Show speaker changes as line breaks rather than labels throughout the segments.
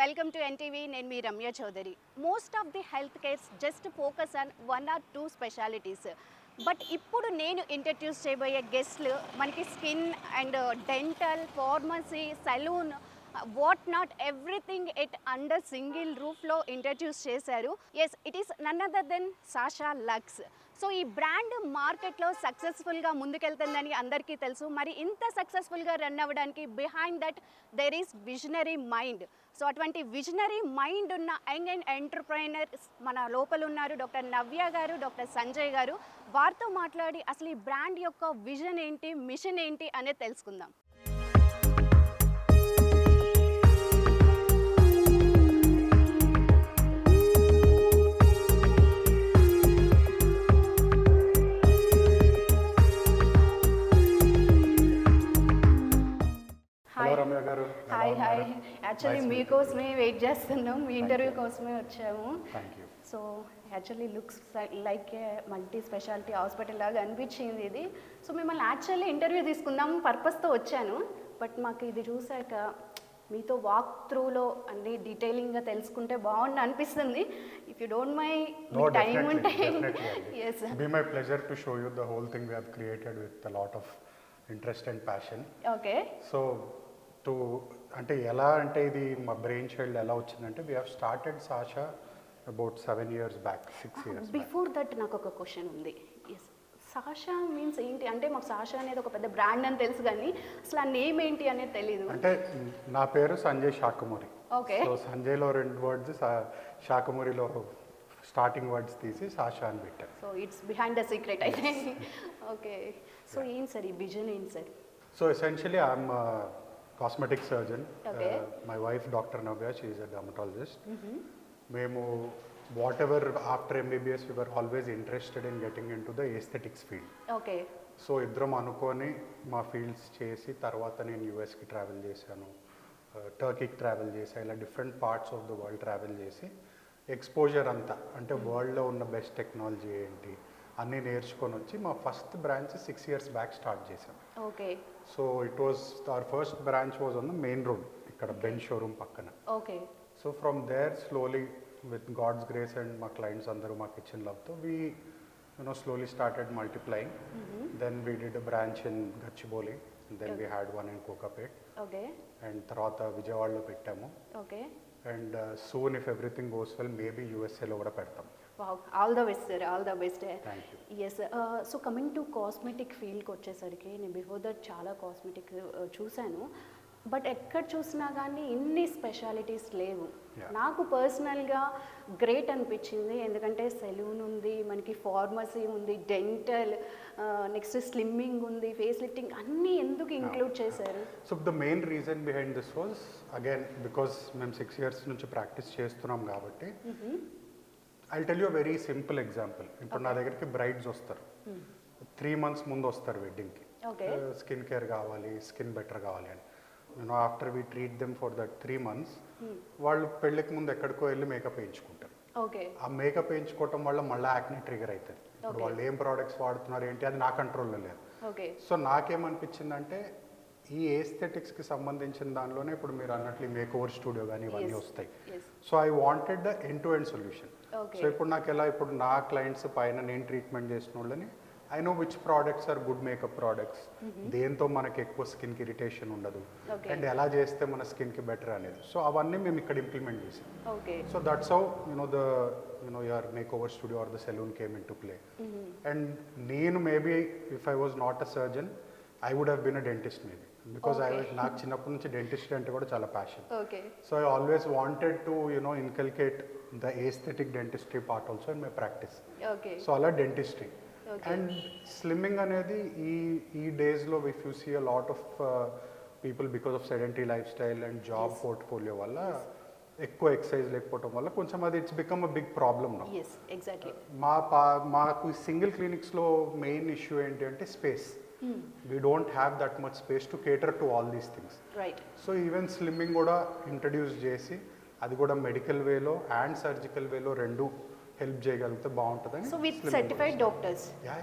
Welcome to NTV. నేను మీ Ramya Chowdary. Most of the health cares just focus on 1 or 2 specialities. But ఇప్పుడు నేను introduce చేయబోయే గెస్ట్లు మనకి skin and dental, pharmacy, salon, what not everything it under single రూఫ్లో introduce చేశారు. Yes, it is none other than Sasha Luxe. So ఈ brand మార్కెట్లో సక్సెస్ఫుల్గా ముందుకెళ్తుందని అందరికీ తెలుసు. మరి ఇంత సక్సెస్ఫుల్గా రన్ అవ్వడానికి behind that there is visionary mind. So అటువంటి విజనరీ మైండ్ ఉన్న యంగ్ అండ్ ఎంటర్ప్రైనర్స్ మన లోపల ఉన్నారు. డాక్టర్ నవ్య గారు, డాక్టర్ సంజయ్ గారు. వారితో మాట్లాడి అసలు ఈ బ్రాండ్ యొక్క విజన్ ఏంటి, మిషన్ ఏంటి అనేది తెలుసుకుందాం. Hi hi. యాక్చువల్లీ మీకోసమే వెయిట్ చేస్తున్నాం, మీ ఇంటర్వ్యూ కోసమే వచ్చాము. So actually looks like a multi speciality hospital లాగా అనిపించింది ఇది. సో మిమ్మల్ని యాక్చువల్లీ ఇంటర్వ్యూ తీసుకుందాం పర్పస్తో వచ్చాను. బట్ మాకు ఇది చూసాక మీతో వాక్ త్రూలో అన్ని డీటెయిలింగ్గా తెలుసుకుంటే బాగుంది అనిపిస్తుంది. If you don't my time ఉంటే.
Yes, it'll be my pleasure to show you the whole thing we have created with a lot of interest and passion.
Okay.
So అంటే ఎలా అంటే ఇది మా బ్రెయిన్ చైల్డ్ ఎలా వచ్చిందంటే we have started Sasha about 7 years back, 6 years.
Before that నాకు ఒక question ఉంది. ఎస్, సాషా మీన్స్ ఏంటి అంటే మాకు సాషా అనేది ఒక పెద్ద బ్రాండ్ అని తెలుసు, కానీ అసలు ఆ నేమ్ ఏంటి అనేది తెలీదు.
అంటే నా పేరు సంజయ్ సాఖమురి.
ఓకే.
సో సంజయ్లో 2 words, శాఖమురిలో స్టార్టింగ్ వర్డ్స్ తీసి సాషా అని పెట్టారు.
So it's behind the secret అయితే. ఓకే. సో ఏం సార్ ఈ విజన్ ఏంటి sir?
So essentially I'm cosmetic surgeon.
Okay.
My wife Dr Navya, she is a dermatologist. Memo whatever after MBBS we were always interested in getting into the aesthetics field.
Okay.
So idram anukoni ma fields chesi tarvata nenu US ki travel chesanu, Turkey ki travel chesa, ila different parts of the world travel chesi exposure anta ante world lo unna best technology enti అన్నీ నేర్చుకొని వచ్చి మా first branch 6 years back start చేసాం.
Okay.
So it was our first branch was on the main road ఇక్కడ Benz showroom పక్కన.
Okay.
So from there slowly with God's grace and మా clients అందరూ మాకు ఇచ్చిన లవ్తో we slowly started multiplying. Then we did a branch in Gachibowli, then we had one in Kokapet.
Okay. And
తర్వాత విజయవాడలో పెట్టాము.
Okay.
And soon if everything goes well maybe యూఎస్ఏలో కూడా పెడతాం.
All the best sir, all the best.
Yes.
So coming to cosmetic ఫీల్డ్కి వచ్చేసరికి నేను before that చాలా కాస్మెటిక్ చూశాను, బట్ ఎక్కడ చూసినా కానీ ఇన్ని స్పెషాలిటీస్ లేవు. నాకు పర్సనల్గా గ్రేట్ అనిపించింది, ఎందుకంటే సెలూన్ ఉంది, మనకి ఫార్మసీ ఉంది, డెంటల్, నెక్స్ట్ స్లిమ్మింగ్ ఉంది, ఫేస్ లిఫ్టింగ్, అన్నీ ఎందుకు ఇంక్లూడ్ చేశారు?
So the main reason behind this was again because మేము 6 years నుంచి ప్రాక్టీస్ చేస్తున్నాం కాబట్టి. I tell you very simple example. ఇప్పుడు నా దగ్గరికి బ్రైడ్స్ వస్తారు, 3 months ముందు వస్తారు వెడ్డింగ్కి. స్కిన్ కేర్ కావాలి, స్కిన్ బెటర్ కావాలి అని. After we treat them for that 3 months వాళ్ళు పెళ్ళికి ముందు ఎక్కడికో వెళ్ళి మేకప్ వేయించుకుంటారు. ఆ మేకప్ వేయించుకోవటం వల్ల మళ్ళీ యాక్ని ట్రిగర్ అవుతుంది. ఇప్పుడు వాళ్ళు ఏం ప్రోడక్ట్స్ వాడుతున్నారు ఏంటి అది నా కంట్రోల్లో లేదు. సో నాకేమనిపించిందంటే ఈ ఏస్థెటిక్స్కి సంబంధించిన దానిలోనే ఇప్పుడు మీరు అన్నట్లు మేక్ ఓవర్ స్టూడియో కానీ ఇవన్నీ వస్తాయి. So I wanted the end to end solution. So ఇప్పుడు నాకు ఎలా, ఇప్పుడు నా క్లయింట్స్ పైన నేను ట్రీట్మెంట్ చేసిన వాళ్ళని I know which products are good makeup products, దేంతో మనకి ఎక్కువ స్కిన్కి ఇరిటేషన్ ఉండదు, అండ్ ఎలా చేస్తే మన స్కిన్కి బెటర్ అనేది. సో అవన్నీ మేము ఇక్కడ ఇంప్లిమెంట్ చేసాం. So that's how your makeover studio or the salon came into play. And నేను maybe if I was not a surgeon I would have been a dentist maybe, because నాకు చిన్నప్పటి నుంచి dentistry అంటే కూడా చాలా passion. So I always wanted to inculcate the aesthetic dentistry part also in my practice. So అలా dentistry and slimming అనేది ఈ డేస్లో if you see a lot of people because of sedentary life style and job portfolio వల్ల ఎక్కువ exercise లేకపోవడం వల్ల కొంచెం అది it's become a big problem now. మాకు సింగిల్ క్లినిక్స్లో మెయిన్ ఇష్యూ ఏంటి అంటే space. We don't have that much space to cater to all these things.
Right.
So even slimming కూడా ఇంట్రడ్యూస్ చేసి అది కూడా మెడికల్ వేలో అండ్ సర్జికల్ వేలో రెండు హెల్ప్ చేయగలిగితే బాగుంటుందని.
So with certified doctors.
Yeah.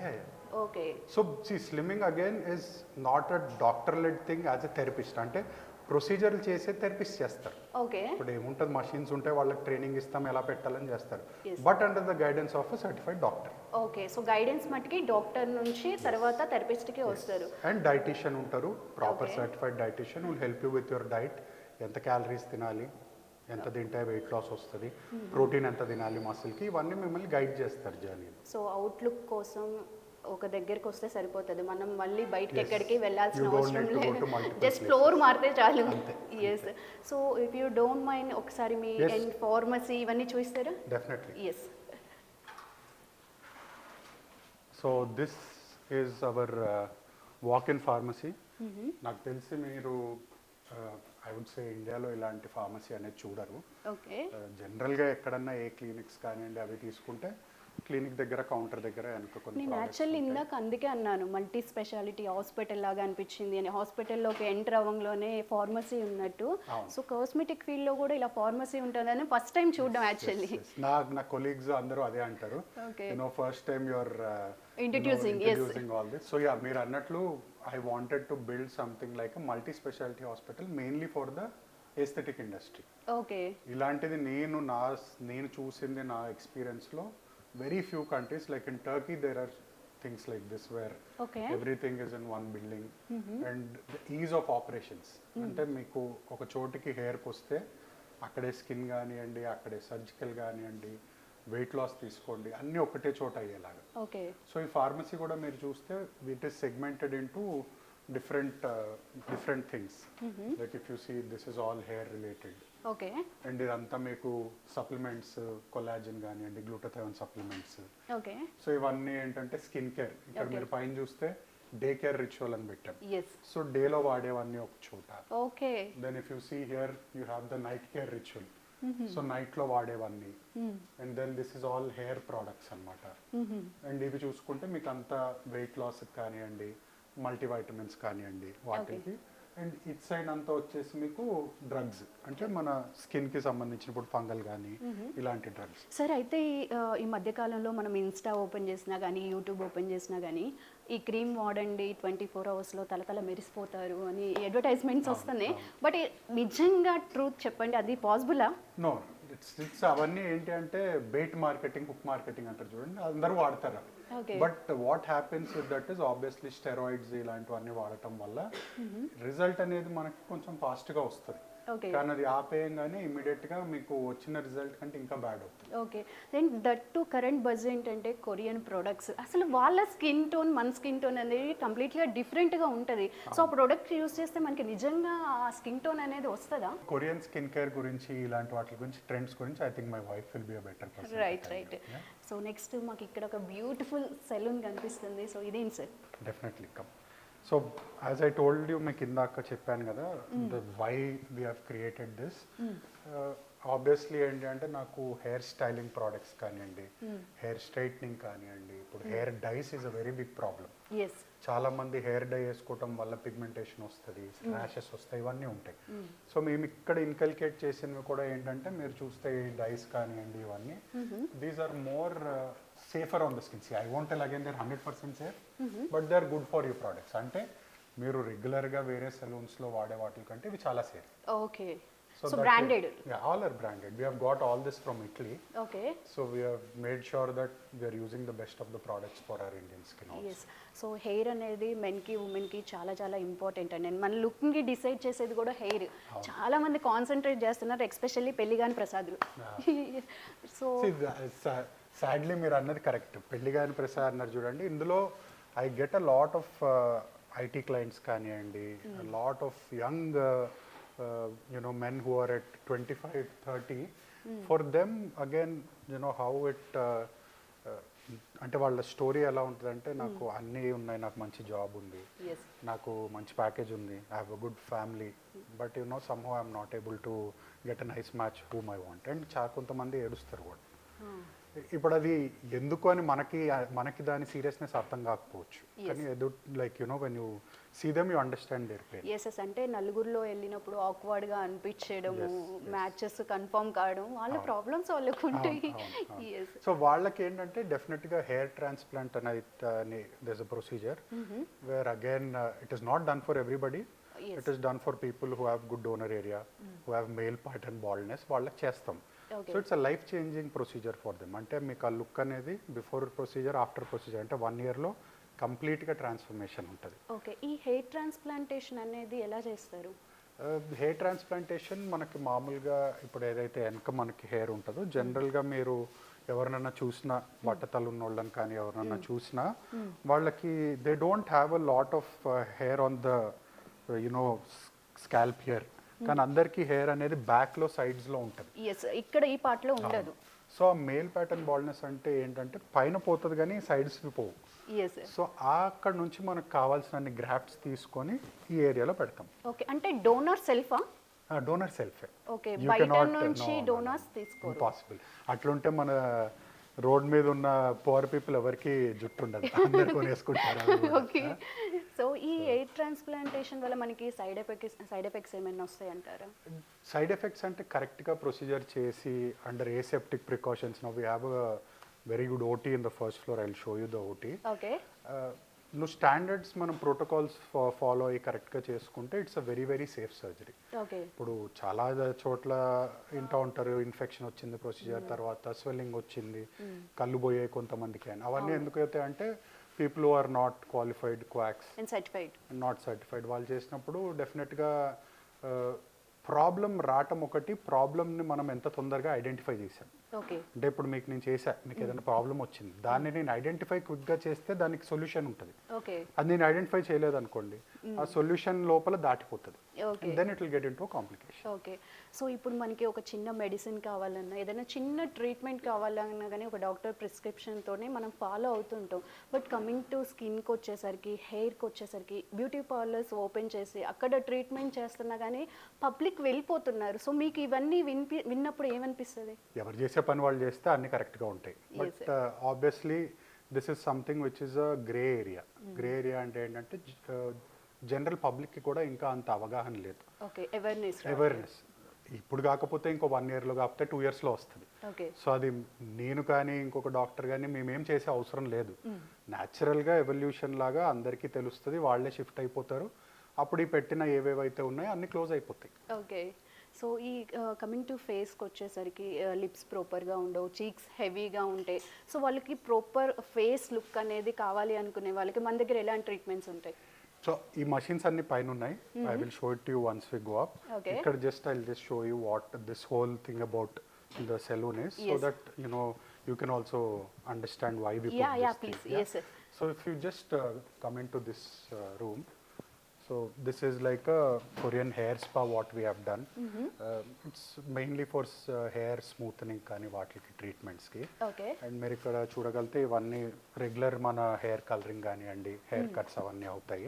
Okay.
So see slimming again is not a doctor led thing as a therapist. అంటే ప్రొసీజర్లు చేసే థెరపిస్ట్ చేస్తారు.
ఓకే.
ఇప్పుడు ఏముంటుంది, మషిన్స్ ఉంటాయి, వాళ్ళకి ట్రైనింగ్ ఇస్తాం ఎలా పెట్టాలని చేస్తారు.
Yes.
But under the guidance of a certified doctor.
Okay. So guidance మట్టుకి డాక్టర్ నుంచి తర్వాత థెరపిస్ట్కి వస్తారు.
అండ్ డైటీషియన్ ఉంటారు, proper
Okay.
Certified dietician will help you with your diet. ఎంత క్యాలరీస్ తినాలి, ఎంత తింటే వెయిట్ లాస్ వస్తుంది, ప్రోటీన్ ఎంత తినాలి మసిల్కి, ఇవన్నీ మిమ్మల్ని గైడ్ చేస్తారు జర్నీ.
సో అవుట్లుక్ కోసం ఒక దగ్గరికి వస్తే సరిపోతుంది, మనం మళ్ళీ బయటకి
Yes.
ఎక్కడికి వెళ్ళాల్సిన
You don't
అవసరం
need to go
లేదు,
to multiple
just
places.
Floor మారితే చాలు.
అంతే,
yes. So if you don't mind ఒకసారి మీ
Yes.
ఫార్మసీ ఇవన్నీ చూస్తారా?
Definitely.
Yes.
So this is our walk-in pharmacy. నాకు తెలిసి మీరు ఐ వుడ్ సే ఇండియాలో ఇలాంటి ఫార్మసీ అనేది చూడరు.
ఓకే.
జనరల్గా ఎక్కడన్నా ఏ క్లినిక్స్ కానివ్వండి అవి తీసుకుంటే క్లినిక్ దగ్గర కౌంటర్ దగ్గర వెనక కొన్ని
నేను
products
యాక్చువల్లీ
ఉంటాయి.
ఇందాక అందుకే అన్నాను మల్టీ స్పెషాలిటీ హాస్పిటల్ లాగా అనిపించింది అని. హాస్పిటల్లోకి ఎంటర్ అవ్వడంలోనే ఫార్మసీ ఉన్నట్టు.
అవును.
సో కాస్మెటిక్ ఫీల్డ్లో కూడా ఇలా ఫార్మసీ ఉంటుందని ఫస్ట్ టైం చూడడం యాక్చువల్లీ.
Yes. నా కొలీగ్స్ అందరూ అదే అంటారు.
Okay.
First time your
Introducing, yes.
All this. So yeah, మీరు అన్నట్లు I wanted to build something like multi speciality hospital mainly for the aesthetic industry.
Okay.
ఇలాంటిది నేను చూసింది నా ఎక్స్పీరియన్స్లో very few countries, like in Turkey there are things like this where
okay.
Everything is in one building. And the ease of operations, అంటే మీకు ఒక చోటికి హెయిర్కి వస్తే అక్కడే స్కిన్ కానివ్వండి, అక్కడే సర్జికల్ కానివ్వండి, వెయిట్ లాస్ తీసుకోండి, అన్నీ ఒకటే చోట అయ్యేలాగా.
ఓకే.
సో ఈ ఫార్మసీ కూడా మీరు చూస్తే it is segmented into different things. Like if you see this is all hair related.
Okay.
And ఇదంతా మీకు సప్లిమెంట్స్, కొలాజిన్ కానివ్వండి, గ్లూటాథయోన్ సప్లిమెంట్స్.
ఓకే.
సో ఇవన్నీ ఏంటంటే స్కిన్ కేర్. ఇక్కడ
Okay.
మీరు పైన చూస్తే డే కేర్ రిచువల్ అని పెట్టాం.
ఎస్.
సో డేలో వాడేవన్నీ ఒక చోట.
Okay.
Then if you see here you have the night care ritual. So నైట్లో వాడేవన్నీ. And then this is all hair products అనమాట. అండ్ ఇవి చూసుకుంటే మీకు అంతా వెయిట్ లాస్ కానివ్వండి, మల్టీవైటమిన్స్ కానివ్వండి వాటికి. అండ్ ఇట్ సైడ్ అంతా వచ్చేసి మీకు డ్రగ్స్, అంటే మన స్కిన్కి సంబంధించిన ఇప్పుడు ఫంగల్ కానీ ఇలాంటి డ్రగ్స్.
సరే, అయితే ఈ మధ్యకాలంలో మనం ఇన్స్టా ఓపెన్ చేసినా కానీ యూట్యూబ్ ఓపెన్ చేసినా కానీ ఈ క్రీమ్ వాడండి 24 అవర్స్లో తలతల మెరిసిపోతారు అని అడ్వర్టైజ్మెంట్స్ వస్తున్నాయి. బట్ నిజంగా ట్రూత్ చెప్పండి, అది పాసిబులా?
నో, ఇట్స్ అవన్నీ ఏంటి అంటే బెయిట్ మార్కెటింగ్, హుక్ మార్కెటింగ్ అంటారు చూడండి, అందరూ వాడతారు.
Okay.
But what happens with that is obviously steroids ఇలాంటివన్నీ వాడటం వల్ల రిజల్ట్ అనేది మనకి కొంచెం ఫాస్ట్గా వస్తుంది.
ఓకే.
కానీ అది ఆపేయంగానే ఇమీడియట్గా మీకు వచ్చిన రిజల్ట్ కంటే ఇంకా బ్యాడ్ అవుతుంది.
Okay. Then that to current buzz ఏంటంటే కొరియన్ ప్రొడక్ట్స్, అసలు వాళ్ళ స్కిన్ టోన్ మన స్కిన్ టోన్ అనేది కంప్లీట్గా డిఫరెంట్గా ఉంటుంది. సో ఆ ప్రొడక్ట్ యూస్ చేస్తే మనకి నిజంగా ఆ స్కిన్ టోన్ అనేది వస్తుందా?
కొరియన్ స్కిన్ కేర్ గురించి, ఇలాంటి వాటి గురించి, ట్రెండ్స్ గురించి I think my wife will be a better person.
Right. So next మాకు ఇక్కడ ఒక బ్యూటిఫుల్ సెలూన్ కనిపిస్తుంది. సో ఇదేంటి sir?
Definitely come. So as I told you, మీకు ఇందాక చెప్పాను కదా the why we have created this. Obviously ఏంటి అంటే నాకు హెయిర్ స్టైలింగ్ ప్రోడక్ట్స్ కానివ్వండి, హెయిర్ స్ట్రైట్నింగ్ కానివ్వండి, ఇప్పుడు hair dyes is a very big problem.
Yes.
చాలా మంది హెయిర్ డై వేసుకోవటం వల్ల పిగ్మెంటేషన్ వస్తుంది, ర్యాషెస్ వస్తాయి, ఇవన్నీ ఉంటాయి. సో మేము ఇక్కడ ఇన్కల్కేట్ చేసినవి కూడా ఏంటంటే మీరు చూస్తే ఈ డైస్ కానివ్వండి ఇవన్నీ, these are more safer on the skin. I want tell again there 100% safe, but they are good for you products. అంటే మీరు రెగ్యులర్గా వేరే సెలూన్స్లో వాడే వాటి కంటే ఇవి చాలా safe.
Okay. So branded?
Yeah, all are branded. We have got all this from Italy.
Okay.
So we have made sure that we are using the best of the products for our Indian skin also.
Yes. So hair అనేది మెన్కి ఉమెన్కి చాలా చాలా important అండి. మన లుక్ని decide చేసేది కూడా hair. చాలా మంది కాన్సన్ట్రేట్ చేస్తున్నారు, ఎస్పెషల్లీ పెళ్లిగాని ప్రసాదులు. సో
సాడ్లీ మీరు అన్నది కరెక్ట్. పెళ్లిగాని ప్రసాద్ అన్నారు చూడండి, ఇందులో I get a lot of IT clients కానివ్వండి, lot of young men who are at 25-30. For them again, how it అంటే వాళ్ళ స్టోరీ ఎలా ఉంటుందంటే, నాకు అన్నీ ఉన్నాయి, నాకు మంచి జాబ్ ఉంది, నాకు మంచి ప్యాకేజ్ ఉంది, I have a good family, but somehow I'm not able to get a nice match whom I want. And కొంతమంది ఏడుస్తారు కూడా. ఇప్పుడు అది ఎందుకు అని మనకి దాని సీరియస్నెస్ అర్థం కాకపోవచ్చు, కానీ like when you see them you understand their pain.
Yes. అంటే నలుగురిలో వెళ్ళినప్పుడు ఆక్వర్డ్గా అనిపించడము, మ్యాచెస్ కన్ఫర్మ్ కావడం, వాళ్ళ ప్రాబ్లమ్స్ వాళ్ళకు ఉంటాయి.
సో వాళ్ళకి ఏంటంటే డెఫినెట్గా హెయిర్ ట్రాన్స్ప్లాంట్ అనేది there is a procedure where again it is not done for everybody.
Yes.
It is done for people who have good donor area, who have male pattern baldness, వాళ్ళకి చేస్తాం.
Okay.
So it's a life changing procedure for them. అంటే మీకు ఆ look అనేది before procedure, after procedure అంటే 1 yearలో కంప్లీట్గా transformation ఉంటుంది.
Okay, ఈ హెయిర్ ట్రాన్స్ప్లాంటేషన్ అనేది ఎలా చేస్తారు?
హెయిర్ ట్రాన్స్ప్లాంటేషన్ మనకి మామూలుగా ఇప్పుడు ఏదైతే వెనక మనకి హెయిర్ ఉంటుందో, జనరల్గా మీరు ఎవరినన్నా చూసినా, బట్టతలు ఉన్న వాళ్ళని కానీ ఎవరినన్నా చూసినా, వాళ్ళకి they don't have a lot of hair on the you know scalp here. కానీ అందరికీ హెయిర్ అనేది బ్యాక్లో సైడ్స్లో ఉంటుంది.
ఎస్, ఇక్కడ ఈ పార్ట్లో ఉండదు.
సో ఆ మేల్ ప్యాటర్న్ బాల్డ్నెస్ అంటే ఏంటంటే పైన పోతుంది కానీ సైడ్స్కి పోవు.
ఎస్.
సో అక్కడ నుంచి మనకు కావాల్సిన గ్రాఫ్ట్స్ తీసుకొని ఈ ఏరియాలో పెడతాం.
ఓకే, అంటే డోనర్ సెల్ఫా?
డోనర్ సెల్ఫే.
ఓకే, బయట నుంచి డోనర్స్ తీసుకోరు.
ఇంపాసిబుల్. అట్లుంటే మన రోడ్ మీద ఉన్న పువర్ పీపుల్ ఎవరికి జుట్టు ఉండదు, అందరు కొనేసుకుంటారు.
ఓకే, సో ఈ హెయిర్ ట్రాన్స్ప్లాంటేషన్ వల్ల మనకి సైడ్ ఎఫెక్ట్స్ ఏమైనా వస్తాయంటారా?
సైడ్ ఎఫెక్ట్స్ అంటే కరెక్ట్గా ప్రొసీజర్ చేసి under aseptic precautions. Now we have a very good OT in the first floor. I will show you the OT.
Okay,
నువ్వు స్టాండర్డ్స్ మనం protocols follow అయ్యి కరెక్ట్గా చేసుకుంటే it's a very very safe surgery.
Okay,
ఇప్పుడు చాలా చోట్ల వింటూ ఉంటారు, ఇన్ఫెక్షన్ వచ్చింది ప్రొసీజర్ తర్వాత, స్వెల్లింగ్ వచ్చింది, కళ్ళు పోయాయి కొంతమందికి అని. అవన్నీ ఎందుకు అవుతాయి అంటే people who are not qualified, quacks, not certified వాళ్ళు చేసినప్పుడు డెఫినెట్గా ప్రాబ్లం రావటం ఒకటి. ప్రాబ్లమ్ని మనం ఎంత తొందరగా ఐడెంటిఫై చేసాం అంటే ఇప్పుడు మీకు నేను చేశా, మీకు ఏదైనా ప్రాబ్లం వచ్చింది, దాన్ని నేను ఐడెంటిఫై క్విక్గా చేస్తే దానికి సొల్యూషన్ ఉంటుంది. అది నేను ఐడెంటిఫై చేయలేదు అనుకోండి, ఆ సొల్యూషన్ లోపల దాటిపోతుంది. Then it will get into complication.
Okay, so ఇప్పుడు మనకి ఒక చిన్న మెడిసిన్ కావాలన్నా, ఏదైనా చిన్న ట్రీట్మెంట్ కావాలన్నా కానీ ఒక డాక్టర్ ప్రిస్క్రిప్షన్తోనే మనం ఫాలో అవుతుంటాం. బట్ కమింగ్ టు స్కిన్కి వచ్చేసరికి, హెయిర్కి వచ్చేసరికి బ్యూటీ పార్లర్స్ ఓపెన్ చేసి అక్కడ ట్రీట్మెంట్ చేస్తున్నా కానీ పబ్లిక్ వెళ్ళిపోతున్నారు. సో మీకు ఇవన్నీ విన్నప్పుడు ఏమనిపిస్తుంది?
ఎవరు చేసే పని వాళ్ళు చేస్తే అన్ని కరెక్ట్గా ఉంటాయి. But obviously this is something which is a grey area. Grey area అంటే ఏంటంటే జనరల్ పబ్లిక్కి కూడా ఇంకా అంత అవగాహన లేదు. అవేర్నెస్ ఇప్పుడు కాకపోతే ఇంకో 1 yearలో కాకపోతే 2 yearsలో వస్తుంది. సో అది నేను కానీ ఇంకొక డాక్టర్ కానీ మేమేం చేసే అవసరం లేదు. న్యాచురల్గా ఎవల్యూషన్ లాగా అందరికీ తెలుస్తుంది, వాళ్ళే షిఫ్ట్ అయిపోతారు. అప్పుడు ఈ పెట్టిన ఏవేవైతే ఉన్నాయో అన్ని క్లోజ్ అయిపోతాయి.
ఓకే, సో ఈ కమింగ్ టు ఫేస్కి వచ్చేసరికి లిప్స్ ప్రాపర్గా ఉండవు, చీక్స్ హెవీగా ఉంటాయి. సో వాళ్ళకి ప్రాపర్ ఫేస్ లుక్ అనేది కావాలి అనుకునే వాళ్ళకి మన దగ్గర ఎలాంటి ట్రీట్మెంట్స్ ఉంటాయి?
సో ఈ మషిన్స్ అన్ని పైన ఉన్నాయి. I will show it you once we go up. ఇక్కడ just I will just show you what this whole thing about the salon is, so that you know you can also understand why we put this thing.
Yes, sir.
So if you just come into this room, so this is like a Korean hair spa what we have done. It's mainly for hair smoothening కానీ వాటికి ట్రీట్మెంట్స్కి. And మీరు ఇక్కడ చూడగలిగితే ఇవన్నీ regular మన hair colouring కానివ్వండి, hair cuts అవన్నీ అవుతాయి.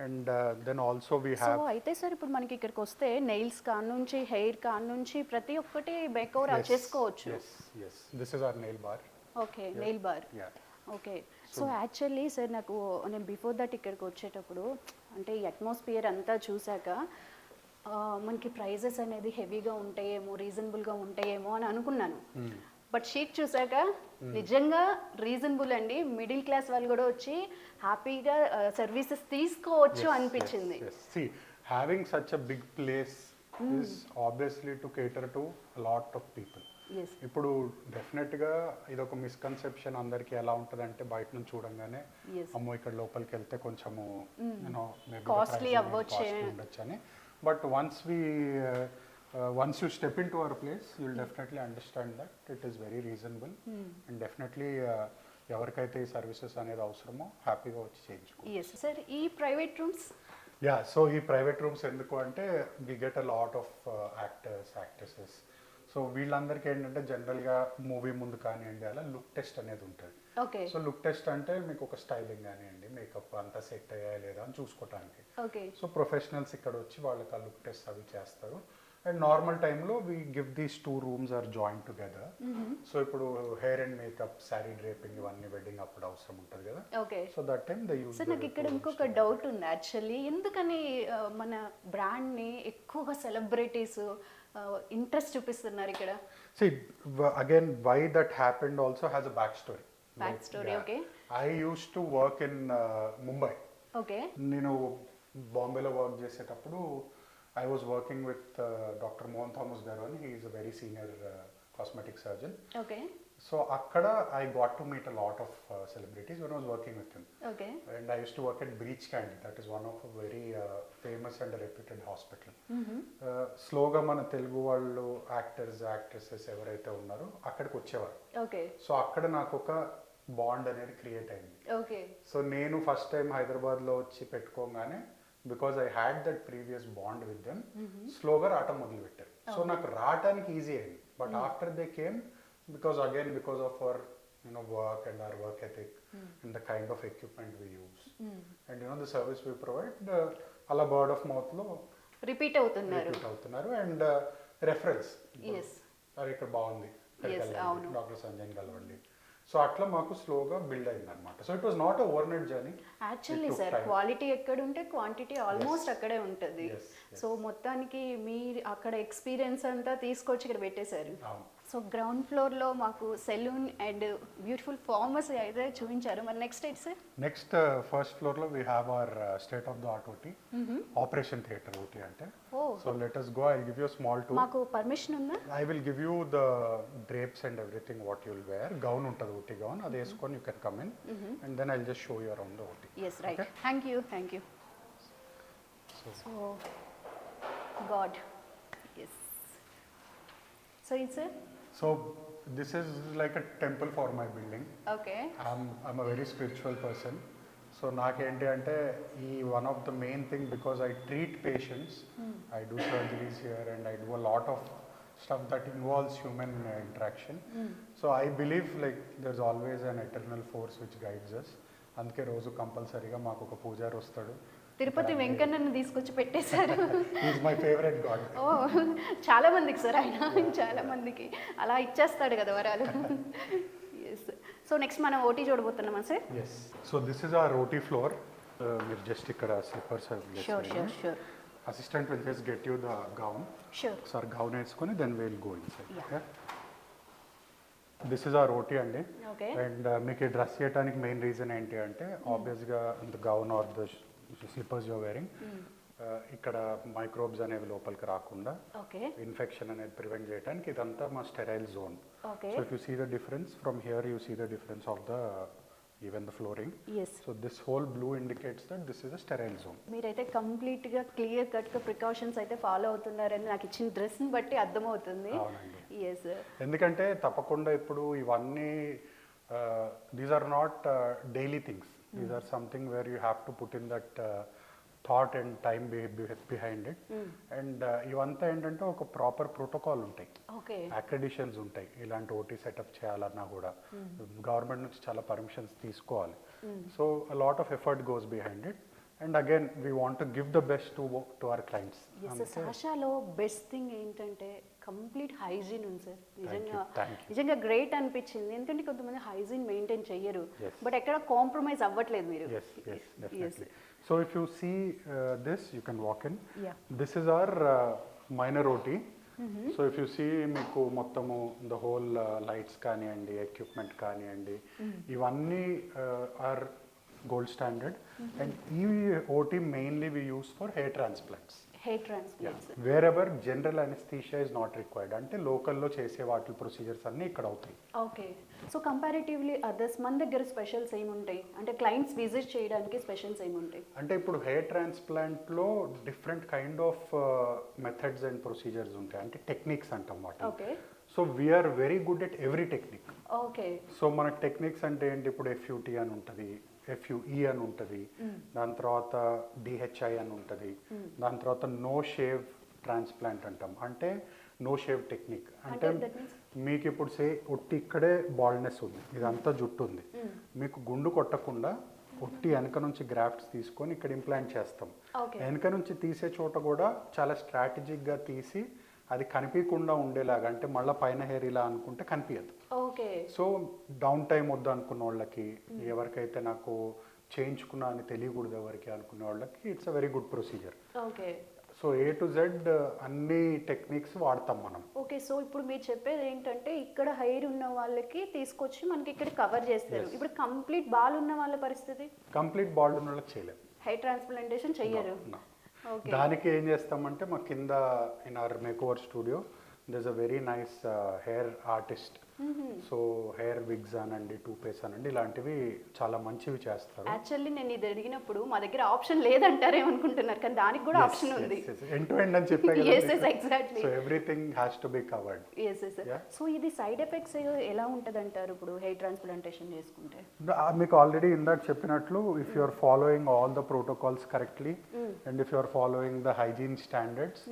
And then also we have.
So అయితే సార్ ఇప్పుడు మనకి ఇక్కడికి వస్తే నెయిల్స్ కాన్ నుంచి, హెయిర్ కాన్ నుంచి ప్రతి ఒక్కటి మేకవర్ చేసుకోవచ్చు.
yes, this is our nail bar.
Okay, nail bar. Okay, so actually sir నేను బిఫోర్ దట్ ఇక్కడికి వచ్చేటప్పుడు అంటే ఈ అట్మాస్ఫియర్ అంతా చూసాక మనకి ప్రైజెస్ అనేది హెవీగా ఉంటాయేమో, రీజనబుల్గా ఉంటాయేమో అని అనుకున్నాను. బట్ షీట్ చూసాక నిజంగా రీజనబుల్ అండి. మిడిల్ క్లాస్ వాళ్ళు కూడా వచ్చి హ్యాపీగా సర్వీసెస్ తీసుకోవచ్చు అనిపించింది.
Having such a big place is obviously to cater to a lot of people. ఇప్పుడు డెఫినెట్గా ఇది ఒక మిస్కన్సెప్షన్ అందరికి ఎలా ఉంటుంది అంటే బయట నుంచి చూడంగానే అమ్మో ఇక్కడ లోపలికి వెళ్తే కొంచెము
కాస్ట్లీ అవ్వచ్చు
అని. But once you step into our place you will definitely understand that it is very reasonable and definitely ఎవరికైతే ఈ సర్వీసెస్ అనేది అవసరమో హ్యాపీగా వచ్చి చేయించుకోవచ్చు.
సార్ ఈ ప్రైవేట్ రూమ్స్,
సో ఈ ప్రైవేట్ రూమ్స్ ఎందుకు అంటే we get a lot of actors, actresses. So వీళ్ళందరికీ ఏంటంటే జనరల్గా మూవీ ముందు కానివ్వండి అలా లుక్ టెస్ట్ అనేది ఉంటుంది. సో లుక్ టెస్ట్ అంటే మీకు ఒక స్టైలింగ్ కానివ్వండి, మేకప్ అంతా సెట్ అయ్యా లేదా అని చూసుకోవటానికి. సో ప్రొఫెషనల్స్ ఇక్కడ వచ్చి వాళ్ళకి ఆ లుక్ టెస్ట్ అవి చేస్తారు. అండ్ నార్మల్ టైంలో we give these 2 rooms or join together. So ఇప్పుడు hair and makeup, sari draping ఇవన్నీ వెడ్డింగ్ అప్పుడు అవసరం ఉంటుంది కదా. So that time they use.
Sir నాకు ఇక్కడ ఇంకొక డౌట్ ఉంది యాక్చువల్లీ, ఎందుకని మన బ్రాండ్ని ఎక్కువగా సెలబ్రిటీస్ ఇంట్రెస్ట్ చూపిస్తున్నారు ఇక్కడ?
See, again, why that happened also has a backstory.
Okay.
I used to work in Mumbai.
Okay.
నేను బాంబేలో వర్క్ చేసేటప్పుడు I was working with doctor Mohan Thomas గారు అని he is a very senior cosmetic surgeon.
Okay.
So అక్కడ I got to meet a lot of celebrities when I was working with him.
Okay.
And I use to work at Breach Candy, that is one of a very famous and reputed hospital. స్లోగా మన తెలుగు వాళ్ళు actors actresses ఎవరైతే ఉన్నారో అక్కడికి వచ్చేవారు.
Okay.
So అక్కడ నాకు ఒక బాండ్ అనేది క్రియేట్ అయింది.
ఓకే.
సో నేను ఫస్ట్ టైం హైదరాబాద్లో వచ్చి పెట్టుకోగానే because I had that previous bond with them, స్లోగా రావటం మొదలు పెట్టారు. సో నాకు రావటానికి ఈజీ అయింది. But after they came, because of our work and our work ethic and the kind of equipment we use and the service we provide, ala word of mouth lo
repeat అవుతున్నారు
and reference.
yes
are ikkada baagundi,
yes avunu
Dr Sanjay Sakhamuri. So అట్లా మాకు స్లోగా build అయింది అనమాట. So it was not a over night journey.
Actually sir, quality ఎక్కడ ఉంటే quantity almost అక్కడే ఉంటుంది. సో మొత్తానికి మీరు అక్కడ ఎక్స్పీరియన్స్ అంతా తీసుకొచ్చి ఇక్కడ పెట్టేశారు. సో గ్రౌండ్ ఫ్లోర్లో మాకు సెలూన్ అండ్ బ్యూటిఫుల్ ఫార్మసీ అయితే చూపించారు. మరి నెక్స్ట్ ఏంటి సార్?
నెక్స్ట్ ఫస్ట్ ఫ్లోర్లో we have our state of the art OT, operation theatre OT అంటే. So let us go, I'll give you a small tour.
మాకు permission ఉందా?
I will give you the drapes and everything what you will wear. Gown untadi, OT gown, adi esukoni you can come in and then I'll just show you around the OT.
Yes, right. Okay? Thank you. So God, yes. So it's a
So this is like a temple for my building.
Okay.
I'm a very spiritual person. So naakenti ante ee one of the main thing, because I treat patients, I do surgeries here and I do a lot of stuff that involves human interaction. So I believe like there's always an eternal force which guides us. అందుకే రోజు కంపల్సరీగా మాకు ఒక పూజారి వస్తాడు.
తిరుపతి వెంకన్నను తీసుకొచ్చి పెట్టేశారు.
Is my favourite god.
ఓ, చాలా మందికి సార్ ఆయన, చాలా మందికి అలా ఇచ్చేస్తాడు కదా వరాలు. ఎస్. సో నెక్స్ట్ మనం ఓటీ చూడబోతున్నామా sir?
Yes. So this is our OT floor. మీరు జస్ట్ ఇక్కడ slippers
sure
assistant will just get you the gown.
Sure
sir gown వేసుకొని then will go inside. Okay. This is our OT అండి.
Okay.
And మీకు ఈ dress చేయడానికి main reason ఏంటి అంటే ఆబ్వియస్గా the gown or the slippers you're wearing, ఇక్కడ microbes అనేవి లోపలికి రాకుండా ఇన్ఫెక్షన్ అనేది ప్రివెంట్ చేయడానికి ఇదంతా మా sterile zone. So if you see the difference from here, you see the difference of the even the flooring.
Yes.
So this whole blue indicates that this is a sterile zone.
మీరైతే complete గా clear cut గా precautions అయితే follow అవుతున్నారని నాకు ఇచ్చిన dress ని బట్టి అర్థమవుతుంది. yes
ఎందుకంటే తప్పకుండా ఇప్పుడు ఇవన్నీ these are not daily things. These are something where you have to put in that thought and time behind it. And ఇవంతా ఏంటంటే ఒక ప్రాపర్ ప్రోటోకాల్ ఉంటాయి, అక్రెడిషన్స్ ఉంటాయి. ఇలాంటి ఓటీ సెటప్ చేయాలన్నా కూడా గవర్నమెంట్ నుంచి చాలా పర్మిషన్స్ తీసుకోవాలి. So a lot of effort goes behind it. And again we want to give the best to our clients.
సాషాలో బెస్ట్ థింగ్ ఏంటంటే కంప్లీట్ హైజీన్ ఉంది సార్. నిజంగా గ్రేట్ అనిపించింది. ఎందుకంటే కొంతమంది హైజీన్ మెయింటైన్ చెయ్యరు, బట్ ఎక్కడ కాంప్రమైజ్ అవ్వట్లేదు మీరు.
So if you see this, you can walk in. This is our minor OT. So if you see మీకు మొత్తము the whole lights కానివ్వండి, equipment కానివ్వండి, ఇవన్నీ are gold standard. And ఈ OT mainly we use for hair transplants.
Hair transplants.
Wherever general anesthesia is not required. అంటే లోకల్లో చేసే వాటి ప్రొసీజర్స్ అన్నీ ఇక్కడ అవుతాయి.
ఓకే. సో కంపారిటివ్లీ అదర్స్ మన దగ్గర స్పెషల్స్ ఏముంటాయి అంటే క్లయింట్స్ విజిట్ చేయడానికి స్పెషల్స్ ఏముంటాయి
అంటే ఇప్పుడు హెయిర్ ట్రాన్స్ప్లాంట్లో different kind of methods and procedures ఉంటాయి, అంటే టెక్నిక్స్ అంటాం వాటి.
Okay.
So we are very good at every technique.
Okay.
So మన టెక్నిక్స్ అంటే ఏంటి, ఇప్పుడు FUT అని ఉంటుంది, FUE అని ఉంటుంది, దాని తర్వాత DHI అని ఉంటుంది, దాని తర్వాత నో షేవ్ ట్రాన్స్ప్లాంట్ అంటాం, అంటే నో షేవ్ టెక్నిక్. అంటే మీకు ఇప్పుడు ఒట్టి ఇక్కడే బాల్డ్నెస్ ఉంది, ఇదంతా జుట్టు ఉంది, మీకు గుండు కొట్టకుండా ఒట్టి వెనక నుంచి గ్రాఫ్ట్స్ తీసుకొని ఇక్కడ ఇంప్లాంట్ చేస్తాం. వెనక నుంచి తీసే చోట కూడా చాలా స్ట్రాటజిక్గా తీసి అది కనిపించకుండా ఉండేలాగా, అంటే మళ్ళీ పైన హెయిర్ ఇలా అనుకుంటే కనిపించదు. సో డౌన్ టైం వద్దు అనుకున్న వాళ్ళకి, ఎవరికైతే నాకు చేయించుకున్నా అని తెలియకూడదు ఎవరికి అనుకునే వాళ్ళకి it's a very good procedure. So A to Z అన్ని టెక్నిక్స్ వాడతాం మనం.
ఓకే. సో ఇప్పుడు మీరు చెప్పేది ఏంటంటే ఇక్కడ హెయిర్ ఉన్న వాళ్ళకి తీసుకొచ్చి మనకి ఇక్కడ కవర్ చేస్తారు. ఇప్పుడు కంప్లీట్ బాల్ ఉన్న వాళ్ళ పరిస్థితి?
కంప్లీట్ బాల్డ్ ఉన్న వాళ్ళకి చేయలేము.
హెయిర్ ట్రాన్స్ప్లాంటేషన్ చెయ్యరు.
No.
ఓకే.
దానికి ఏం చేస్తామంటే మా కింద in our makeover studio there is a very nice hair artist. So hair wigs అనండి, టూపేస్ అనండి, ఇలాంటివి చాలా మంచివి చేస్తారు.
యాక్చువల్లీ నేను ఇది అడిగినప్పుడు మా దగ్గర ఆప్షన్ లేదంటారేమో అనుకుంటున్నారు, కానీ దానికి కూడా ఆప్షన్ ఉంది.
ఎండ్ టు ఎండ్ అని చెప్పాను
Yes, yes, exactly.
So everything has to be covered.
Yes yes. So ఇది సైడ్ ఎఫెక్ట్స్ ఎలా ఉంటుంది అంటారు ఇప్పుడు హెయిర్ ట్రాన్స్ప్లాంటేషన్ చేసుకుంటే?
మీకు ఆల్రెడీ ఇందాక చెప్పినట్లు if you are following all the protocols correctly and if you are following the hygiene standards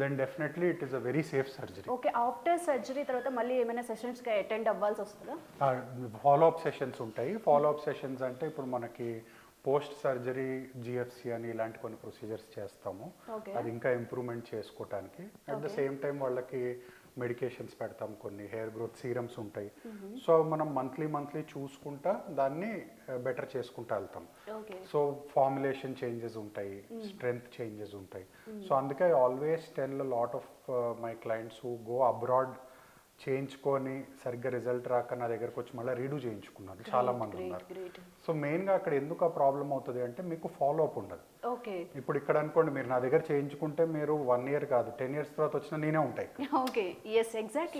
then definitely it is a very safe surgery.
Okay. After surgery తర్వాత మళ్ళీ ఏమైనా సెషన్స్కి అటెండ్ అవ్వాల్సి వస్తుందా?
ఫాలో అప్ సెషన్స్ ఉంటాయి. Follow up sessions అంటే ఇప్పుడు మనకి పోస్ట్ సర్జరీ జిఎఫ్సి అని ఇలాంటి కొన్ని ప్రొసీజర్స్ చేస్తాము. అది ఇంకా ఇంప్రూవ్మెంట్ చేసుకోవటానికి. అట్ ద సేమ్ టైం వాళ్ళకి మెడికేషన్స్ పెడతాం, కొన్ని హెయిర్ గ్రోత్ సీరమ్స్ ఉంటాయి. సో మనం మంత్లీ చూసుకుంటా దాన్ని బెటర్ చేసుకుంటా వెళ్తాం. సో ఫార్ములేషన్ చేంజెస్ ఉంటాయి, స్ట్రెంగ్త్ చేంజెస్ ఉంటాయి. సో అందుకే I always tell lot of my clients who go abroad చేయించుకొని సరిగ్గా రిజల్ట్ రాక నా దగ్గరకు వచ్చి మళ్ళీ రీడూ చేయించుకున్నారు చాలా మంది ఉన్నారు. సో మెయిన్గా అక్కడ ఎందుకు ఆ ప్రాబ్లం అవుతుంది అంటే మీకు ఫాలో అప్ ఉండదు. ఇప్పుడు ఇక్కడ అనుకోండి మీరు నా దగ్గర చేయించుకుంటే మీరు 1 year కాదు 10 years తర్వాత వచ్చినా నేనే ఉంటాయి.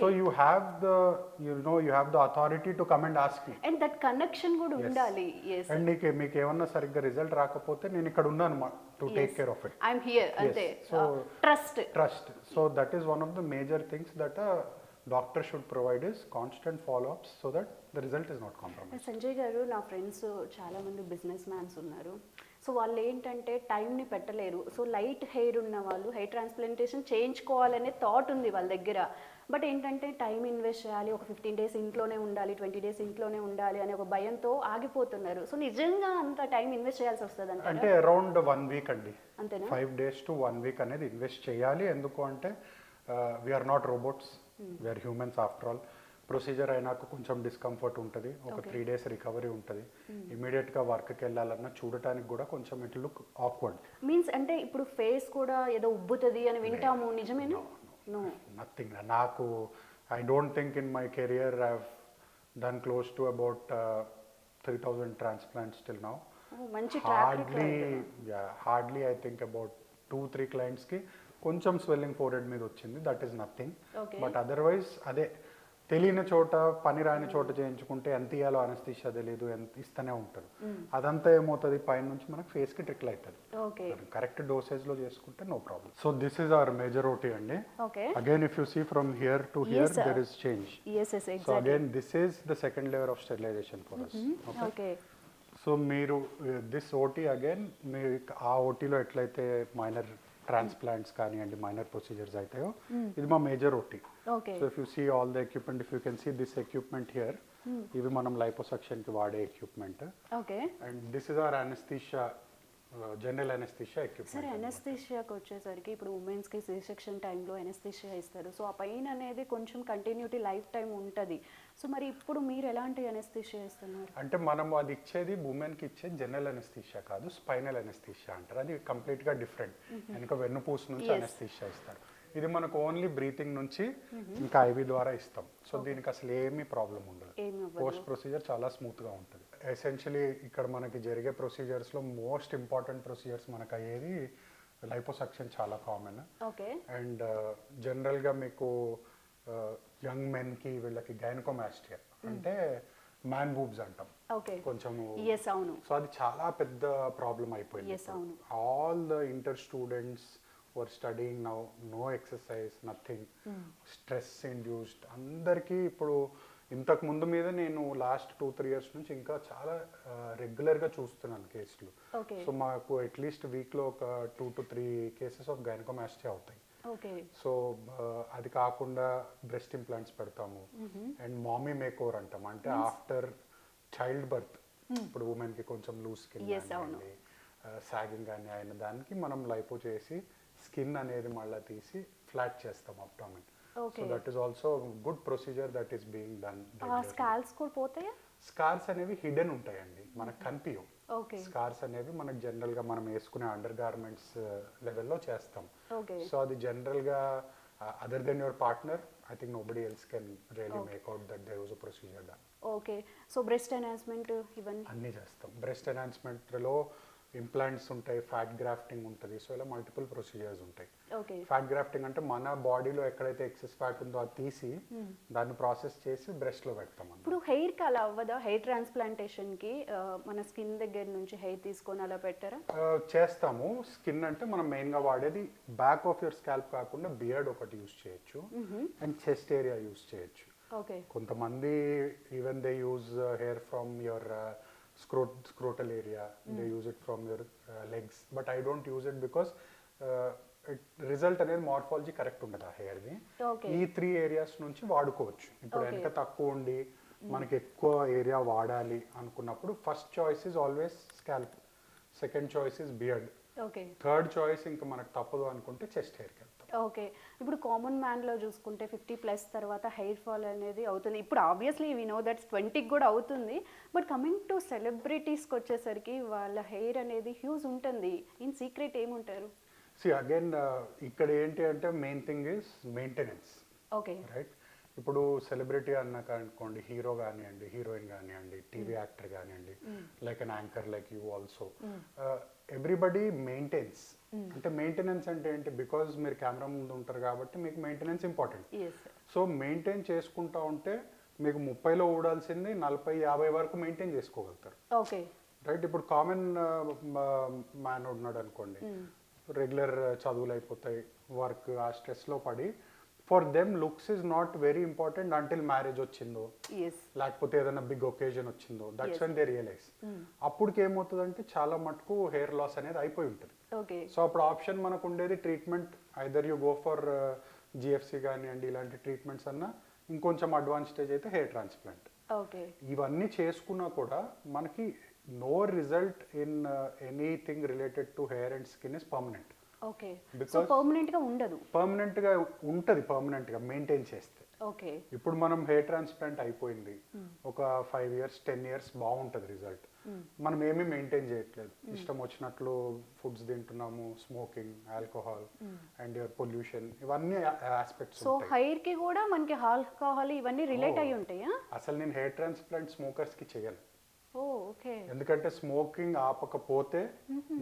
So you have the authority to come and ask me,
and that connection కూడా ఉండాలి.
అండ్ మీకు ఏమన్నా సరిగ్గా రిజల్ట్ రాకపోతే నేను ఇక్కడ ఉన్నాను to take care of it.
I'm here అంతే. So trust.
So that is one of the major things that doctor should provide is constant follow-ups so that the result is not compromised.
Sanjay గారు, నా friends చాలా మంది business mans ఉన్నారు. So వాళ్ళు ఏంటంటే టైంని పెట్టలేరు. సో లైట్ హెయిర్ ఉన్న వాళ్ళు హెయిర్ ట్రాన్స్ప్లాంటేషన్ చేయించుకోవాలనే థాట్ ఉంది వాళ్ళ దగ్గర. బట్ ఏంటంటే టైం ఇన్వెస్ట్ చేయాలి, ఒక 15 days ఇంట్లోనే ఉండాలి, 20 days ఇంట్లోనే ఉండాలి అనే ఒక భయంతో ఆగిపోతున్నారు. సో నిజంగా అంత టైం ఇన్వెస్ట్ చేయాల్సి వస్తుంది
అంటే అరౌండ్ 1 week అండి.
అంతేనా?
5 days to 1 week అనేది ఇన్వెస్ట్ చేయాలి. ఎందుకు అంటే we're not robots, we're humans after all. Procedure అయినాక కొంచెం డిస్కంఫర్ట్ ఉంటుంది, ఒక 3 days రికవరీ ఉంటుంది. ఇమీడియట్గా వర్క్కి వెళ్ళాలన్నా చూడటానికి కూడా కొంచెం ఇట్ లుక్ ఆక్వర్డ్.
మీన్స్ అంటే ఇప్పుడు ఫేస్ కూడా ఏదో ఉబ్బుతుంది అని వింటాము, నిజమేనా?
నథింగ్. నాకు I don't think in my career I have done close to about 3,000 transplants till now. Hardly I think about 2-3 clientsకి కొంచెం స్వెల్లింగ్ ఫోరెడ్ మీద వచ్చింది, that is nothing. But otherwise అదే తెలియని చోట పని రాని చోట చేయించుకుంటే ఎంత ఇయ్యాలో అనస్థీషియా తెలియదు, ఎంత ఇస్తూనే ఉంటారు. అదంతా ఏమవుతుంది పైన నుంచి మనకు ఫేస్కి ట్రిక్ల్ అవుతుంది. కరెక్ట్ డోసేజ్లో చేసుకుంటే no problem. So this is our major OT అండి. Again if you see from here to here there is change. So again this is the second layer of sterilization for us. Okay. So మీరు this OT again మీరు ఆ ఓటీలో ఎట్లయితే minor transplants కానివ్వండి, minor procedures అవుతాయో ఇది మా major OT. So if you see all the equipment, if you can see this equipment here, ఇవి మనం లైపోసక్షన్కి వాడే equipment. And this is hour anaesthesia, general anaesthesia equipment.
సరే, అనస్థీషియాకి వచ్చేసరికి ఇప్పుడు ఉమెన్స్కి సి సెక్షన్ టైంలో అనస్థీషియా ఇస్తారు. సో ఆ పెయిన్ అనేది కొంచెం కంటిన్యూటీ లైఫ్ టైం ఉంటుంది. సో మరి ఇప్పుడు మీరు ఎలాంటి అనస్థీషియా ఇస్తున్నారు?
అంటే మనం అది ఇచ్చేది ఉమెన్కి ఇచ్చేది జనరల్ అనస్థీషియా కాదు, స్పైనల్ అనస్థీషియా అంటారు. అది కంప్లీట్గా డిఫరెంట్. వెనుక వెన్నుపూస నుంచి అనస్థీషియా ఇస్తారు. ఇది మనకు ఓన్లీ బ్రీతింగ్ నుంచి ఇంకా ఐవి ద్వారా ఇస్తాం. సో దీనికి అసలు ఏమీ ప్రాబ్లం ఉండదు. పోస్ట్ ప్రొసీజర్ చాలా స్మూత్గా ఉంటుంది. ఎసెన్షియలీ ఇక్కడ మనకి జరిగే ప్రొసీజర్స్లో మోస్ట్ ఇంపార్టెంట్ ప్రొసీజర్స్ మనకు అయ్యేది లైపోసక్షన్, చాలా కామన్. అండ్ జనరల్గా మీకు యంగ్ మెన్కి వీళ్ళకి గైనకోమాస్టియా అంటే మ్యాన్ బూబ్స్ అంటాం కొంచెం. సో అది చాలా పెద్ద ప్రాబ్లం అయిపోయింది. All the inter students were studying now, no exercise, nothing, stress induced. అందరికీ ఇప్పుడు ఇంతకు ముందు మీద నేను లాస్ట్ 2-3 years నుంచి ఇంకా చాలా రెగ్యులర్గా చూస్తున్నాను కేసులు. సో మాకు అట్లీస్ట్ వీక్లో ఒక 2 to 3 cases ఆఫ్ గైనకోమాస్టియా అవుతాయి. సో అది కాకుండా బ్రెస్ట్ ఇంప్లాంట్స్ పెడతాము. అండ్ మామీ మేక్ ఓవర్ అంటాం, అంటే ఆఫ్టర్ చైల్డ్ బర్త్ ఇప్పుడు ఉమెన్కి కొంచెం లూజ్ స్కిన్ కానీ సాగింగ్ కానీ అయిన దానికి మనం లైపో చేసి స్కిన్ అనేది మళ్ళీ తీసి ఫ్లాట్ చేస్తాం abdomen. So that is also good procedure that is being done. Scars అనేవి హిడెన్ ఉంటాయండి, మనకు కనిపించవు. స్కార్స్ అనేవి మనకు జనరల్గా మనం వేసుకునే అండర్ గార్మెంట్స్ లెవెల్లో చేస్తాం. సో అది జనరల్గా other than your partner I think nobody else can really make out that there was a procedure done.
Okay. So breast enhancement even
అన్ని చేస్తాం. బ్రెస్ట్ ఎన్హాన్స్మెంట్లో ఇంప్లాంట్స్ ఉంటాయి, ఫ్యాట్ గ్రాఫ్టింగ్ ఉంటుంది. సో ఇలా multiple procedures ఉంటాయి.
Okay.
Fat grafting అంటే మన బాడీలో ఎక్కడైతే ఎక్సెస్ ఫ్యాట్ ఉందో అది తీసి దాన్ని ప్రాసెస్ చేసి బ్రెస్ట్లో పెడతాం.
ఇప్పుడు హెయిర్కి అలా అవ్వదా? హెయిర్ ట్రాన్స్ప్లాంటేషన్కి మన స్కిన్ దగ్గర నుంచి హెయిర్ తీసుకొని అలా పెట్టారా?
చేస్తాము. స్కిన్ అంటే మనం మెయిన్గా వాడేది బ్యాక్ ఆఫ్ యువర్ స్కాల్ప్ కాకుండా బియర్డ్ ఒకటి యూస్ చేయొచ్చు అండ్ చెస్ట్ ఏరియా యూస్ చేయొచ్చు.
ఓకే.
కొంతమంది even they use hair from your scrotal area, they use it from your legs, but I don't use it because result అనేది morphology correct ఉండదు ఆ హెయిర్ది. ఈ 3 areas నుంచి వాడుకోవచ్చు. ఇప్పుడు వెనక తక్కువ ఉండి మనకి ఎక్కువ ఏరియా వాడాలి అనుకున్నప్పుడు first choice is always scalp, second choice is beard, third choice ఇంకా మనకు తప్పదు అనుకుంటే చెస్ట్ హెయిర్కి వెళ్తాం.
ఓకే. ఇప్పుడు కామన్ మ్యాన్లో చూసుకుంటే 50+ తర్వాత హెయిర్ ఫాల్ అనేది అవుతుంది. ఇప్పుడు ఆబ్వియస్లీ వీ నో దట్స్ 20కి కూడా అవుతుంది. బట్ కమింగ్ టు సెలబ్రిటీస్కి వచ్చేసరికి వాళ్ళ హెయిర్ అనేది హ్యూజ్ ఉంటుంది. ఇన్ సీక్రెట్ ఏముంటారు?
సి అగైన్ ఇక్కడ ఏంటి అంటే main thing is maintenance.
Okay.
Right. ఇప్పుడు సెలబ్రిటీ అన్నాక అనుకోండి, హీరో కానివ్వండి, హీరోయిన్ కానివ్వండి, టీవీ యాక్టర్ కానివ్వండి, like an anchor like you also, everybody maintains. అంటే మెయింటెనెన్స్ అంటే ఏంటి? బికాజ్ మీరు కెమెరా ముందు ఉంటారు కాబట్టి మీకు మెయింటెనెన్స్ ఇంపార్టెంట్. సో మెయింటైన్ చేసుకుంటా ఉంటే మీకు 30లో ఊడాల్సింది 40-50 వరకు మెయింటైన్ చేసుకోగలుగుతారు.
ఓకే.
రైట్. ఇప్పుడు కామన్ మ్యాన్ ఉన్నాడు అనుకోండి, రెగ్యులర్ చదువులు అయిపోతాయి, వర్క్ ఆ స్ట్రెస్లో పడి for them looks is not very important until marriage వచ్చిందో లేకపోతే ఏదైనా బిగ్ ఒకేజన్ వచ్చిందో, దట్స్ వెన్ దే రియలైజ్. అప్పటికి ఏమవుతుందంటే చాలా మటుకు హెయిర్ లాస్ అనేది అయిపోయి ఉంటుంది. సో అప్పుడు ఆప్షన్ మనకు ఉండేది treatment, either you go for GFC కానివ్వండి, ఇలాంటి ట్రీట్మెంట్స్ అన్నా, ఇంకొంచెం అడ్వాన్స్ స్టేజ్ అయితే హెయిర్ ట్రాన్స్ప్లాంట్. ఇవన్నీ చేసుకున్నా కూడా మనకి no result in anything related to hair and skin is permanent.
Okay. So permanent గా ఉండదు.
పర్మనెంట్ గా ఉంటది, పర్మనెంట్ గా మెయింటైన్ చేస్తే.
ఓకే.
ఇప్పుడు మనం హెయిర్ ట్రాన్స్ప్లాంట్ అయిపోయింది, ఒక 5 years 10 years బాగుంటది రిజల్ట్. మనం ఏమీ మెయింటైన్ చేయట్లేదు, ఇష్టం వచ్చినట్లు ఫుడ్స్ తింటున్నాము, స్మోకింగ్, ఆల్కహాల్ అండ్ పొల్యూషన్, ఇవన్నీ ఆస్పెక్ట్స్.
సో హెయిర్ కి కూడా మనకి ఆల్కహాల్ ఇవన్నీ రిలేట్ అయ్యి ఉంటాయా?
అసలు నేను హెయిర్ ట్రాన్స్ప్లాంట్ స్మోకర్స్ కి చేయను.
ఓకే.
ఎందుకంటే స్మోకింగ్ ఆపకపోతే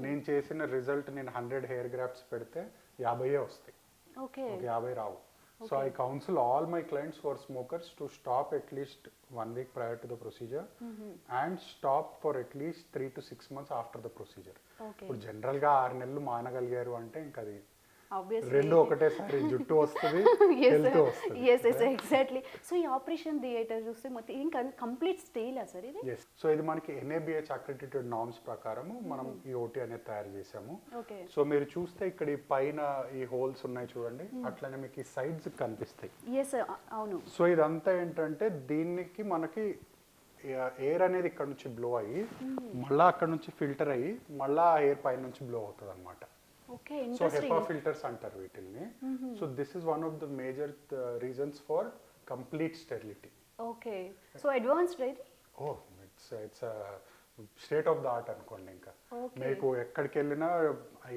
నేను చేసిన రిజల్ట్, నేను 100 హెయిర్ గ్రాఫ్ట్స్ పెడితే 50 వస్తాయి.
Okay.
50 Rao. So I council all my clients for smokers to stop at least 1 week prior to the procedure and stop for at least 3 to 6 months after the procedure. ఇప్పుడు general గా 6 నెలలు మానగలిగారు అంటే ఇంకా అది రెండు ఒకటేసారి జుట్టు వస్తుంది, హెల్త్ వస్తుంది.
ఎగ్జాక్ట్లీ. సో ఈ ఆపరేషన్ థియేటర్ చూస్తే మొత్తం ఇంకా కంప్లీట్ స్టైల్ సార్ ఇది?
సో ఇది మనకి NABH అక్రెడిటెడ్ నార్మ్స్ ప్రకారం మనం ఈ ఓటీ అనేది తయారు చేసాము. సో మీరు చూస్తే ఇక్కడ ఈ పైన ఈ హోల్స్ ఉన్నాయి చూడండి, అట్లనే మీకు ఈ సైడ్స్ కనిపిస్తాయి.
అవును.
సో ఇదంతా ఏంటంటే దీనికి మనకి ఎయిర్ అనేది ఇక్కడ నుంచి బ్లో అయ్యి మళ్ళీ అక్కడ నుంచి ఫిల్టర్ అయ్యి మళ్ళీ ఎయిర్ పైన నుంచి బ్లో అవుతుంది అనమాట. సో HEPA ఫిల్టర్స్ అంటారు వీటిని. So this is one of the major reasons for complete sterility.
Okay. So advanced ఇది?
It's state of the art అనుకోండి. ఇంకా మీకు ఎక్కడికి వెళ్ళినా,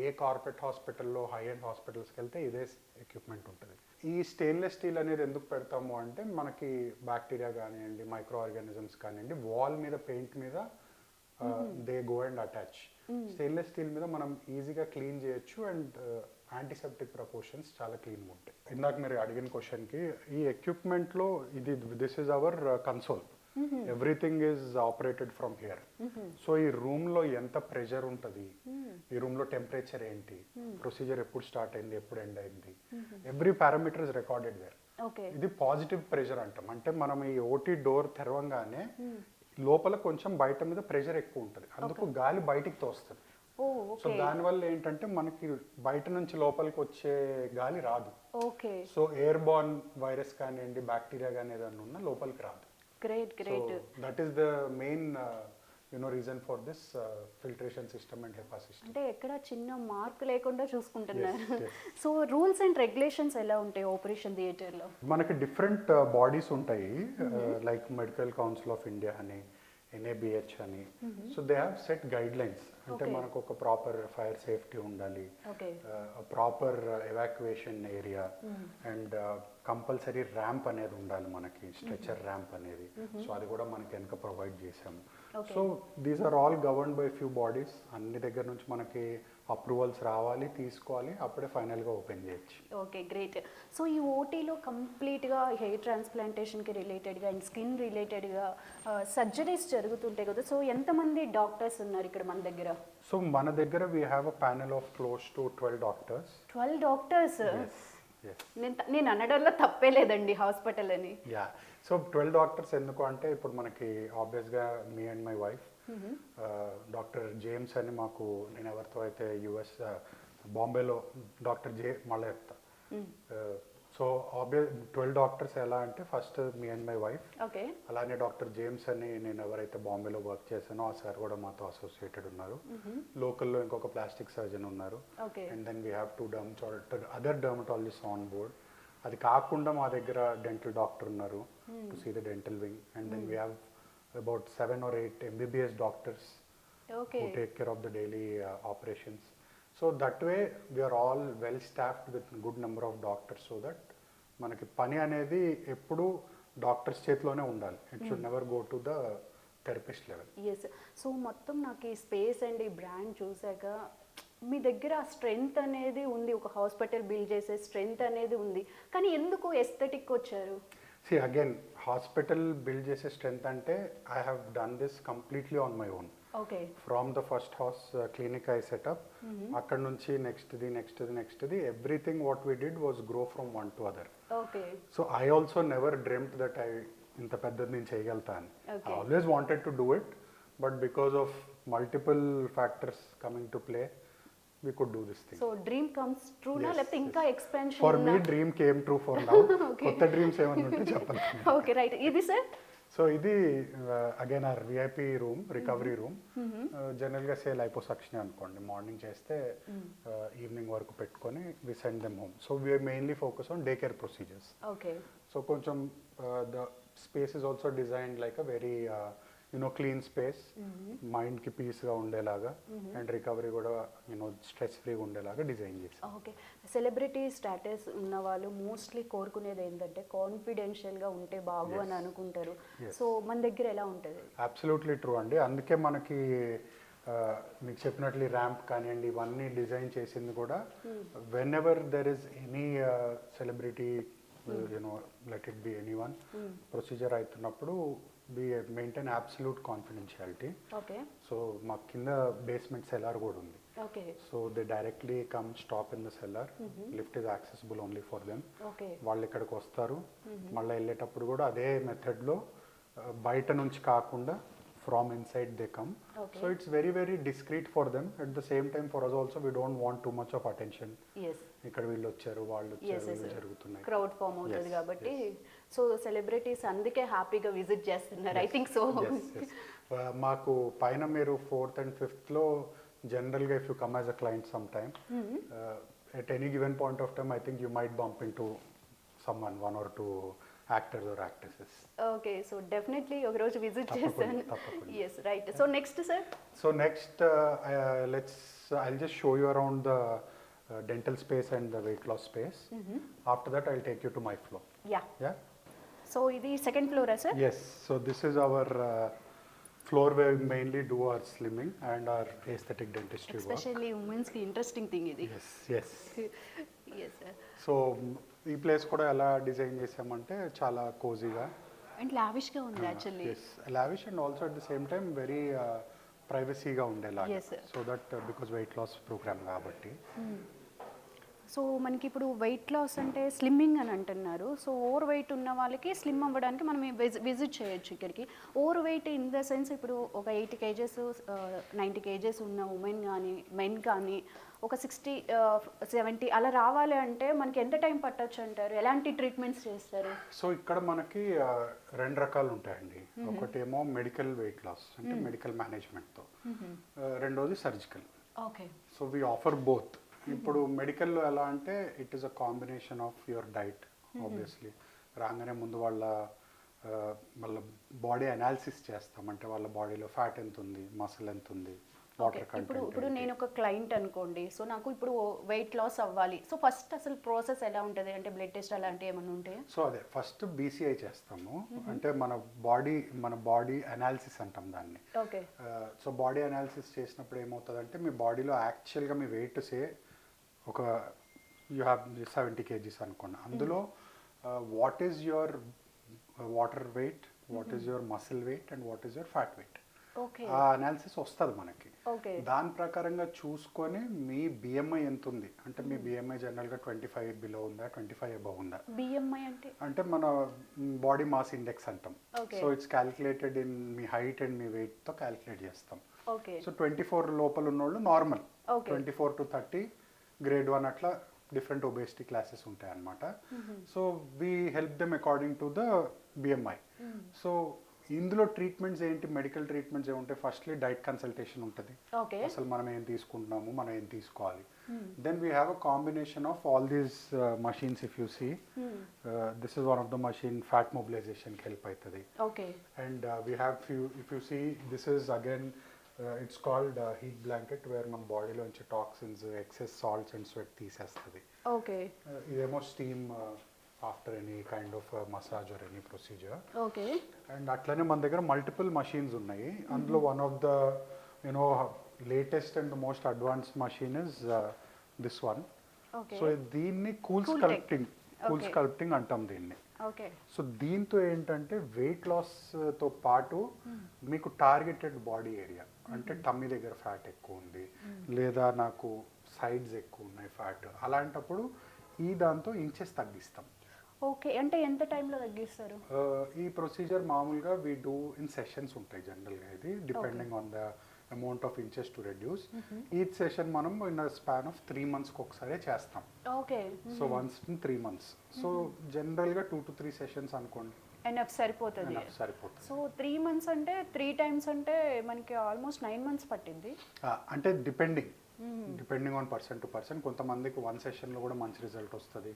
ఏ కార్పొరేట్ హాస్పిటల్లో, హై ఎండ్ హాస్పిటల్స్కి వెళ్తే ఇదే ఎక్విప్మెంట్ ఉంటుంది. ఈ స్టెయిన్లెస్ స్టీల్ అనేది ఎందుకు పెడతాము అంటే మనకి బ్యాక్టీరియా కానివ్వండి, మైక్రో ఆర్గానిజమ్స్ కానివ్వండి, వాల్ మీద, పెయింట్ మీద they go and attach. Stainless steel మీద మనం ఈజీగా క్లీన్ చేయొచ్చు అండ్ యాంటీసెప్టిక్ ప్రపోర్షన్స్ చాలా క్లీన్గా ఉంటాయి. ఇందాక మీరు అడిగిన క్వశ్చన్కి, ఈ ఎక్విప్మెంట్లో ఇది this is hour console, everything is operated from here. So ఈ రూమ్లో ఎంత ప్రెషర్ ఉంటుంది, ఈ రూమ్లో టెంపరేచర్ ఏంటి, ప్రొసీజర్ ఎప్పుడు స్టార్ట్ అయింది, ఎప్పుడు ఎండ్ అయింది, every parameter is recorded there. ఇది పాజిటివ్ ప్రెషర్ అంటాం. అంటే మనం ఈ ఓటీ డోర్ తెరవంగానే లోపల కొంచెం బయట మీద ప్రెషర్ ఎక్కువ ఉంటుంది, అందుకు గాలి బయటికి తోస్తుంది. సో దానివల్ల ఏంటంటే మనకి బయట నుంచి లోపలికి వచ్చే గాలి రాదు. సో ఎయిర్ బార్న్ వైరస్ కానివ్వండి, బ్యాక్టీరియా కానీ ఏదైనా ఉన్నా లోపలికి రాదు. That is the main reason for this filtration system and HEPA system.
అంటే ఎక్కడ చిన్న మార్క్ లేకుండా చూసుకుంటున్నారు. సో రూల్స్ అండ్ రెగ్యులేషన్స్ ఎలా ఉంటాయి ఆపరేషన్ థియేటర్లో?
మనకి డిఫరెంట్ బాడీస్ ఉంటాయి, like medical council of India అని, NABH అని. So they have set guide lines. అంటే మనకు ఒక ప్రాపర్ ఫైర్ సేఫ్టీ ఉండాలి, proper evacuation area and compulsory ramp అనేది ఉండాలి మనకి, స్ట్రెచర్ ర్యాంప్ అనేది. సో అది కూడా మనకి వెనక ప్రొవైడ్ చేసాము. So these are all govern by few bodies. అన్ని దగ్గర నుంచి మనకి అప్రూవల్స్ రావాలి, తీసుకోవాలి, అప్పుడే ఫైనల్గా ఓపెన్ చేయొచ్చు.
Okay, great. సో ఈ ఓటీలో కంప్లీట్గా హెయిర్ ట్రాన్స్ప్లాంటేషన్కి రిలేటెడ్గా అండ్ స్కిన్ రిలేటెడ్గా సర్జరీస్ జరుగుతుంటాయి కదా. సో ఎంతమంది డాక్టర్స్ ఉన్నారు ఇక్కడ మన దగ్గర?
సో మన దగ్గర we have a panel of close to 12 doctors.
12 doctors? నేను అనడంలో తప్పే లేదండి హాస్పిటల్ అని.
యా, సో 12 డాక్టర్స్ ఎందుకు అంటే ఇప్పుడు మనకి ఆబ్వియస్గా me and my wife doctor James అని మాకు, నేను ఎవరితో అయితే యుఎస్ బాంబేలో డాక్టర్ మళ్ళీ చెప్తా. సో 12 డాక్టర్స్ ఎలా అంటే first me and my wife, అలానే డాక్టర్ జేమ్స్ అని నేను ఎవరైతే బాంబేలో వర్క్ చేశానో ఆ సార్ కూడా మాతో అసోసియేటెడ్ ఉన్నారు. లోకల్లో ఇంకొక ప్లాస్టిక్ సర్జన్ ఉన్నారు. And then we have 2 other dermatologist on board. అది కాకుండా మా దగ్గర డెంటల్ డాక్టర్ ఉన్నారు to see the dental wing. And then we have about 7 or 8 MBBS doctors who take care of the daily operations. So that way we are all well staffed with good number of doctors, so that మనకి పని అనేది ఎప్పుడు doctors చేతిలోనే ఉండాలి. It should never go to the therapist level.
Yes. So మొత్తం నాకు ఈ space and ఈ బ్రాండ్ చూసాక మీ దగ్గర ఆ స్ట్రెంగ్త్ అనేది ఉంది, ఒక హాస్పిటల్ బిల్డ్ చేసే స్ట్రెంగ్త్ అనేది ఉంది, కానీ ఎందుకు ఎస్థెటిక్ వచ్చారు?
See again, hospital build చేసే strength అంటే I have done this completely on my own.
Okay.
From the first clinic I set up, అక్కడ నుంచి next the everything what we did was grow from one to other.
Okay.
So I also never dreamt that I ఇంత పెద్దది నేను చేయగలుగుతాను. I always wanted to do it, but because of multiple factors coming to play, we could do this thing.
So dream comes true na, లేకపోతే ఇంకా expansion?
For me dream came true for now. కొత్త dreams ఏమన్నా ఉంటే చెప్పండి.
Okay, right. ఇది sir?
So ఇది again our VIP room, recovery room. జనరల్గా say liposuction అనుకోండి, మార్నింగ్ చేస్తే ఈవినింగ్ వరకు పెట్టుకొని we send them home. So we mainly focus on day care procedures.
Okay. So
కొంచెం the space is also designed like a very clean space, మైండ్కి పీస్గా ఉండేలాగా and recovery కూడా స్ట్రెస్ ఫ్రీగా ఉండేలాగా డిజైన్ చేసి.
ఓకే. సెలబ్రిటీ స్టాటస్ ఉన్న వాళ్ళు మోస్ట్లీ కోరుకునేది ఏంటంటే కాన్ఫిడెన్షియల్గా ఉంటే బాగు అని అనుకుంటారు. సో మన దగ్గర ఎలా ఉంటుంది?
అబ్సల్యూట్లీ ట్రూ అండి. అందుకే మనకి మీకు చెప్పినట్లు ర్యాంప్ కానివ్వండి, ఇవన్నీ డిజైన్ చేసింది కూడా when ever there is any celebrity, let it be any one, procedure అవుతున్నప్పుడు we maintain absolute confidentiality.
Okay.
So మా కింద బేస్మెంట్ సెల్లార్ కూడా ఉంది.
Okay.
So they directly come stop in the cellar. Lift is accessible only for them.
Okay.
వాళ్ళు ఇక్కడికి వస్తారు, మళ్ళీ వెళ్ళేటప్పుడు కూడా అదే మెథడ్లో బయట నుంచి కాకుండా from inside they come. Okay. So it's very very discreet for them. At the same time for us also we don't want too much of attention.
Yes.
ఇక్కడ వీళ్ళు వచ్చారు, వాళ్ళు వచ్చారు, జరుగుతున్నాయి,
క్రౌడ్ ఫామ్ అవుతుంది కాబట్టి. సో సెలబ్రిటీస్ అందుకే హ్యాపీగా విజిట్ చేస్తున్నారు, ఐ థింక్ సో.
మాకు పైన మీరు 4th and 5th జనరల్గా if you come as a client some time, at any given point of time I think you might bump into someone, 1 or 2 actors or actresses.
Okay. So definitely ఒక రోజు visit చేస్తాను. yes, right. So next sir?
So next I'll just show you around the dental space and the weight loss space. After that I'll take you to my floor. Yeah.
So ఇది second flora sir?
Yes. So this is our floor where we mainly do our slimming and our aesthetic dentistry work.
Especially women's కి interesting thing ఇది.
Yes.
yes sir.
So ఈ place కూడా ఎలా design చేసామంటే చాలా కోజీగా
and లావిష్గా ఉంది actually.
yes, lavish and also at the same time very ప్రైవసీగా ఉండేలాగా. So that because weight loss programme కాబట్టి.
సో మనకి ఇప్పుడు వెయిట్ లాస్ అంటే స్లిమ్మింగ్ అని అంటున్నారు. సో ఓవర్ వెయిట్ ఉన్న వాళ్ళకి స్లిమ్ అవ్వడానికి మనం విజిట్ చేయొచ్చు ఇక్కడికి. Over weight in the sense ఇప్పుడు ఒక 80 kgs 90 kgs ఉన్న ఉమెన్ కానీ మెన్ కానీ ఒక 60 70 అలా రావాలి అంటే మనకి ఎంత టైం పట్టొచ్చు అంటారు? ఎలాంటి ట్రీట్మెంట్స్ చేస్తారు?
సో ఇక్కడ మనకి 2 రకాలు ఉంటాయండి. ఒకటేమో మెడికల్ వెయిట్ లాస్ అంటే మెడికల్ మేనేజ్మెంట్తో, రెండోది surgical.
Okay.
So we offer both. ఇప్పుడు మెడికల్లో ఎలా అంటే it is a combination of your diet. Obviously రాగానే ముందు వాళ్ళ బాడీ అనాలిసిస్ చేస్తాం, అంటే వాళ్ళ బాడీలో ఫ్యాట్ ఎంత ఉంది, మసిల్ ఎంత ఉంది, వాటర్
ఇప్పుడు
కంటెంట్.
నేను ఒక క్లయింట్ అనుకోండి, సో నాకు ఇప్పుడు వెయిట్ లాస్ అవ్వాలి, సో ఫస్ట్ అసలు ప్రాసెస్ ఎలా ఉంటుంది అంటే బ్లడ్ టెస్ట్ అలాంటివి ఏమైనా ఉంటాయా?
సో అదే ఫస్ట్ బీసీఐ చేస్తాము, అంటే మన బాడీ అనాలిసిస్ అంటాం దాన్ని.
ఓకే.
సో బాడీ అనాలిసిస్ చేసినప్పుడు ఏమవుతుందంటే మీ బాడీలో యాక్చువల్గా మీ వెయిట్ ఒక యూ హ్యావ్ 70 kgs అనుకోండి, అందులో what is your water weight, what is your muscle weight and what is your fat weight.
Okay.
ఆ అనాలిసిస్ వస్తుంది మనకి.
ఓకే.
దాని ప్రకారంగా చూసుకొని మీ బిఎంఐ ఎంత ఉంది అంటే మీ బిఎంఐ జనరల్గా 25 బిలో ఉందా, 25 అబవ్ ఉందా.
బిఎంఐ అంటే
మన బాడీ మాస్ ఇండెక్స్ అంటాం.
Okay.
So it's calculated in మీ హైట్ అండ్ మీ వెయిట్తో క్యాలిక్యులేట్ చేస్తాం.
ఓకే.
సో 24 లోపల ఉన్నోళ్ళు నార్మల్,
ఓకే.
24 to 30 గ్రేడ్ 1 అట్లా డిఫరెంట్ ఒబేసిటీ క్లాసెస్ ఉంటాయి అన్నమాట. So we help them according to the BMI. So ఇందులో ట్రీట్మెంట్స్ ఏంటి, మెడికల్ ట్రీట్మెంట్స్ ఏముంటాయి, ఫస్ట్లీ డైట్ కన్సల్టేషన్ ఉంటుంది, అసలు మనం ఏం తీసుకుంటున్నాము, మనం ఏం తీసుకోవాలి. Then we have a combination of all these machines. If you see this is one of the machine fat మొబిలైజేషన్కి హెల్ప్ అవుతుంది.
Okay.
And we have if you see this is again it's called heat blanket, where మన బాడీలోంచి toxins, excess salts and sweat తీసేస్తుంది.
Okay.
ఇదేమో steam after any kind of massage or any procedure.
Okay.
And అట్లనే మన దగ్గర multiple machines ఉన్నాయి. అందులో one of the latest and the most advanced machine is this one. So దీన్ని cool sculpting అంటాం దీన్ని. సో దీంతో ఏంటంటే వెయిట్ లాస్తో పాటు మీకు టార్గెటెడ్ బాడీ ఏరియా, అంటే టమ్మీ దగ్గర ఫ్యాట్ ఎక్కువ ఉంది లేదా నాకు సైడ్స్ ఎక్కువ ఉన్నాయి ఫ్యాట్, అలాంటప్పుడు ఈ దాంతో ఇంచెస్ తగ్గిస్తాం.
ఓకే. అంటే ఎంత టైంలో తగ్గిస్తారు?
ఈ ప్రొసీజర్ మామూలుగా వీ డూ ఇన్ సెషన్స్ ఉంటాయి జనరల్గా. ఇది depending on the amount of inches to reduce. Each session మనం ఇన్ స్పాన్ ఆఫ్ 3 monthsకి ఒకసారి చేస్తాం.
Okay.
So once in 3 months. So జనరల్గా 2 to 3 సెషన్స్ అనుకోండి,
ఎనఫ్ సరిపోతుంది. సో 3 months అంటే 3 times అంటే మనకి ఆల్మోస్ట్ 9 months పట్టింది.
అంటే depending on person to person. కొంతమందికి 1 సెషన్లో కూడా మంచి రిజల్ట్ వస్తుంది,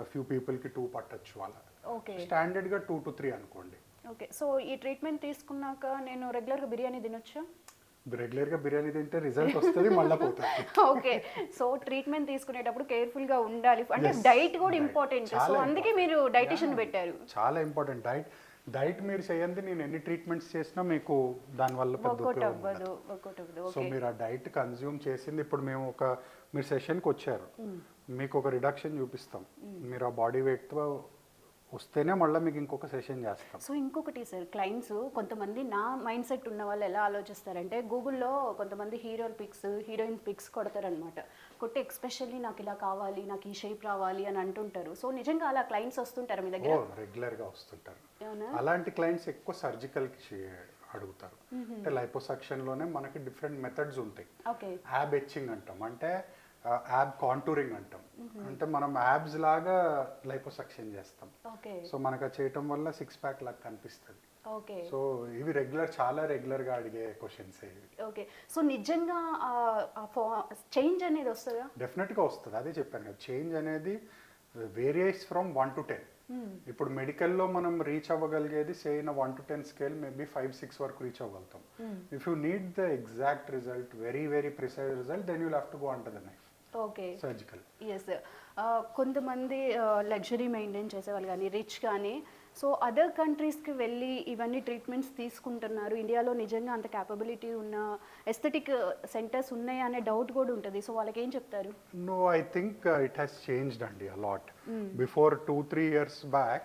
ఫ్యూ పీపుల్కి 2 పట్టచ్చు అలా.
ఓకే.
స్టాండర్డ్గా 2 to 3 అనుకోండి.
ఓకే. సో ఈ ట్రీట్మెంట్ తీసుకున్నాక నేను రెగ్యులర్గా బిర్యానీ తినొచ్చా?
రెగ్యులర్గా బిర్యానీ తింటే రిజల్ట్ వస్తుంది, మళ్ళీ పోతుంది.
ఓకే. సో ట్రీట్మెంట్ తీసుకునేటప్పుడు కేర్ఫుల్గా ఉండాలి, అంటే డైట్ కూడా ఇంపార్టెంట్. సో అందుకే మీరు డైటిషియన్ పెట్టారు.
చాలా ఇంపార్టెంట్ డైట్ మీరు చేయండి, నేను ఎన్ని ట్రీట్మెంట్స్ చేసినా మీకు దానివల్ల పెద్ద ఉపయోగం ఉండదు. సో మీరు ఆ డైట్ కన్జ్యూమ్ చేసింది, ఇప్పుడు మీరు సెషన్కి వచ్చారు, మీకు ఒక రిడక్షన్ చూపిస్తాం, మీరు ఆ బాడీ వెయిట్తో వస్తేనే మళ్ళీ మీకు ఇంకొక సెషన్ చేస్తాం.
సో ఇంకొకటి సార్, క్లయింట్స్ కొంతమంది నా మైండ్ సెట్ ఉన్న వాళ్ళు ఎలా ఆలోచిస్తారంటే గూగుల్లో కొంతమంది హీరోయిన్ పిక్స్ కొడతారనమాట. కొట్టి ఎక్స్పెషల్లీ నాకు ఇలా కావాలి, నాకు ఈ షేప్ రావాలి అని అంటుంటారు. సో నిజంగా అలా క్లయింట్స్ వస్తుంటారు మీ దగ్గర?
రెగ్యులర్గా వస్తుంటారు. అలాంటి క్లయింట్స్ ఎక్కువ సర్జికల్కి అడుగుతారు. అంటే లైపోసక్షన్లోనే మనకి డిఫరెంట్ మెథడ్స్ ఉంటాయి. యాబ్ ఎచ్చింగ్ అంటాం, అంటే యాబ్ కాంటూరింగ్ అంటాం, అంటే మనం యాబ్స్ లాగా లైపోసక్షన్ చేస్తాం. సో మనకు చేయటం వల్ల 6 pack లాగా కనిపిస్తుంది. సో ఇవి చాలా రెగ్యులర్గా అడిగే క్వశ్చన్స్ ఇవి.
ఓకే. సో నిజంగా చేంజ్ అనేది వస్తుందా?
డెఫినెట్గా వస్తుంది, అదే చెప్పాను కదా, చేంజ్ అనేది వేరియస్ ఫ్రమ్ 1 to 10. ఇప్పుడు మెడికల్లో మనం రీచ్ అవ్వగలిగేది సేమ్ 1 to 10 స్కేల్ మేబీ 5-6 వరకు రీచ్ అవ్వగలుగుతాం. If you need the exact result, very very precise result, then you'll have to go under the knife.
Okay.
Surgical.
Yes. కొంతమంది luxury maintain చేసేవాళ్ళు కానీ, rich కానీ, సో అదర్ కంట్రీస్కి వెళ్ళి ఇవన్నీ treatments తీసుకుంటున్నారు. ఇండియాలో నిజంగా అంత క్యాపబిలిటీ ఉన్న ఎస్థెటిక్ సెంటర్స్ ఉన్నాయా అనే డౌట్ కూడా ఉంటుంది. సో వాళ్ళకి ఏం చెప్తారు?
No, I think it has changed అండి a lot. Before 2-3 years back,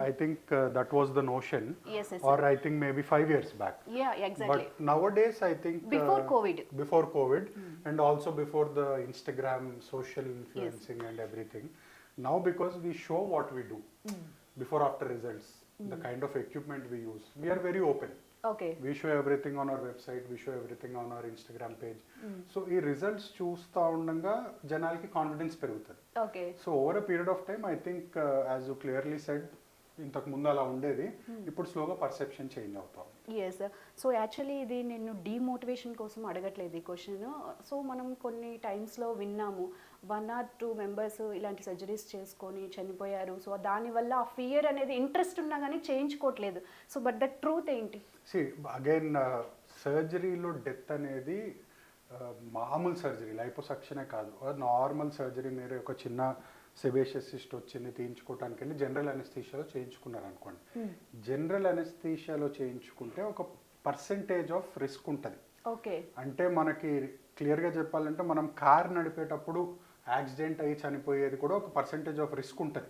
I think that was the notion.
Yes.
Or I think maybe 5 years back.
Yeah, exactly.
But nowadays I think
before COVID
and also before the Instagram social influencing and everything, now because we show what we do before after results, the kind of equipment we use, we are very open.
Okay.
We show everything on our website, we show everything on our Instagram page. So ఈ results చూస్తూ ఉండగా జనాలకి confidence పెరుగుతుంది.
Okay.
So over a period of time, I think as you clearly said, ఇంతకు ముందు అలా ఉండేది, ఇప్పుడు స్లోగా పర్సెప్షన్ చేంజ్ అవుతాం.
ఎస్. సో యాక్చువల్లీ ఇది నేను డీమోటివేషన్ కోసం అడగట్లేదు ఈ క్వశ్చన్. సో మనం కొన్ని టైమ్స్లో విన్నాము 1 or 2 members ఇలాంటి సర్జరీస్ చేసుకొని చనిపోయారు. సో దానివల్ల ఆ ఫియర్ అనేది ఇంట్రెస్ట్ ఉన్నా కానీ చేయించుకోవట్లేదు. సో బట్ ద ట్రూత్ ఏంటి?
అగైన్ సర్జరీలో డెత్ అనేది మామూలు సర్జరీ లైపోసక్షనే కాదు, నార్మల్ సర్జరీ మీరు ఒక చిన్న సెబేషియస్ సిస్ట్ వచ్చింది తీయించుకోవడానికి వెళ్ళి జనరల్ అనెస్థీషియాలో చేయించుకున్నారు అనుకోండి. జనరల్ అనెస్థీషియాలో చేయించుకుంటే ఒక పర్సెంటేజ్ ఆఫ్ రిస్క్ ఉంటుంది.
ఓకే,
అంటే మనకి క్లియర్గా చెప్పాలంటే మనం కార్ నడిపేటప్పుడు యాక్సిడెంట్ అయ్యి చనిపోయేది కూడా ఒక పర్సెంటేజ్ ఆఫ్ రిస్క్ ఉంటుంది,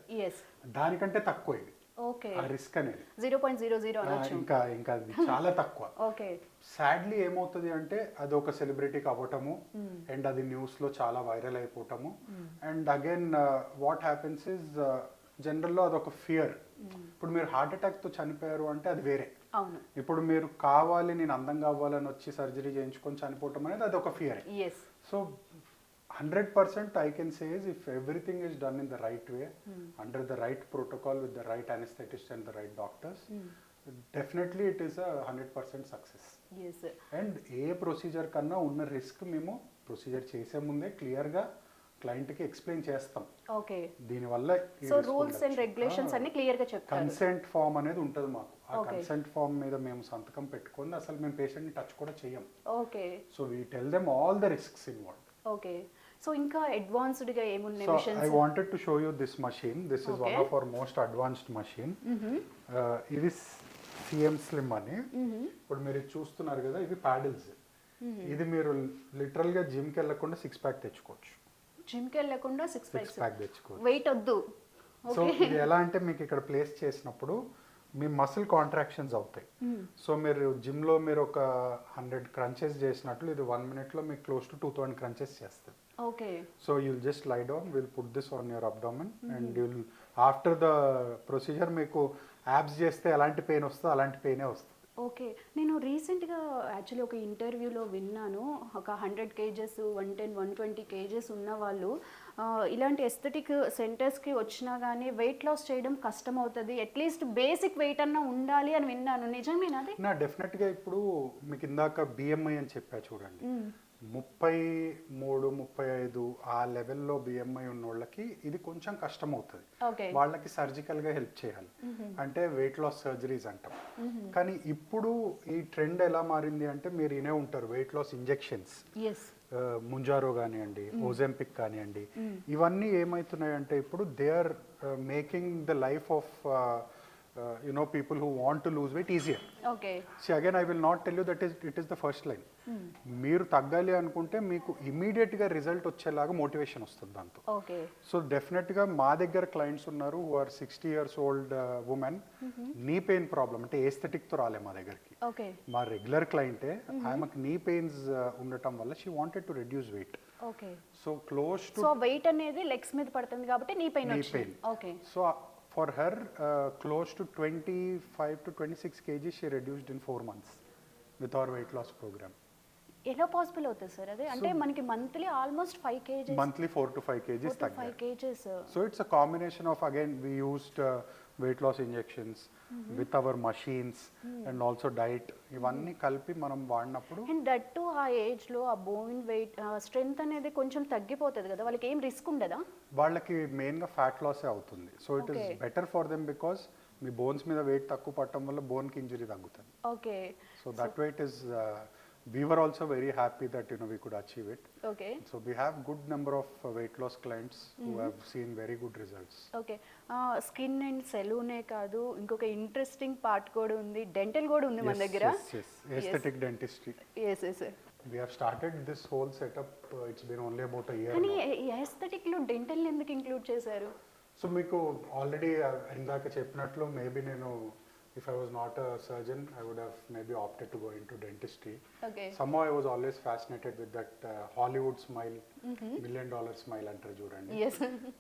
దానికంటే తక్కువ ఇది.
ఓకే,
ఆ రిస్క్ అనేది
0.00 అనొచ్చు.
ఇంకా అది చాలా తక్కువ.
ఓకే,
సాడ్లీ ఏమవుతుంది అంటే అది ఒక సెలబ్రిటీకి అవ్వటము అండ్ అది న్యూస్లో చాలా వైరల్ అయిపోవటము. And again what happens is జనరల్లో అదొక ఫియర్. ఇప్పుడు మీరు హార్ట్ అటాక్తో చనిపోయారు అంటే అది వేరే. ఇప్పుడు మీరు కావాలి నేను అందంగా అవ్వాలని వచ్చి సర్జరీ చేయించుకొని చనిపోవటం అనేది అది ఒక fear. So 100% I can say is if everything is done in the right way, under the right protocol with the right anesthetist and the right doctors, definitely it is a 100% success.
Yes.
And A procedure కన్నా ఉన్న risk మేము procedure చేసే ముందే క్లియర్గా క్లయింట్కి explain చేస్తాం.
Okay,
దీనివల్ల
so rules and regulations అన్ని క్లియర్గా చెప్తారు.
కన్సెంట్ ఫామ్ అనేది ఉంటుంది మాకు. ఆ కన్సెంట్ ఫామ్ మీద మేము సంతకం పెట్టుకొని అసలు మేము పేషెంట్ని టచ్ కూడా చేయం.
Okay,
so we tell them all the risks involved.
Okay, so ఇంకా అడ్వాన్స్డ్ గా ఏమున్నాయి machines?
I wanted to show you this machine. This is one of our most advanced machine. ఇది CM Slim అని. ఇప్పుడు మీరు చూస్తున్నారు కదా, ఇవి ప్యాడిల్స్. ఇది మీరు లిటరల్ గా జిమ్ కి వెళ్ళకుండా 6 ప్యాక్ తెచ్చుకోవచ్చు.
జిమ్ కి వెళ్ళకుండా 6
ప్యాక్ తెచ్చుకోవచ్చు.
వెయిట్ వద్దు.
సో ఇది ఎలా అంటే మీకు ఇక్కడ ప్లేస్ చేసినప్పుడు మీ మసిల్ కాంట్రాక్షన్స్ అవుతాయి. సో మీరు జిమ్లో మీరు ఒక 100 క్రంచెస్ చేసినట్లు ఇది 1 minute మీకు క్లోజ్ టు 2000 క్రంచెస్ చేస్తుంది.
Okay,
so you'll just lie down, will put this on your abdomen and you'll after the procedure మీకు యాబ్స్ చేస్తే ఎలాంటి పెయిన్ వస్తుందో అలాంటి పెయినే వస్తుంది.
ఓకే, నేను రీసెంట్గా యాక్చువల్లీ ఒక ఇంటర్వ్యూలో విన్నాను, ఒక 100 kgs 110 120 kgs ఉన్న వాళ్ళు ఇలాంటి ఎస్థెటిక్ సెంటర్స్కి వచ్చినా కానీ వెయిట్ లాస్ చేయడం కష్టం అవుతుంది, అట్లీస్ట్ బేసిక్ వెయిట్ అన్నా ఉండాలి అని విన్నాను. నిజమేనా అది?
డెఫినెట్గా ఇప్పుడు మీకు ఇందాక BMI అని చెప్పా చూడండి, 33 35 ఆ లెవెల్లో BMI ఉన్న వాళ్ళకి ఇది కొంచెం కష్టం అవుతుంది. వాళ్ళకి సర్జికల్గా హెల్ప్ చేయాలి అంటే వెయిట్ లాస్ సర్జరీస్ అంటాం. కానీ ఇప్పుడు ఈ ట్రెండ్ ఎలా మారింది అంటే మీరు వినే ఉంటారు వెయిట్ లాస్ ఇంజెక్షన్స్, ముంజారో కానివ్వండి, ఓజెంపిక్ కానివ్వండి, ఇవన్నీ ఏమవుతున్నాయంటే ఇప్పుడు they are making the life of people who want to lose weight easier.
Okay.
See, again, I will not tell you that it is the first line. మీరు తగ్గాలి అనుకుంటే మీకు ఇమీడియట్గా రిజల్ట్ వచ్చేలాగా మోటివేషన్ వస్తుంది దాంతో. సో డెఫినెట్గా మా దగ్గర క్లయింట్స్ ఉన్నారు who are 60 years old women, knee pain problem అంటే ఏస్థెటిక్తో రాలే మా దగ్గరికి, మా రెగ్యులర్ క్లయింటే, ఆమెకు నీ పెయిన్స్ ఉండటం వల్ల she wanted to reduce weight. So close to
weight అనేది లెగ్స్ మీద పడుతుంది కాబట్టి knee pain.
So for her, close to 25 to 26 kg she reduced in 4 months with our weight loss program.
ఎలా పాసిబుల్ అవుతుంది సార్ అది? అంటే మనకి monthly almost 5 kgs,
monthly 4 to 5 kgs తగ్గారు.
5 kgs.
So it's a combination of, again, we used weight loss injections with our machines and also diet, ఇవన్నీ కలిపి మనం వాడినప్పుడు.
And that to ఆ ఏజ్ లో ఆ బోన్ వెయిట్ స్ట్రెంగ్త్ అనేది కొంచెం తగ్గిపోతుంది కదా, వాళ్ళకి ఏం రిస్క్ ఉండదా?
వాళ్ళకి మెయిన్గా ఫ్యాట్ లాసే అవుతుంది. So it is better for them because me bones మీద వెయిట్ తక్కువ పడటం వల్ల బోన్కి ఇంజరీ తగ్గుతుంది.
Okay,
so that weight is we were also very happy that we could achieve it.
Okay.
So we have good number of weight loss clients who have seen very good results.
Okay. Skin and saloon కాదు, ఇంకొక interesting part కూడా ఉంది, dental కూడా ఉంది మన దగ్గర.
Yes. Aesthetic dentistry.
Yes.
We have started this whole setup. It's been only about a year
కానీ
now.
aesthetic లో డెంటల్ ఎందుకు ఇంక్లూడ్ చేశారు?
సో మీకు ఆల్రెడీ ఇందాక చెప్పినట్లు మేబీ నేను if I was not a surgeon, I would have maybe opted to go into dentistry.
Okay.
Somehow I was always fascinated with that Hollywood smile, $1 million smile antaru chudandi.
Yes.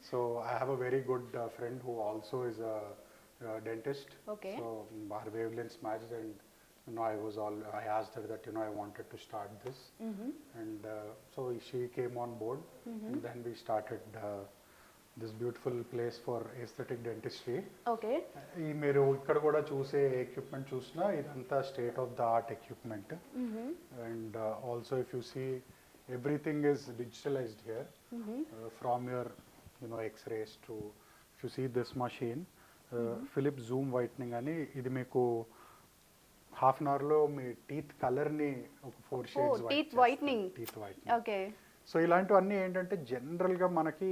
So I have a very good friend who also is a dentist.
Okay.
So our wavelengths matched, and I asked her that I wanted to start this, and so she came on board, and then we started this beautiful place for aesthetic dentistry.
Okay.
ఈ మీరు ఇక్కడ కూడా చూసే equipment చూసినా ఇదంతా state of the art equipment, and also if you see everything is digitalised here from your x rays to if you see this machine Philips zoom whitening అని, ఇది మీకు హాఫ్ అన్ అవర్లో మీ టీత్ కలర్ని ఒక 4 shades
teeth whitening.
Teeth whitening.
Okay.
So ఇలాంటివన్నీ ఏంటంటే జనరల్గా మనకి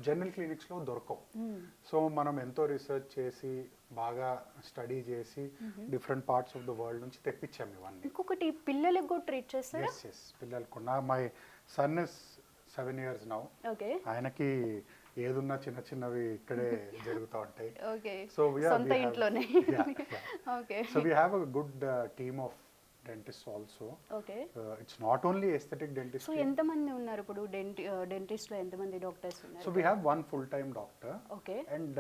జనరల్ క్లినిక్స్లో దొరకవు. సో మనం ఎంతో రీసెర్చ్ చేసి బాగా స్టడీ చేసి different parts of the world నుంచి తెప్పించాము ఇవన్నీ.
ఇంకొకటి పిల్లలకు కూడా ట్రీట్ చేస్తారా?
ఎస్ పిల్లలకు. My son is 7 years now.
Okay.
ఆయనకి ఏదున్నా చిన్న చిన్నవి ఇక్కడే జరుగుతూ ఉంటాయి.
ఓకే.
సో
సొంత ఇంట్లోనే. Okay.
So we have a good team of dentists also.
Okay.
It's not only aesthetic dentistry.
So ఎంతమంది ఉన్నారు ఇప్పుడు డెంటిస్ట్లో ఎంతమంది డాక్టర్స్ ఉన్నారు?
So we have one full-time doctor.
Okay.
And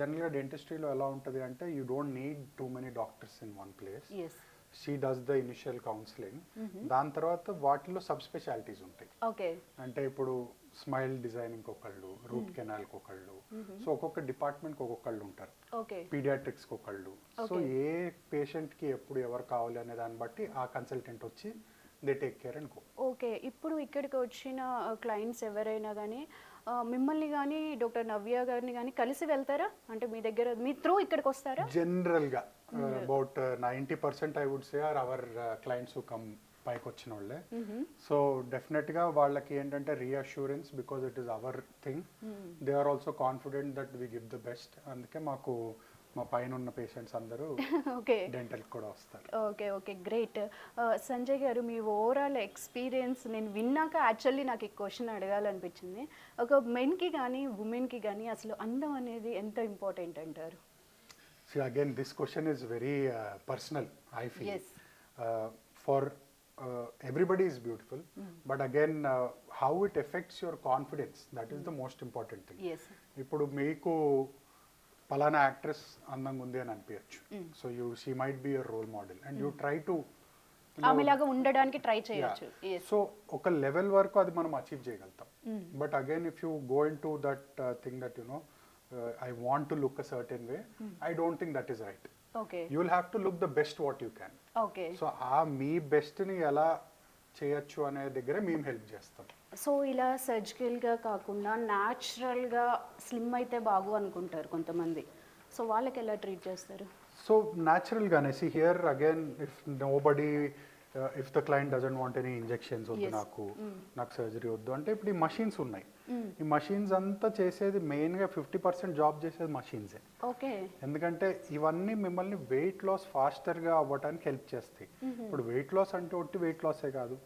generally dentistryలో ఎలా ఉంటుంది అంటే you don't need too many doctors in one place.
yes.
She does the initial counseling. దాని తర్వాత వాటిలో సబ్ స్పెషాలిటీస్ ఉంటాయి.
ఓకే.
అంటే ఇప్పుడు స్మైల్ డిజైనింగ్ ఒకళ్ళు, రూట్ కెనాల్కి ఒకళ్ళు, సో ఒక్కొక్క డిపార్ట్మెంట్కి ఒక్కొక్కళ్ళు ఉంటారు.
ఓకే.
పీడియాట్రిక్స్కి ఒకళ్ళు. సో ఏ పేషెంట్కి ఎప్పుడు ఎవరు కావాలి అనే దాన్ని బట్టి ఆ కన్సల్టెంట్ వచ్చి they take care and go.
Okay. ఇప్పుడు ఇక్కడికి వచ్చిన క్లయింట్స్ ఎవరైనా కానీ మిమ్మల్ని కానీ డాక్టర్ నవ్య గారిని కానీ కలిసి వెళ్తారా? అంటే మీ దగ్గర మీ త్రూ ఇక్కడికి వస్తారా?
జనరల్గా about 90% I would say are our clients who come పైకి వచ్చిన వాళ్ళే. సో డెఫినెట్గా వాళ్ళకి ఏంటంటే reassurance because it is our thing. They are also confident that we give the best. అందుకే మాకు మా పైన ఉన్న పేషెంట్స్ అందరూ డెంటల్ కూడా వస్తారు.
ఓకే. Okay, great. సంజయ్ గారు, మీ ఓవరాల్ ఎక్స్పీరియన్స్ నేను విన్నాక యాక్చువల్లీ నాకు ఈ క్వశ్చన్ అడగాలనిపించింది. ఒక మెన్కి కానీ ఉమెన్కి కానీ అసలు అందం అనేది ఎంత ఇంపార్టెంట్ అంటారు?
See, again, this question is very personal, I feel.
Yes.
For everybody is beautiful, but again, how it affects your confidence, that is the most important thing.
Yes.
ఇప్పుడు మీకు పలానా యాక్ట్రెస్ అందంగా ఉంది అని అనిపించచ్చు. So she might be your role model and you try to
ఆమెలాగా ఉండడానికి try చేయొచ్చు.
సో ఒక లెవెల్ వరకు అది మనం అచీవ్ చేయగలుగుతాం. But again if you go in to that thing that I want to look a certain way, I don't think that is right.
Okay.
You will have to look the best what you can.
Okay.
So me best ని ఎలా చేయొచ్చు అనే దగ్గర మేము help చేస్తాం.
So ఇలా సర్జికల్గా కాకుండా న్యాచురల్గా స్లిమ్ అయితే బాగు అనుకుంటారు కొంతమంది. సో వాళ్ళకి ఎలా ట్రీట్ చేస్తారు?
సో న్యాచురల్గానే see here again if nobody if the client doesn't want any injections వద్దు, నాకు సర్జరీ వద్దు అంటే ఇప్పుడు ఈ మషీన్స్ ఉన్నాయి. ఈ మషీన్స్ అంతా చేసేది మెయిన్గా 50% జాబ్ చేసేది మషీన్సే.
ఓకే.
ఎందుకంటే ఇవన్నీ మిమ్మల్ని వెయిట్ లాస్ ఫాస్టర్గా అవ్వడానికి హెల్ప్ చేస్తాయి. ఇప్పుడు వెయిట్ లాస్ అంటే ఒట్టి వెయిట్ లాసే కాదు,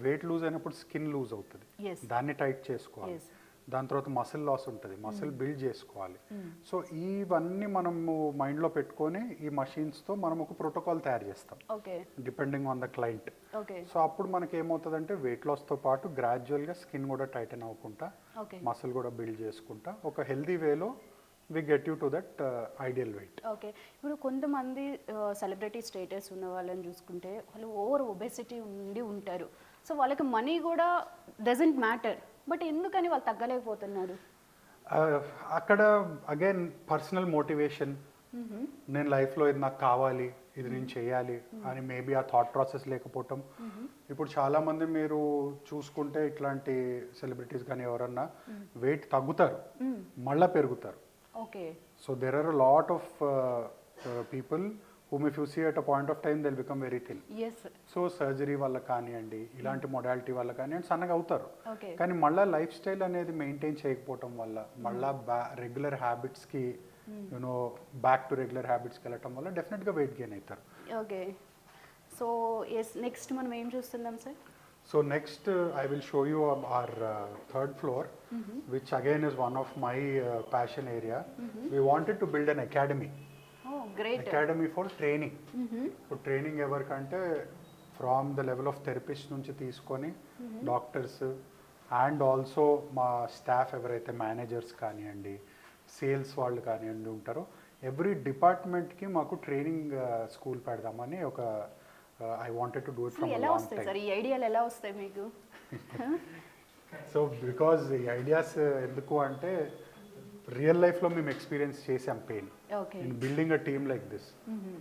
వెయిట్ లూజ్ అయినప్పుడు స్కిన్ లూజ్ అవుతుంది, దాన్ని టైట్ చేసుకోవాలి. దాని తర్వాత మసిల్ లాస్ ఉంటుంది, మసిల్ బిల్డ్ చేసుకోవాలి. సో ఇవన్నీ మనము మైండ్లో పెట్టుకొని ఈ మషీన్స్తో మనం ఒక ప్రోటోకాల్ తయారు చేస్తాం depending on the client. So అప్పుడు మనకి ఏమవుతుందంటే వెయిట్ లాస్తో పాటు గ్రాడ్యువల్గా స్కిన్ కూడా టైటన్ అవ్వకుండా మసిల్ కూడా బిల్డ్ చేసుకుంటా ఒక హెల్దీ వేలో we get you to that ideal weight.
Okay. ఇప్పుడు కొంతమంది సెలబ్రిటీ స్టేటస్ ఉన్న వాళ్ళని చూసుకుంటే వాళ్ళు ఓవర్ ఒబెసిటీ ఉండి ఉంటారు. సో వాళ్ళకి మనీ కూడా డజంట్ మ్యాటర్, బట్ ఎందుకని వాళ్ళు తగ్గలేకపోతున్నారు?
అక్కడ అగైన్ పర్సనల్ మోటివేషన్. నేను లైఫ్లో ఇది నాకు కావాలి, ఇది నేను చేయాలి అని మేబీ ఆ థాట్ ప్రాసెస్ లేకపోవటం. ఇప్పుడు చాలామంది మీరు చూసుకుంటే ఇట్లాంటి సెలబ్రిటీస్ కానీ ఎవరన్నా వెయిట్ తగ్గుతారు, మళ్ళీ పెరుగుతారు.
Okay.
So there are a lot of people whom if you see at a point of time they'll become very thin.
Yes.
So surgery వల్ల కానివ్వండి, ఇలాంటి మొడాలిటీ వల్ల కానివ్వండి సన్నగా అవుతారు.
Okay.
కానీ మళ్ళీ లైఫ్ స్టైల్ అనేది మెయింటైన్ చేయకపోవటం వల్ల మళ్ళీ రెగ్యులర్ హ్యాబిట్స్కి యూనో బ్యాక్ టు రెగ్యులర్ హ్యాబిట్స్కి వెళ్ళటం వల్ల డెఫినెట్గా వెయిట్ గెయిన్ అవుతారు.
ఓకే. సో ఎస్, నెక్స్ట్ మనం ఏం చూస్తున్నాం sir?
So next I will show you our third floor, which again is one of my passion area. We wanted to build an academy. Academy for training. ఇప్పుడు training ఎవరికంటే from the level of therapist నుంచి తీసుకొని doctors and also మా staff ఎవరైతే managers కానివ్వండి, sales వాళ్ళు కానివ్వండి ఉంటారో ఎవ్రీ డిపార్ట్మెంట్కి మాకు ట్రైనింగ్ స్కూల్ పెడదామని ఒక I wanted to do it from
ఎలా వస్తాయి సార్ ఈ ఐడియాలు, ఎలా వస్తాయి మీకు?
సో బికాజ్ ఈ ఐడియాస్ ఎందుకు అంటే రియల్ లైఫ్లో మేము ఎక్స్పీరియన్స్ చేసాం pain in building a team like this.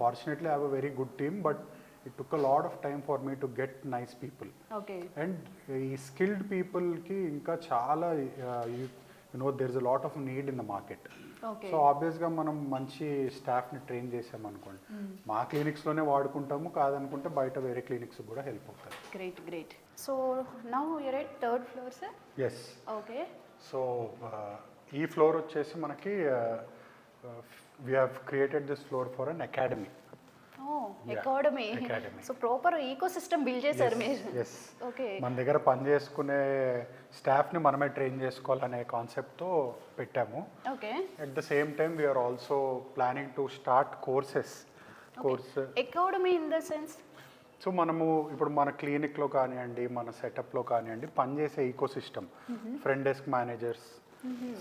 Fortunately I have a very good team, but it took a lot of time for me to get nice people. And ఈ skilled పీపుల్కి ఇంకా చాలా you know there is a lot of need in the market.
Okay.
So ఆబ్వియస్గా మనం మంచి స్టాఫ్ని train చేసామనుకోండి మా క్లినిక్స్లోనే వాడుకుంటాము, కాదనుకుంటే బయట వేరే క్లినిక్స్ కూడా హెల్ప్ అవుతాయి.
Great great. So now you're at third floor sir?
Yes.
Okay.
So ఈ ఫ్లోర్ వచ్చేసి మనకి we have created this floor for an academy.
Academy. So proper ecosystem build చేశారు మీరు.
ఎస్.
ఓకే.
మన దగ్గర పని చేసుకునే స్టాఫ్ని మనమే ట్రైన్ చేసుకోవాలనే కాన్సెప్ట్తో పెట్టాము.
Okay.
At the same time we are also planning to start courses.
Academy in the sense?
So మనము ఇప్పుడు మన క్లినిక్లో కానివ్వండి, మన సెటప్లో కానివ్వండి, పనిచేసే ecosystem, front desk managers,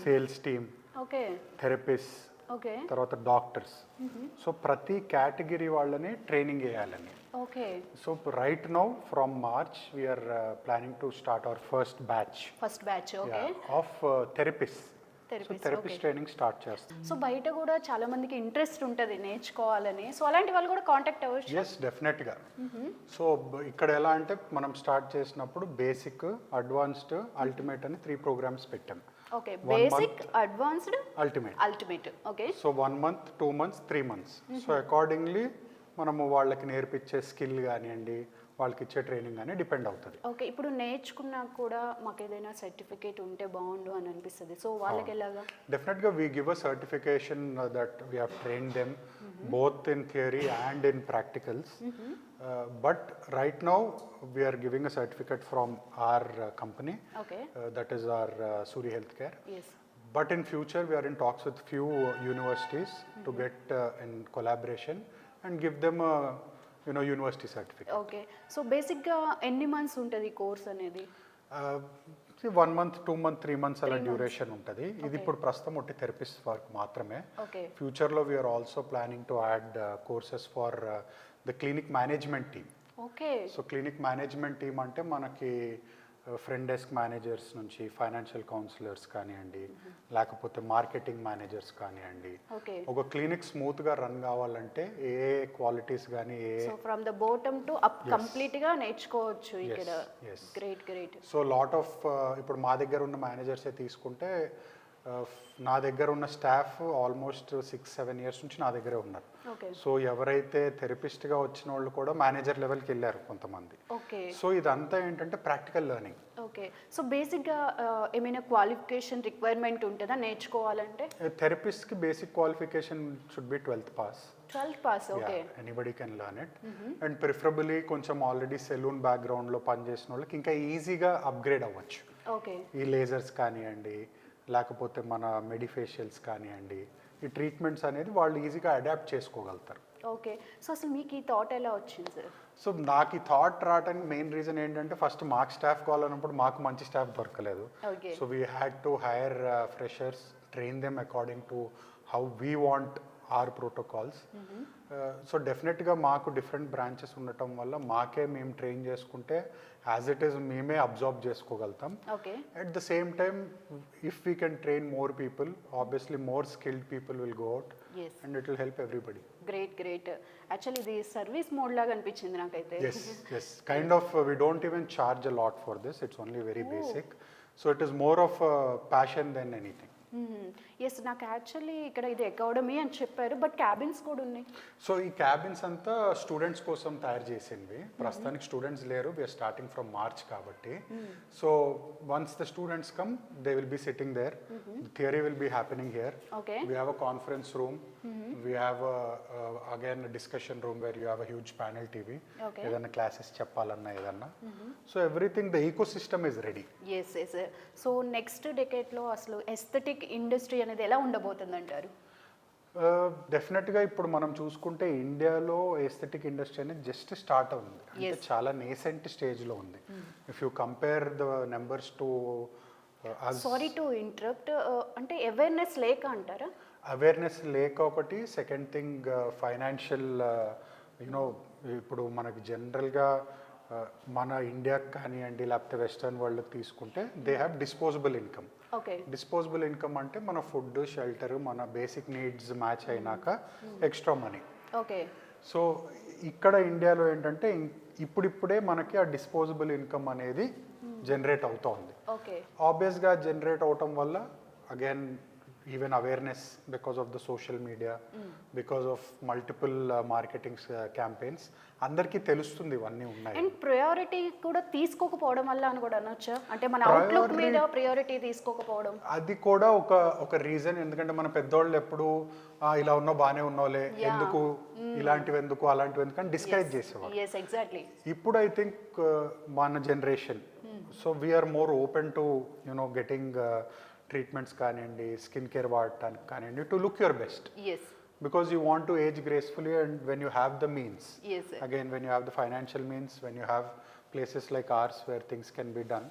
sales team,
okay,
therapist,
okay,
తర్వాత డాక్టర్స్. సో ప్రతి కేటగిరీ వాళ్ళని ట్రైనింగ్ చేయాలని.
ఓకే.
So right now from March we are planning to start our first batch
okay,
of therapist. So therapist training start చేస్తాం.
So బయట కూడా చాలా మందికి ఇంట్రెస్ట్ ఉంటుంది నేర్చుకోవాలని, సో అలాంటి వాళ్ళు కూడా కాంటాక్ట్ అవ్వచ్చు?
ఎస్, డెఫినెట్గా. సో ఇక్కడ ఎలా అంటే మనం స్టార్ట్ చేసినప్పుడు బేసిక్, అడ్వాన్స్డ్, అల్టిమేట్ అని 3 ప్రోగ్రామ్స్ పెట్టాం.
Okay. Basic, advanced, ultimate. Okay.
So 1 month, 2 months, 3 months. So accordingly మనము వాళ్ళకి నేర్పించే స్కిల్ కానివ్వండి, వాళ్ళకి ఇచ్చే ట్రైనింగ్ కానీ డిపెండ్ అవుతుంది.
ఓకే. ఇప్పుడు నేర్చుకున్నా కూడా మాకు ఏదైనా సర్టిఫికేట్ ఉంటే బాగుండు అని అనిపిస్తుంది. సో వాళ్ళకి ఎలాగా?
డెఫినెట్గా we give a certification that we have train them both in theory and in practicals. But right now we are giving a certificate from our company.
Okay.
That is our Suri Healthcare.
Yes.
But in future we are in talks with few universities to get in collaboration and give them a university certificate.
Okay. So basic ga enni months untadi course anedi?
1 month, 2 month, 3 months అలా duration ఉంటుంది. ఇది ఇప్పుడు ప్రస్తుతం ఒకటి therapist work మాత్రమే. ఫ్యూచర్లో we are also planning to add courses for the clinic management team.
Okay.
So clinic management team అంటే మనకి ఫ్రంట్ డెస్క్ మేనేజర్స్ నుంచి ఫైనాన్షియల్ కౌన్సిలర్స్ కానివ్వండి, లేకపోతే మార్కెటింగ్ మేనేజర్స్ కానివ్వండి, ఒక క్లినిక్ స్మూత్గా రన్ కావాలంటే ఏ క్వాలిటీస్ కానీ
from the bottom to up కంప్లీట్గా నేర్చుకోవచ్చు ఇక్కడ. Great great.
So lot of ఇప్పుడు మా దగ్గర ఉన్న మేనేజర్సే తీసుకుంటే నా దగ్గర ఉన్న స్టాఫ్ ఆల్మోస్ట్ 6-7 years నుంచి నా దగ్గరే ఉన్నారు. సో ఎవరైతే థెరపిస్ట్గా వచ్చిన వాళ్ళు కూడా మేనేజర్ లెవెల్కి వెళ్ళారు కొంతమంది. సో ఇదంతా ఏంటంటే ప్రాక్టికల్ లెర్నింగ్.
ఓకే. సో బేసిక్గా ఏమైనా క్వాలిఫికేషన్ రిక్వైర్మెంట్ ఉంటుందా నేర్చుకోవాలంటే?
థెరపిస్ట్కి basic qualification should be 12th pass.
12th pass, okay.
Anybody can learn it. And preferably కొంచెం ఆల్రెడీ సెలూన్ బ్యాక్గ్రౌండ్లో పనిచేసిన వాళ్ళకి ఇంకా ఈజీగా అప్గ్రేడ్ అవ్వచ్చు.
ఓకే.
ఈ లేజర్స్ కానివ్వండి, లేకపోతే మన మెడిఫేషియల్స్ కానివ్వండి, ఈ ట్రీట్మెంట్స్ అనేది వాళ్ళు ఈజీగా అడాప్ట్ చేసుకోగలుగుతారు.
ఓకే. సో అసలు మీకు ఈ థాట్ ఎలా వచ్చింది సార్?
సో నాకు ఈ థాట్ రావడానికి మెయిన్ రీజన్ ఏంటంటే ఫస్ట్ మాకు స్టాఫ్ కావాలన్నప్పుడు మాకు మంచి స్టాఫ్ దొరకలేదు. So we had to hire freshers, train them according to how we want our protocols. So డెఫినెట్గా మాకు డిఫరెంట్ బ్రాంచెస్ ఉండటం వల్ల మాకే మేము ట్రైన్ చేసుకుంటే యాజ్ ఇట్ ఈస్ మేమే అబ్జర్వ్ చేసుకోగలుగుతాం. At the same time if we can train more people, obviously more skilled people will go out and it will help everybody.
Great great. Actually ఇది service mode లాగా అనిపించింది నాకైతే.
Yes kind of we don't even charge a lot for this, it's only very basic. So it is more of passion than anything.
Yes, నాకు actually ఇక్కడ ఇది academy అని చెప్పారు, but cabins కూడా ఉన్నాయి.
సో ఈ క్యాబిన్స్ అంతా స్టూడెంట్స్ కోసం తయారు చేసింది. ప్రస్తుతానికి స్టూడెంట్స్ లేరు, వీఆర్ స్టార్టింగ్ ఫ్రమ్ మార్చ్ కాబట్టి. So once the students come they will be sitting there, theory will be happening here. We have a conference room, we have again discussion room where you have a huge panel TV, ఏదైనా classes చెప్పాలన్నా ఏదన్నా. So everything the ecosystem is ready.
Yes yes. So next డెకేడ్లో అసలు aesthetic industry అనేది ఎలా ఉండబోతుంది అంటారు?
డెఫినెట్గా ఇప్పుడు మనం చూసుకుంటే ఇండియాలో ఎస్థెటిక్ ఇండస్ట్రీ అనేది జస్ట్ స్టార్ట్ అవుతుంది, అంటే చాలా నేసెంట్ స్టేజ్లో ఉంది. If you compare the numbers to
sorry to interrupt, అంటే అవేర్నెస్ లేక అంటారా?
అవేర్నెస్ లేక ఒకటి, సెకండ్ థింగ్ ఫైనాన్షియల్ యూనో ఇప్పుడు మనకి జనరల్గా మన ఇండియాకి కానివ్వండి లేకపోతే వెస్టర్న్ వరల్డ్కి తీసుకుంటే they have disposable income. Disposable income అంటే మన ఫుడ్, షెల్టర్, మన బేసిక్ నీడ్స్ మ్యాచ్ అయినాక ఎక్స్ట్రా మనీ. సో ఇక్కడ ఇండియాలో ఏంటంటే ఇప్పుడిప్పుడే మనకి ఆ డిస్పోజబుల్ ఇన్కమ్ అనేది జనరేట్ అవుతోంది. ఆబ్వియస్గా జనరేట్ అవటం వల్ల again even awareness because of the social media, because of multiple marketing campaigns అందరికీ తెలుస్తుంది ఇవన్నీ ఉన్నాయి.
అండ్ ప్రయారిటీ కూడా తీసుకోకపోవడం వల్ల అని కూడా అనొచ్చా, అంటే మన అవుట్లుక్ మీద ప్రయారిటీ తీసుకోకపోవడం
అది కూడా ఒక రీజన్. ఎందుకంటే మన పెద్దోళ్ళు ఎప్పుడు ఇలా ఉన్నావు బాగానే ఉన్నావులే, ఎందుకు ఇలాంటివి ఎందుకు అలాంటివి ఎందుకు అని డిస్కరేజ్ చేసేవాళ్ళు.
ఎగ్జాక్ట్లీ.
ఇప్పుడు ఐ థింక్ మన generation, so we are more open to you know getting treatments కానివ్వండి, స్కిన్ కేర్ వాడటానికి కానివ్వండి, to look your best. Because you want to age gracefully, and when you have the means, again when you have the financial means, when you have places like ours where things can be done,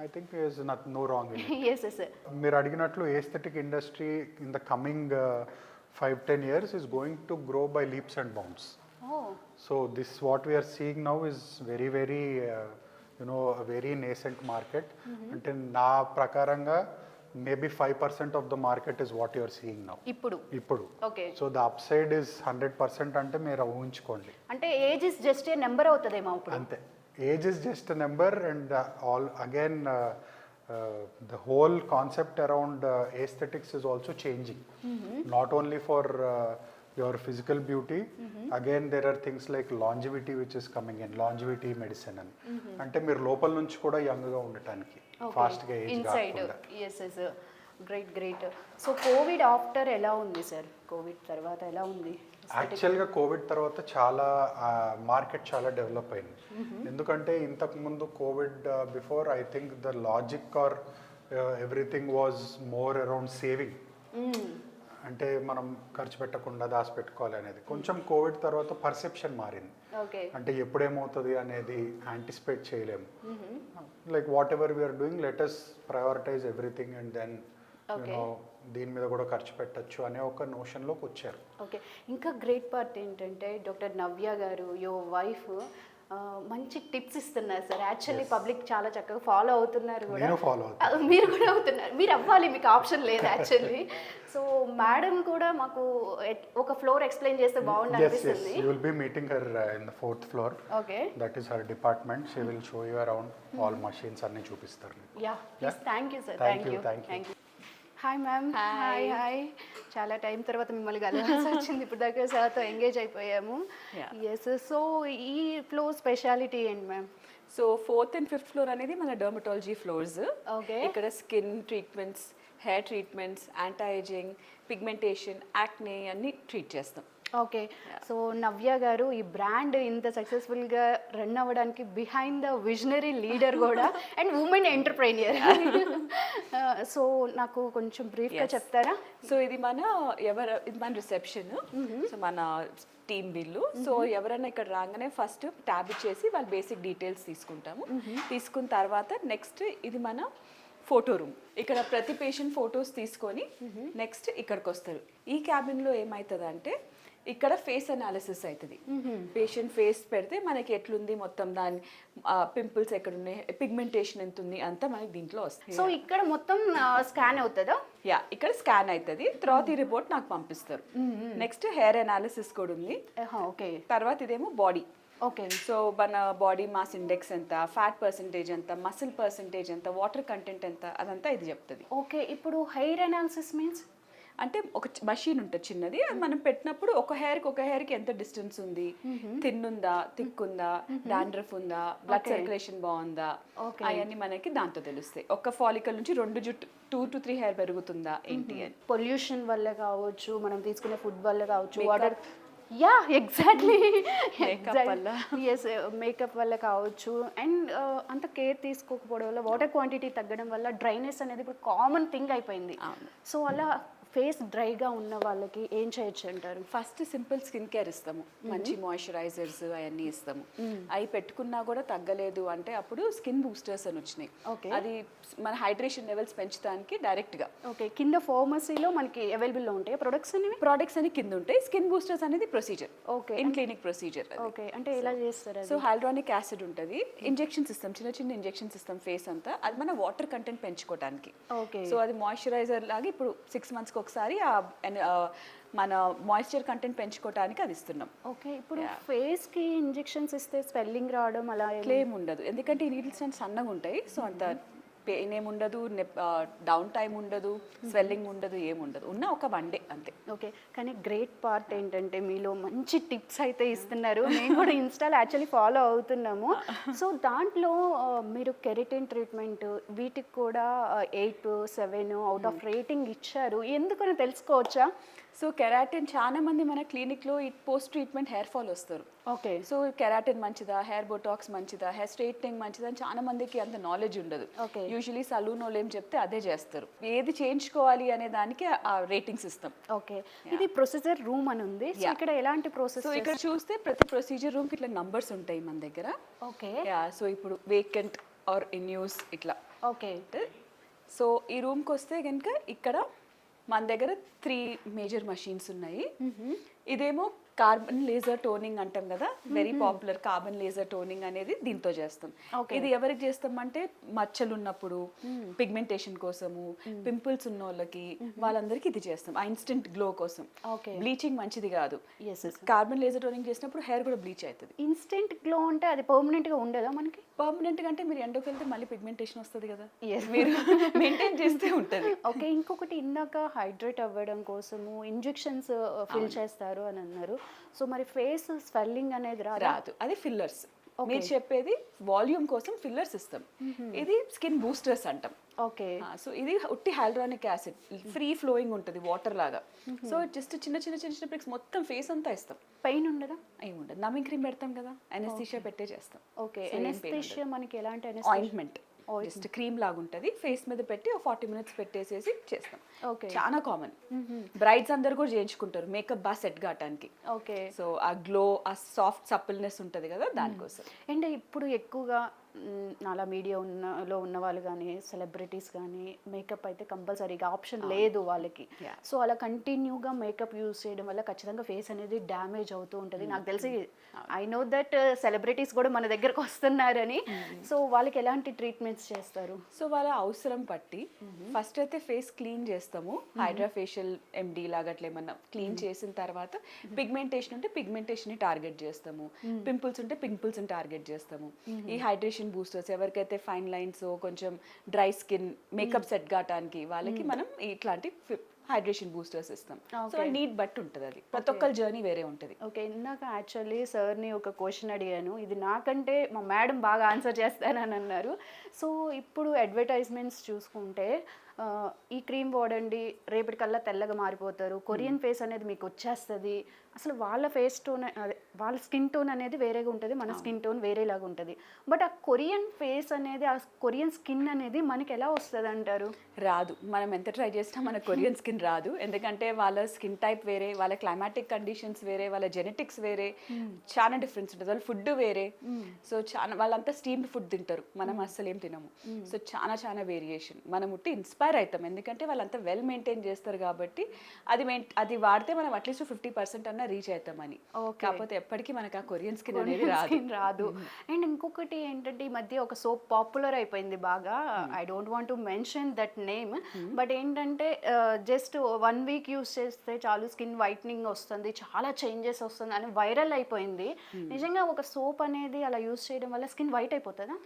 I think there is no wrong in it.
Yes, sir.
మీరు అడిగినట్లు aesthetic industry in the coming 5-10 years is going to grow by leaps and bounds. So this what we are seeing now is very a very nascent market. అంటే నా ప్రకారంగా maybe 5% of the market is what you are seeing now. ఇప్పుడు
okay.
So the upside is 100% అంటే మీరు ఊహించుకోండి.
అంటే age is just a number అవుతుందేమో ఇప్పుడు.
అంతే, age is just a number. And all again the whole concept around aesthetics is also changing. Not only for your physical beauty, again there are things like longevity which is coming in, longevity medicine అని. అంటే మీరు లోపల నుంచి కూడా యంగ్గా ఉండటానికి, ఫాస్ట్గా age కాకుండా.
గ్రేట్. సో కోవిడ్ ఆఫ్టర్ ఎలా ఉంది సార్? కోవిడ్ తర్వాత ఎలా ఉంది?
యాక్చువల్గా కోవిడ్ తర్వాత చాలా మార్కెట్ చాలా డెవలప్ అయింది. ఎందుకంటే ఇంతకుముందు Covid before I think the logic or everything was more around saving. అంటే మనం ఖర్చు పెట్టకుండా దాచిపెట్టుకోవాలి అనేది. కొంచెం కోవిడ్ తర్వాత పర్సెప్షన్ మారింది. అంటే ఎప్పుడేమవుతుంది అనేది యాంటిసిపేట్ చేయలేము. Like whatever we are doing let us prioritise everything and then దీని మీద కూడా ఖర్చు పెట్టచ్చు అనే ఒక నోషన్లోకి వచ్చారు.
ఓకే. ఇంకా గ్రేట్ పార్ట్ ఏంటంటే డాక్టర్ నవ్య గారు, యువర్ వైఫ్, మంచి టిప్స్ ఇస్తున్నారు సార్. యాక్చువల్లీ పబ్లిక్ చాలా చక్కగా ఫాలో అవుతున్నారు కూడా. మీరు కూడా అవుతున్నారు. మీరు అవ్వాలి, మీకు ఆప్షన్ లేదు యాక్చువల్లీ. సో మేడం కూడా మాకు ఒక ఫ్లోర్ ఎక్స్ప్లెయిన్ చేస్తే బాగుంది అనిపిస్తుంది.
You will be meeting her in the 4th floor.
Okay.
That is her department. She will show you around all machines అన్ని చూపిస్తారు.
Please, thank you sir.
Thank you.
Hi ma'am. Hi. చాలా time తర్వాత మిమ్మల్ని కలవాల్సి వచ్చింది. ఇప్పుడు దగ్గర సార్తో engage అయిపోయాము. ఎస్. సో ఈ ఫ్లోర్ స్పెషాలిటీ ఏంటి ma'am?
So 4th and 5th floor అనేది మన డర్మటాలజీ ఫ్లోర్స్.
ఓకే.
ఇక్కడ skin treatments, hair treatments, anti ageing, pigmentation, acne అన్ని ట్రీట్ చేస్తాం.
ఓకే. సో నవ్య గారు, ఈ బ్రాండ్ ఇంత సక్సెస్ఫుల్గా రన్ అవ్వడానికి బిహైండ్ ద విజనరీ లీడర్ కూడా అండ్ ఉమెన్ ఎంటర్ప్రైనియర్. సో నాకు కొంచెం బ్రీఫ్గా చెప్తారా?
సో ఇది మన రిసెప్షన్. సో మన టీమ్ బిల్లు. సో ఎవరైనా ఇక్కడ రాగానే ఫస్ట్ ట్యాబ్ ఇచ్చేసి వాళ్ళ బేసిక్ డీటెయిల్స్ తీసుకుంటాము. తీసుకున్న తర్వాత నెక్స్ట్ ఇది మన ఫోటో రూమ్. ఇక్కడ ప్రతి పేషెంట్ ఫొటోస్ తీసుకొని నెక్స్ట్ ఇక్కడికి వస్తారు. ఈ క్యాబిన్లో ఏమవుతుంది అంటే ఇక్కడ ఫేస్ అనాలిసిస్ అవుతుంది. పేషెంట్ ఫేస్ పెడితే మనకి ఎట్లుంది మొత్తం, దాని పింపుల్స్ ఎక్కడున్నాయి, పిగ్మెంటేషన్ ఎంత ఉంది అంతా మనకి దీంట్లో వస్తుంది.
సో ఇక్కడ మొత్తం స్కాన్ అవుతుందా?
ఇక్కడ స్కాన్ అవుతుంది. తర్వాత ఈ రిపోర్ట్ నాకు పంపిస్తారు. నెక్స్ట్ హెయిర్ అనాలిసిస్ కూడా ఉంది.
ఓకే.
తర్వాత ఇదేమో బాడీ.
ఓకే.
సో మన బాడీ మాస్ ఇండెక్స్ ఎంత, ఫ్యాట్ పర్సెంటేజ్ ఎంత, మసిల్ పర్సెంటేజ్ ఎంత, వాటర్ కంటెంట్ ఎంత, అదంతా ఇది చెప్తుంది.
ఓకే. ఇప్పుడు హెయిర్ అనాలిసిస్ మీన్స్
అంటే ఒక మషీన్ ఉంటుంది చిన్నది, అది మనం పెట్టినప్పుడు ఒక హెయిర్కి ఎంత డిస్టెన్స్ ఉంది, థిన్ ఉందా, థిక్ ఉందా, డాండ్రఫ్ ఉందా, బ్లడ్ సర్క్యులేషన్ బాగుందా, అవన్నీ మనకి దాంతో తెలుస్తాయి. ఒక ఫాలికల్ నుంచి 2 to 3 హెయిర్ పెరుగుతుందా ఏంటి అని.
పొల్యూషన్ వల్ల కావచ్చు, మనం తీసుకునే ఫుడ్ వల్ల కావచ్చు, వాటర్ ఎగ్జాక్ట్లీ మేకప్ వల్ల కావచ్చు, అండ్ అంత కేర్ తీసుకోకపోవడం వల్ల, వాటర్ క్వాంటిటీ తగ్గడం వల్ల డ్రైనెస్ అనేది ఇప్పుడు కామన్ థింగ్ అయిపోయింది. సో అలా ఫేస్ డ్రైగా ఉన్న వాళ్ళకి ఏం చేయొచ్చు అంటారు?
ఫస్ట్ సింపుల్ స్కిన్ కేర్ ఇస్తాము, మంచి మాయిశ్చరైజర్స్ అవన్నీ ఇస్తాము. అవి పెట్టుకున్నా కూడా తగ్గలేదు అంటే అప్పుడు స్కిన్ బూస్టర్స్ అని వచ్చినాయి. అది మన హైడ్రేషన్ లెవెల్స్ పెంచడానికి డైరెక్ట్గా.
ఓకే. కింద ఫార్మసీలో మనకి అవైలబుల్లో ఉంటాయి
ప్రొడక్ట్స్ అని కింద ఉంటాయి. స్కిన్ బూస్టర్స్ అనేది procedure.
Okay.
In clinic procedure.
Okay. అంటే ఎలా చేస్తారు?
సో హైల్డ్రానిక్ యాసిడ్ ఉంటుంది, ఇంజెక్షన్స్ ఇస్తాం, చిన్న ఇంజెక్షన్స్ ఇస్తాం ఫేస్ అంతా. అది మన వాటర్ కంటెంట్ పెంచుకోవడానికి.
ఓకే.
సో అది మాయిశ్చరైజర్ లాగా ఇప్పుడు 6 months ఒకసారి మన మాయిశ్చర్ కంటెంట్ పెంచుకోవడానికి అది ఇస్తున్నాం.
ఓకే. ఇప్పుడు ఫేస్ కి ఇంజెక్షన్స్ ఇస్తే స్వెల్లింగ్ రావడం అలా
క్లెయిమ్ ఉండదు, ఎందుకంటే ఈ నీడిల్స్ సన్నగా ఉంటాయి. సో అంత పెయిన్ ఏముండదు, డౌన్ టైం ఉండదు, స్వెల్లింగ్ ఉండదు, ఏముండదు. ఉన్న ఒక 1 డే అంతే.
ఓకే, కానీ గ్రేట్ పార్ట్ ఏంటంటే మీలో మంచి టిప్స్ అయితే ఇస్తున్నారు. మేము కూడా ఇన్స్టాలో యాక్చువల్లీ ఫాలో అవుతున్నాము. సో దాంట్లో మీరు కెరటిన్ ట్రీట్మెంట్ వీటికి కూడా 8, 7 అవుట్ ఆఫ్ రేటింగ్ ఇచ్చారు. ఎందుకని తెలుసుకోవచ్చా?
సో కెరాటిన్ చాలా మంది మన క్లినిక్లో పోస్ట్ ట్రీట్మెంట్ హెయిర్ ఫాల్ వస్తారు.
ఓకే,
సో కెరాటిన్ మంచిదా, హెయిర్ బొటాక్స్ మంచిదా, హెయిర్ స్ట్రైట్నింగ్ మంచిదా అని చాలా మందికి అంత నాలెడ్జ్ ఉండదు.
ఓకే,
యూజువలీ సలూన్ వాళ్ళు ఏం చెప్తే అదే చేస్తారు. ఏది చేయించుకోవాలి అనే దానికి ఆ రేటింగ్స్ ఇస్తాం.
ఓకే. ఇది ప్రొసీజర్ రూమ్ అని ఉంది. సో ఇక్కడ ఎలాంటి ప్రాసెస్?
సో ఇక్కడ చూస్తే ప్రతి ప్రొసీజర్ రూమ్కి ఇట్లా నంబర్స్ ఉంటాయి మన దగ్గర.
ఓకే,
సో ఇప్పుడు వేకెంట్ ఆర్ ఇన్ యూస్ ఇట్లా.
ఓకే.
సో ఈ రూమ్కి వస్తే కనుక ఇక్కడ మన దగ్గర 3 మేజర్ మషీన్స్ ఉన్నాయి. ఇదేమో కార్బన్ లేజర్ టోనింగ్ అంటాం కదా, very popular carbon laser toning అనేది దీంతో చేస్తాం. ఇది ఎవరికి చేస్తామంటే మచ్చలు ఉన్నప్పుడు, పిగ్మెంటేషన్ కోసము, పింపుల్స్ ఉన్న వాళ్ళకి, వాళ్ళందరికీ ఇది చేస్తాం. ఆ ఇన్స్టెంట్ గ్లో కోసం. బ్లీచింగ్ మంచిది కాదు. కార్బన్ లేజర్ టోనింగ్ చేసినప్పుడు హెయిర్ కూడా బ్లీచ్ అవుతుంది.
ఇన్స్టెంట్ గ్లో అంటే అది పర్మనెంట్ గా ఉండదా మనకి?
పర్మనెంట్ గా అంటే మీరు ఎండకు వెళ్తే మళ్ళీ పిగ్మెంటేషన్ వస్తుంది కదా, మీరు మెయింటైన్ చేస్తే ఉంటుంది.
ఓకే, ఇంకొకటి ఇందాక హైడ్రేట్ అవ్వడం కోసము ఇంజెక్షన్స్ ఫిల్ చేస్తారు అని అన్నారు. సో మరి ఫేస్ స్వెల్లింగ్ అనేది
రాదు, అది ఫిల్లర్స్. మీరు చెప్పేది వాల్యూమ్ కోసం ఫిల్లర్స్ ఇస్తాం. ఇది స్కిన్ బూస్టర్స్ అంటాం.
ఓకే.
సో ఇది ఉట్టి హైల్రానిక్ యాసిడ్, ఫ్రీ ఫ్లోయింగ్ ఉంటుంది వాటర్ లాగా. సో జస్ట్ చిన్న చిన్న చిన్న చిన్న ప్రిక్స్ మొత్తం ఫేస్ అంతా ఇస్తాం.
పెయిన్ ఉండదా?
ఏముండదు. నమ్మింగ్ క్రీమ్ పెడతాం కదా, అనెస్థీషియా పెట్టే చేస్తాం.
ఓకే, అనెస్థీషియా మనకి ఎలాంటి?
ఆయింట్మెంట్, జస్ట్ క్రీమ్ లాగా ఉంటుంది, ఫేస్ మీద పెట్టి 40 minutes పెట్టేసేసి చేస్తాం.
ఓకే,
చాలా కామన్. బ్రైడ్స్ అందరు కూడా చేయించుకుంటారు మేకప్ బాగా సెట్ కావడానికి.
ఓకే.
సో ఆ గ్లో, ఆ సాఫ్ట్ సప్పుల్నెస్ ఉంటుంది కదా, దానికోసం.
అండ్ ఇప్పుడు ఎక్కువగా నాలా మీడియా ఉన్న వాళ్ళు కానీ సెలబ్రిటీస్ కానీ మేకప్ అయితే కంపల్సరీగా ఆప్షన్ లేదు వాళ్ళకి. సో అలా కంటిన్యూగా మేకప్ యూజ్ చేయడం వల్ల ఖచ్చితంగా ఫేస్ అనేది డ్యామేజ్ అవుతూ ఉంటుంది. నాకు తెలిసి ఐ నో దట్ సెలబ్రిటీస్ కూడా మన దగ్గరకు వస్తున్నారని. సో వాళ్ళకి ఎలాంటి ట్రీట్మెంట్స్ చేస్తారు?
సో వాళ్ళ అవసరం పట్టి ఫస్ట్ అయితే ఫేస్ క్లీన్ చేస్తాము. హైడ్రా ఫేషియల్ ఎండి లాగా అట్లా ఏమన్నా క్లీన్ చేసిన తర్వాత పిగ్మెంటేషన్ ఉంటే పిగ్మెంటేషన్ ని టార్గెట్ చేస్తాము, పింపుల్స్ ఉంటే పింపుల్స్ ని టార్గెట్ చేస్తాము. ఈ హైడ్రేషన్ బూస్టర్స్ ఎవరికైతే ఫైన్ లైన్స్, కొంచెం డ్రై స్కిన్, మేకప్ సెట్ కావడానికి వాళ్ళకి మనం ఇట్లాంటి హైడ్రేషన్ బూస్టర్స్ ఇస్తాం. సో నీడ్ బట్టి ఉంటుంది, అది ప్రతి ఒక్కరి జర్నీ వేరే ఉంటుంది.
ఓకే, ఇందాక యాక్చువల్లీ సార్ని ఒక క్వశ్చన్ అడిగాను, ఇది నాకంటే మా మేడం బాగా ఆన్సర్ చేస్తానని అన్నారు. సో ఇప్పుడు అడ్వర్టైజ్మెంట్స్ చూసుకుంటే ఈ క్రీమ్ వాడండి రేపటికల్లా తెల్లగా మారిపోతారు, కొరియన్ ఫేస్ అనేది మీకు వచ్చేస్తుంది. అసలు వాళ్ళ ఫేస్ టోన్ అదే వాళ్ళ స్కిన్ టోన్ అనేది వేరేగా ఉంటుంది, మన స్కిన్ టోన్ వేరేలాగా ఉంటుంది. బట్ ఆ కొరియన్ ఫేస్ అనేది, ఆ కొరియన్ స్కిన్ అనేది మనకి ఎలా వస్తుంది అంటారు?
రాదు. మనం ఎంత ట్రై చేసినా మన కొరియన్ స్కిన్ రాదు. ఎందుకంటే వాళ్ళ స్కిన్ టైప్ వేరే, వాళ్ళ క్లైమాటిక్ కండిషన్స్ వేరే, వాళ్ళ జెనెటిక్స్ వేరే, చాలా డిఫరెన్స్ ఉంటుంది. వాళ్ళ ఫుడ్ వేరే. సో చాలా వాళ్ళంతా స్టీమ్డ్ ఫుడ్ తింటారు, మనం అస్సలు ఏం తినము. సో చాలా చాలా వేరియేషన్. మనం ఉట్టి ఇన్స్పైర్ అవుతాం, ఎందుకంటే వాళ్ళంతా వెల్ మెయింటైన్ చేస్తారు కాబట్టి. అది వాడితే మనం అట్లీస్ట్ 50% అన్న రీచ్ అవుతామని. కాకపోతే ఎప్పటికీ మనకు ఆ కొరియన్ స్కిన్ అనేది
రాదు. అండ్ ఇంకొకటి ఏంటంటే ఈ మధ్య ఒక సోప్ పాపులర్ అయిపోయింది బాగా, I don't want to mention that name, but ఏంటంటే జస్ట్ 1 week యూస్ చేస్తే చాలు స్కిన్ వైట్నింగ్ వస్తుంది, చాలా చేంజెస్ వస్తుంది అని వైరల్ అయిపోయింది. నిజంగా ఒక సోప్ అనేది అలా యూస్ చేయడం వల్ల స్కిన్ వైట్ అయిపోతుందా?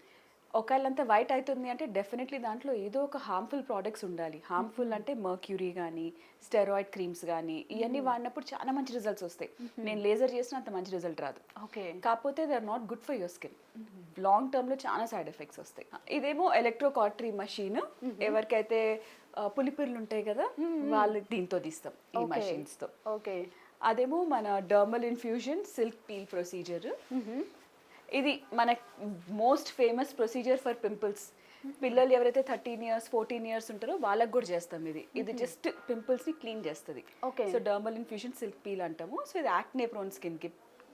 ఒకళ్ళంతా వైట్ అవుతుంది అంటే డెఫినెట్లీ దాంట్లో ఏదో ఒక హార్మ్ఫుల్ ప్రోడక్ట్స్ ఉండాలి. హార్మ్ఫుల్ అంటే మర్క్యూరీ కానీ, స్టెరాయిడ్ క్రీమ్స్ కానీ, ఇవన్నీ వాడినప్పుడు చాలా మంచి రిజల్ట్స్ వస్తాయి. నేను లేజర్ చేసిన అంత మంచి రిజల్ట్ రాదు.
ఓకే,
కాకపోతే they are not good for your skin. Long టర్మ్లో చాలా సైడ్ ఎఫెక్ట్స్ వస్తాయి. ఇదేమో ఎలక్ట్రోకాటరీ మషీన్. ఎవరికైతే పులిపిర్లు ఉంటాయి కదా, వాళ్ళు దీంతో తీస్తాం ఈ మషీన్స్తో.
ఓకే,
అదేమో మన డర్మల్ ఇన్ఫ్యూజన్ సిల్క్ పీల్ ప్రొసీజర్. ఇది మన most famous procedure for pimples. పిల్లలు ఎవరైతే 13 years 14 years ఉంటారో వాళ్ళకి కూడా చేస్తాం. ఇది జస్ట్ పింపుల్స్ ని క్లీన్ చేస్తుంది. సో డర్మల్ ఇన్ఫ్యూజన్ సిల్క్ పీల్ అంటాము. సో ఇది యాక్నే ప్రోన్ స్కిన్ కి,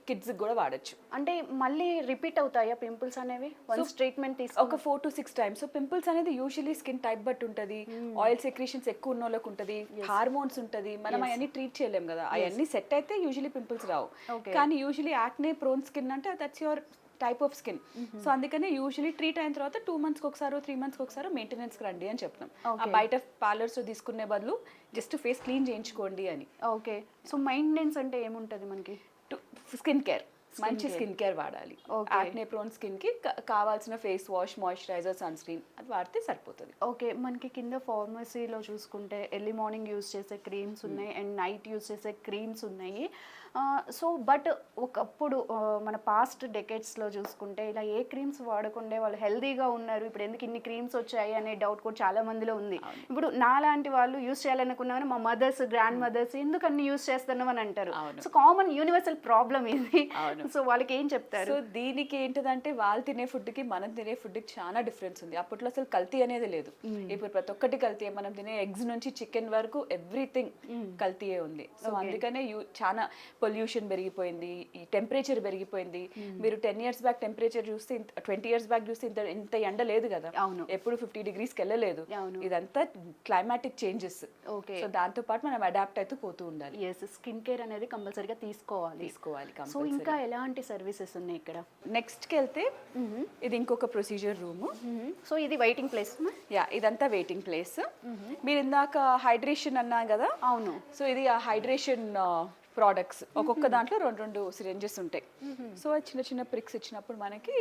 కిడ్స్ కూడా వాడచ్చు.
అంటే మళ్ళీ రిపీట్ అవుతాయా పింపుల్స్ అనేవి వన్స్ ట్రీట్మెంట్ తీసుకు?
ఒక 4 to 6 times. సో పింపుల్స్ అనేది యూజువలీ స్కిన్ టైప్ బట్టి ఉంటుంది, ఆయిల్ సెక్రీషన్స్ ఎక్కువ ఉన్న వాళ్ళకి ఉంటుంది, హార్మోన్స్ ఉంటుంది, మనం అవన్నీ ట్రీట్ చేయలేం కదా. అవన్నీ సెట్ అయితే యూజువలీ పింపుల్స్ రావు. కానీ యూజువలీ యాక్నే ప్రోన్ స్కిన్ అంటే that's your type of skin. So అందుకనే యూజువలీ ట్రీట్ అయిన తర్వాత 2 months ఒకసారి 3 months ఒకసారి మెయింటెనెన్స్కి రండి అని చెప్తాం. ఆ బయట పార్లర్స్ తీసుకునే బదులు జస్ట్ ఫేస్ క్లీన్ చేయించుకోండి అని.
ఓకే, సో మెయింటెనెన్స్ అంటే ఏముంటుంది మనకి?
స్కిన్ కేర్ మంచి స్కిన్ కేర్ వాడాలి. యాక్నే ప్రోన్ స్కిన్ కి కావాల్సిన face wash, moisturiser, sunscreen అది వాడితే సరిపోతుంది.
ఓకే, మనకి కింద ఫార్మసీలో చూసుకుంటే ఎర్లీ మార్నింగ్ యూజ్ చేసే క్రీమ్స్ ఉన్నాయి అండ్ నైట్ యూజ్ చేసే క్రీమ్స్ ఉన్నాయి. సో బట్ ఒకప్పుడు మన పాస్ట్ డెకేడ్స్లో చూసుకుంటే ఇలా ఏ క్రీమ్స్ వాడకుండే వాళ్ళు హెల్దీగా ఉన్నారు. ఇప్పుడు ఎందుకు ఇన్ని క్రీమ్స్ వచ్చాయి అనే డౌట్ కూడా చాలా మందిలో ఉంది. ఇప్పుడు నాలాంటి వాళ్ళు యూజ్ చేయాలనుకున్నాను, మా మదర్స్, గ్రాండ్ మదర్స్ ఎందుకు అన్ని యూజ్ చేస్తున్నాం అని అంటారు. సో కామన్ యూనివర్సల్ ప్రాబ్లమ్ ఇది. సో వాళ్ళకి ఏం చెప్తారు?
సో దీనికి ఏంటిదంటే వాళ్ళు తినే ఫుడ్కి మనం తినే ఫుడ్కి చాలా డిఫరెన్స్ ఉంది. అప్పట్లో అసలు కల్తీ అనేది లేదు. ఇప్పుడు ప్రతి ఒక్కటి కల్తీ. మనం తినే ఎగ్స్ నుంచి చికెన్ వరకు ఎవ్రీథింగ్ కల్తీయే ఉంది. సో అందుకనే చాలా పొల్యూషన్ పెరిగిపోయింది, ఈ టెంపరేచర్ పెరిగిపోయింది. మీరు 10 years బ్యాక్ టెంపరేచర్ చూస్తే 20 years బ్యాక్ చూస్తే ఇంత ఎండ లేదు కదా. ఎప్పుడు 50 degreesకి వెళ్ళలేదు. ఇదంతా క్లైమాటిక్ చేంజెస్. సో దాంతో పాటు మనం అడాప్ట్ అవుతూ పోతూ ఉండాలి.
స్కిన్ కేర్ అనేది కంపల్సరీగా తీసుకోవాలి. సో ఇంకా ఎలాంటి సర్వీసెస్ ఉన్నాయి ఇక్కడ?
నెక్స్ట్కి వెళ్తే ఇది ఇంకొక ప్రొసీజర్ రూమ్.
సో ఇది వెయిటింగ్ ప్లేస్?
యా, ఇదంతా వెయిటింగ్ ప్లేస్. మీరు ఇందాక హైడ్రేషన్ అన్నా కదా.
అవును.
సో ఇది ఆ హైడ్రేషన్ ప్రోడక్ట్స్. ఒక్కొక్క దాంట్లో 2 సిరింజెస్ ఉంటాయి. సో చిన్న చిన్న ప్రిక్స్ ఇచ్చినప్పుడు మనకి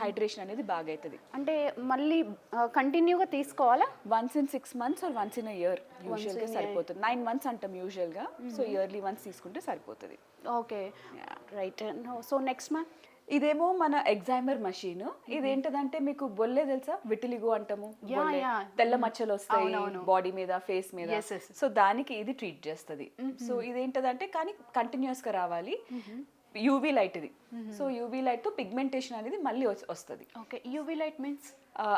హైడ్రేషన్ అనేది బాగా అవుతుంది.
అంటే మళ్ళీ కంటిన్యూగా తీసుకోవాలా?
Once in 6 months or once in year యూజువల్గా సరిపోతుంది. 9 months అంటాం యూజువల్గా. సో ఇయర్లీ వన్స్ తీసుకుంటే సరిపోతుంది.
Okay, right. So next ma'am,
ఇదేమో మన ఎగ్జైమర్ మషీన్. ఇదేంటదంటే మీకు బొల్లే తెలుసా, విటిలిగో అంటాము. తెల్ల మచ్చలు వస్తాయి బాడీ మీద, ఫేస్ మీద. సో దానికి ఇది ట్రీట్ చేస్తుంది. సో ఇదేంటదంటే కానీ కంటిన్యూస్ గా రావాలి. యూవీ లైట్ ఇది. సో యూవీ లైట్ తో పిగ్మెంటేషన్ అనేది మళ్ళీ వస్తుంది.
Okay, UV light means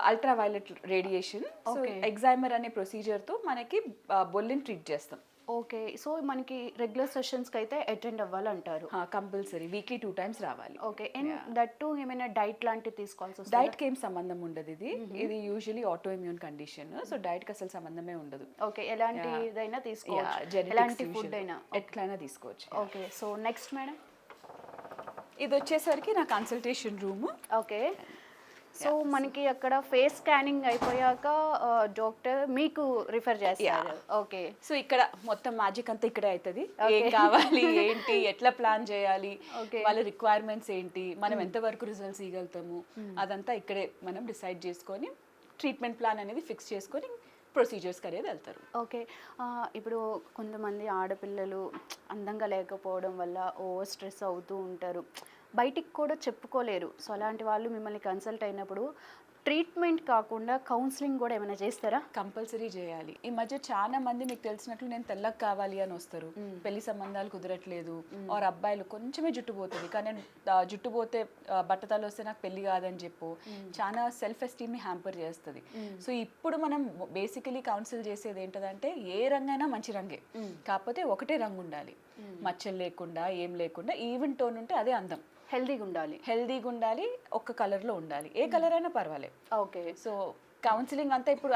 ultraviolet radiation. So excimer అనే ప్రొసీజర్ తో మనకి బొల్లిని ట్రీట్ చేస్తాం.
ఓకే, సో మనకి రెగ్యులర్ సెషన్స్కి అయితే అటెండ్ అవ్వాలంటారు.
కంపల్సరీ వీక్లీ 2 times రావాలి.
ఓకే, అండ్ దట్ టు ఏమైనా డైట్ లాంటివి తీసుకోవాల్సి వస్తుంది?
డైట్కి ఏం సంబంధం ఉండదు. ఇది usually autoimmune condition. So డైట్కి అసలు సంబంధమే ఉండదు.
ఓకే, ఎలాంటిదైనా తీసుకోవచ్చు, ఎలాంటి ఫుడ్ అయినా
ఎట్లయినా తీసుకోవచ్చు.
ఓకే, సో నెక్స్ట్ మేడం,
ఇది వచ్చేసరికి నా కన్సల్టేషన్ రూమ్.
ఓకే, సో మనకి అక్కడ ఫేస్ స్కానింగ్ అయిపోయాక డాక్టర్ మీకు రిఫర్ చేస్తారు. ఓకే,
సో ఇక్కడ మొత్తం మ్యాజిక్ అంతా ఇక్కడే అవుతుంది. ఏం కావాలి, ఏంటి, ఎట్లా ప్లాన్ చేయాలి, వాళ్ళ రిక్వైర్మెంట్స్ ఏంటి, మనం ఎంతవరకు రిజల్ట్స్ ఇవ్వగలుగుతాము, అదంతా ఇక్కడే మనం డిసైడ్ చేసుకొని ట్రీట్మెంట్ ప్లాన్ అనేది ఫిక్స్ చేసుకొని ప్రొసీజర్స్కి అనేది వెళ్తారు.
ఓకే, ఇప్పుడు కొంతమంది ఆడపిల్లలు అందంగా లేకపోవడం వల్ల ఓవర్ స్ట్రెస్ అవుతూ ఉంటారు, బయటికి కూడా చెప్పుకోలేరు. సో అలాంటి వాళ్ళు మిమ్మల్ని కన్సల్ట్ అయినప్పుడు ట్రీట్మెంట్ కాకుండా కౌన్సిలింగ్ కూడా ఏమైనా చేస్తారా?
కంపల్సరీ చేయాలి. ఈ మధ్య చాలా మంది మీకు తెలిసినట్లు నేను తెల్లగా కావాలి అని వస్తారు. పెళ్లి సంబంధాలు కుదరట్లేదు, ఆర్ అబ్బాయిలు కొంచెమే జుట్టు పోతుంది కానీ జుట్టు పోతే బట్టతలు వస్తే నాకు పెళ్లి కాదని చెప్పు చాలా సెల్ఫ్ ఎస్టీమ్ని హ్యాంపర్ చేస్తుంది. సో ఇప్పుడు మనం బేసికలీ కౌన్సిల్ చేసేది ఏంటంటే ఏ రంగైనా మంచి రంగే, కాకపోతే ఒకటే రంగు ఉండాలి, మచ్చలు లేకుండా ఏం లేకుండా ఈవెన్ టోన్ ఉంటే అదే అందం.
హెల్దీగా ఉండాలి, ఒక్క కలర్లో ఉండాలి, ఏ కలర్ అయినా పర్వాలేదు. ఓకే,
సో కౌన్సిలింగ్ అంతా ఇప్పుడు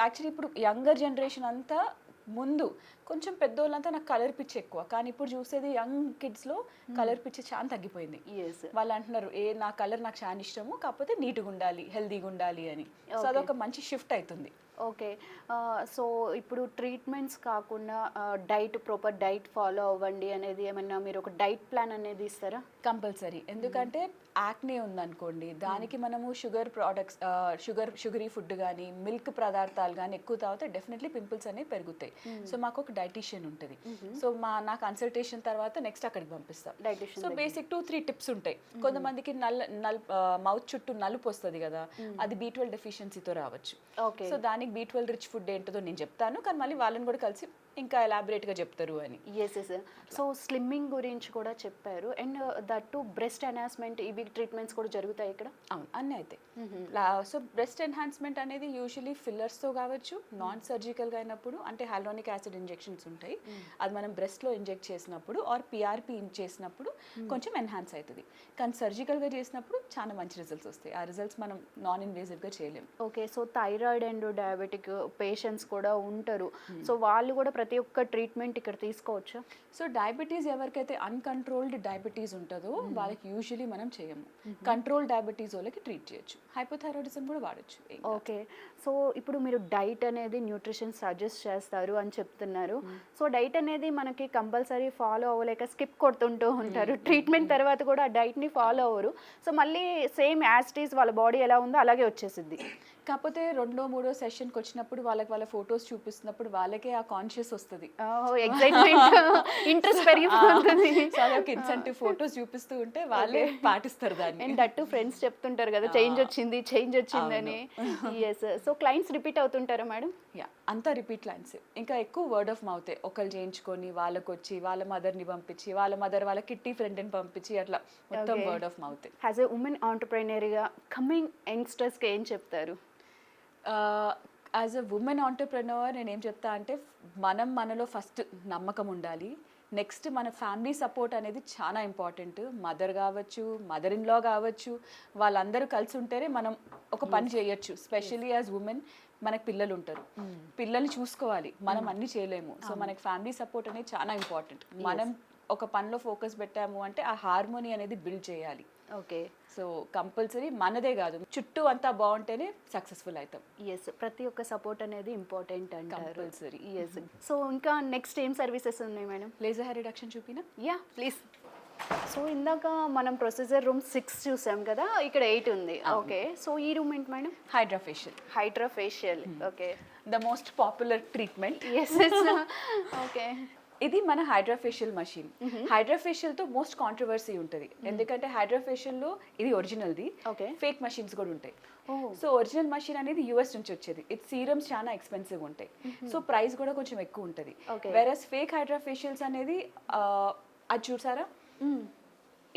యంగర్ జనరేషన్ అంతా, ముందు కొంచెం పెద్దోళ్ళంతా నాకు కలర్ పిచ్చి ఎక్కువ, కానీ ఇప్పుడు చూసేది యంగ్ కిడ్స్లో కలర్ పిచ్చి చాలా తగ్గిపోయింది. వాళ్ళు అంటున్నారు నా కలర్ నాకు చాలా ఇష్టము, కాకపోతే నీట్గా ఉండాలి, హెల్దీగా ఉండాలి అని. సో అదొక మంచి షిఫ్ట్ అవుతుంది.
ఓకే, సో ఇప్పుడు ట్రీట్మెంట్స్ కాకుండా ప్రాపర్ డైట్ ఫాలో అవ్వండి అనేది ఏమన్నా మీరు ఒక డైట్ ప్లాన్ అనేది ఇస్తారా?
కంపల్సరీ. ఎందుకంటే యాక్నే ఉందనుకోండి, దానికి మనము షుగర్ ప్రోడక్ట్స్, షుగరీ ఫుడ్ కానీ మిల్క్ పదార్థాలు కానీ ఎక్కువ తాగితే డెఫినెట్లీ పింపుల్స్ అనేవి పెరుగుతాయి. సో మాకు ఒక డైటీషియన్ ఉంటుంది. సో నా కన్సల్టేషన్ తర్వాత నెక్స్ట్ అక్కడికి పంపిస్తాం. సో బేసిక్ 2-3 టిప్స్ ఉంటాయి. కొంతమందికి మౌత్ చుట్టూ నలుపు వస్తుంది కదా, అది B12 డెఫిషియన్సీతో రావచ్చు. సో దానికి B12 రిచ్ ఫుడ్ ఏంటో నేను చెప్తాను, కానీ మళ్ళీ వాళ్ళని కూడా కలిసి ఇంకా ఎలాబరేట్గా చెప్తారు అని.
సో స్లిమ్మింగ్ గురించి కూడా చెప్పారు, and that to breast enhancement, ఇవి ట్రీట్మెంట్స్ కూడా జరుగుతాయి ఇక్కడ?
అవును, అన్నీ అయితే. సో బ్రెస్ట్ ఎన్హాన్స్మెంట్ అనేది యూజువలీ ఫిల్లర్స్తో కావచ్చు, నాన్ సర్జికల్గా అయినప్పుడు అంటే హైలోనిక్ యాసిడ్ ఇంజెక్షన్స్ ఉంటాయి, అది మనం బ్రెస్ట్లో ఇంజెక్ట్ చేసినప్పుడు ఆర్ PRP చేసినప్పుడు కొంచెం ఎన్హాన్స్ అవుతుంది. కానీ సర్జికల్గా చేసినప్పుడు చాలా మంచి రిజల్ట్స్ వస్తాయి. ఆ రిజల్ట్స్ మనం నాన్ ఇన్వేజివ్గా చేయలేము.
Okay, so thyroid and diabetic patients కూడా ఉంటారు. సో వాళ్ళు కూడా ప్రతి ప్రతి ఒక్క ట్రీట్మెంట్ ఇక్కడ తీసుకోవచ్చా?
సో డయాబెటీస్ ఎవరికైతే అన్కంట్రోల్డ్ డయాబెటీస్ ఉంటుందో వాళ్ళకి యూజువలీ మనం చేయము. కంట్రోల్ డయాబెటీస్ వాళ్ళకి ట్రీట్ చేయొచ్చు. హైపోథైరాయిడిజం కూడా వాడచ్చు.
ఓకే. సో ఇప్పుడు మీరు డైట్ అనేది న్యూట్రిషన్ సజెస్ట్ చేస్తారు అని చెప్తున్నారు. సో డైట్ అనేది మనకి కంపల్సరీ ఫాలో అవ్వలేక స్కిప్ కొడుతుంటూ ఉంటారు. ట్రీట్మెంట్ తర్వాత కూడా ఆ డైట్ని ఫాలో అవ్వరు. సో మళ్ళీ సేమ్ యాజ్ ఇట్ ఈస్ వాళ్ళ బాడీ ఎలా ఉందో అలాగే వచ్చేసిద్ది.
కాకపోతే 2వ 3వ సెషన్కి వచ్చినప్పుడు వాళ్ళ ఫొటోస్ చూపిస్తున్నప్పుడు వాళ్ళకే ఆ కాన్షియస్ వస్తుంది,
ఎక్సైట్మెంట్, ఇంట్రెస్ట్ పెరిగిపోతుంది.
సో అదొక ఇన్సెంటివ్ ఫోటోస్ చూపిస్తూ ఉంటే వాళ్ళే పాటిస్తారు దాన్ని.
అండ్ దట్టు ఫ్రెండ్స్ చెప్తుంటారు కదా చేంజ్ వచ్చిందని. ఎస్. సో క్లయింట్స్ రిపీట్ అవుతుంటారా మేడం?
యా, అంతా రిపీట్ లైన్స్. ఇంకా ఎక్కువ వర్డ్ ఆఫ్ మౌతే, ఒకళ్ళు చేయించుకొని వాళ్ళకి వచ్చి వాళ్ళ మదర్ని పంపించి వాళ్ళ మదర్ వాళ్ళ కిట్టి ఫ్రెండ్ని పంపించి అట్లా మొత్తం వర్డ్ ఆఫ్ మౌతే.
యాజ్ ఎ ఉమెన్ ఆంటర్ప్రెన్యూర్గా కమింగ్ యంగ్స్టర్స్కి ఏం చెప్తారు?
యాజ్ అ ఉమెన్ ఆంటర్ప్రెన్యూర్ నేను ఏం చెప్తా అంటే మనలో ఫస్ట్ నమ్మకం ఉండాలి. నెక్స్ట్ మన ఫ్యామిలీ సపోర్ట్ అనేది చాలా ఇంపార్టెంట్. మదర్ కావచ్చు, మదర్ ఇన్ లా కావచ్చు, వాళ్ళందరూ కలిసి ఉంటేనే మనం ఒక పని చేయొచ్చు. స్పెషల్లీ యాజ్ ఉమెన్ మనకు పిల్లలు ఉంటారు, పిల్లల్ని చూసుకోవాలి, మనం అన్నీ చేయలేము. సో మనకి ఫ్యామిలీ సపోర్ట్ అనేది చాలా ఇంపార్టెంట్. మనం ఒక పనిలో ఫోకస్ పెట్టాము అంటే ఆ హార్మోనీ అనేది బిల్డ్ చేయాలి.
ఓకే.
సో కంపల్సరీ మనదే కాదు, చుట్టూ అంతా బాగుంటేనే సక్సెస్ఫుల్ అవుతాం.
ఎస్, ప్రతి ఒక్క సపోర్ట్ అనేది ఇంపార్టెంట్ అంటారు.
కంపల్సరీ.
ఎస్. సో ఇంకా నెక్స్ట్ ఏం సర్వీసెస్ ఉన్నాయి మేడం?
లేజర్ హెయిర్ రిడక్షన్ చూపినా?
Yeah please. సో ఇందాక మనం ప్రొసీజర్ రూమ్ 6 చూసాం కదా, ఇక్కడ 8 ఉంది. ఓకే. సో ఈ రూమ్ ఏంటి madam?
Hydra facial.
Hydra facial. Okay.
The most popular treatment.
Yes. Okay.
ఇది మన హైడ్రా ఫేషియల్ మషిన్. హైడ్రా ఫేషియల్తో మోస్ట్ కాంట్రవర్సీ ఉంటుంది. ఎందుకంటే హైడ్రా ఫేషియల్లో ఇది ఒరిజినల్ది, ఫేక్ మషిన్స్ కూడా ఉంటాయి. సో ఒరిజినల్ మషిన్ అనేది యూఎస్ నుంచి వచ్చేది. ఇది సీరమ్స్ చాలా ఎక్స్పెన్సివ్ ఉంటాయి, సో ప్రైస్ కూడా కొంచెం ఎక్కువ ఉంటుంది. వెరస్ ఫేక్ హైడ్రా ఫేషియల్స్ అనేది అది చూసారా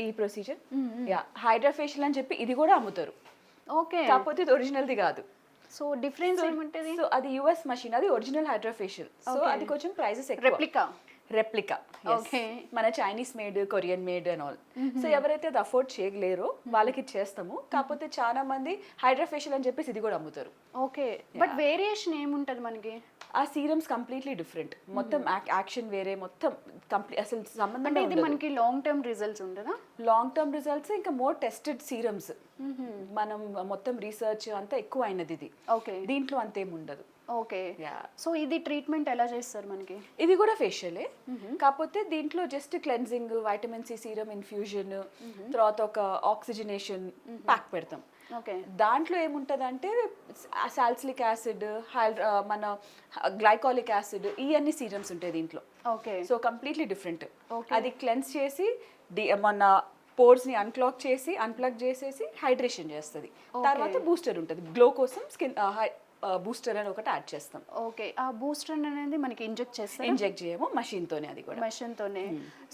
ఈ ప్రొసీజర్, యా హైడ్రా ఫేషియల్ అని చెప్పి ఇది కూడా అమ్ముతారు.
ఓకే.
కాకపోతే ఇది ఒరిజినల్ది కాదు.
సో డిఫరెన్స్ ఏమంటది?
సో అది యుఎస్ మషిన్, అది ఒరిజినల్ హైడ్రా ఫేషియల్. సో అది కొంచెం ప్రైసెస్ ఎక్కువ. రెప్లికా. మన Chinese made, Korean made and all. So ఎవరైతే అది అఫోర్డ్ చేయలేరో వాళ్ళకి చేస్తాము. కాకపోతే చాలా మంది హైడ్రా ఫేషియల్ అని చెప్పేసి ఇది కూడా అమ్ముతారు.
ఓకే. బట్ వేరియేషన్ ఏముంటది మనకి?
ఆ సీరమ్స్ కంప్లీట్లీ డిఫరెంట్, మొత్తం యాక్షన్ వేరే, మొత్తం కంప్లీట్ అసలు సంబంధం
అంటే ఇది మనకి లాంగ్ టర్మ్ రిజల్ట్స్ ఉంటుందా?
లాంగ్ టర్మ్ రిజల్ట్స్, ఇంకా మోర్ టెస్టెడ్ సీరమ్స్. మనం మొత్తం రీసెర్చ్ అంతా ఎక్కువ అయినది ఇది.
ఓకే.
దీంట్లో అంతేం ఉండదు.
ఓకే. సో ఇది ట్రీట్మెంట్ ఎలా చేస్తారు మనకి?
ఇది కూడా ఫేషియలే, కాకపోతే దీంట్లో just cleansing, vitamin C serum infusion, తర్వాత ఒక ఆక్సిజనేషన్ ప్యాక్ పెడతాం. దాంట్లో ఏముంటదంటే సాల్సిలిక్ యాసిడ్, మన గ్లైకాలిక్ యాసిడ్, ఇవన్నీ సీరమ్స్ ఉంటాయి దీంట్లో.
ఓకే.
So completely different. అది క్లెన్స్ చేసి మన పోర్స్ ని అన్ప్లగ్ చేసేసి హైడ్రేషన్ చేస్తుంది. తర్వాత బూస్టర్ ఉంటుంది, గ్లో కోసం స్కిన్ బూస్టర్ అని ఒకటి యాడ్ చేస్తాం.
ఓకే. ఆ బూస్టర్ అనేది మనకి ఇంజెక్ట్
చేయము, మషిన్ తోనే. అది కూడా
మషిన్ తోనే.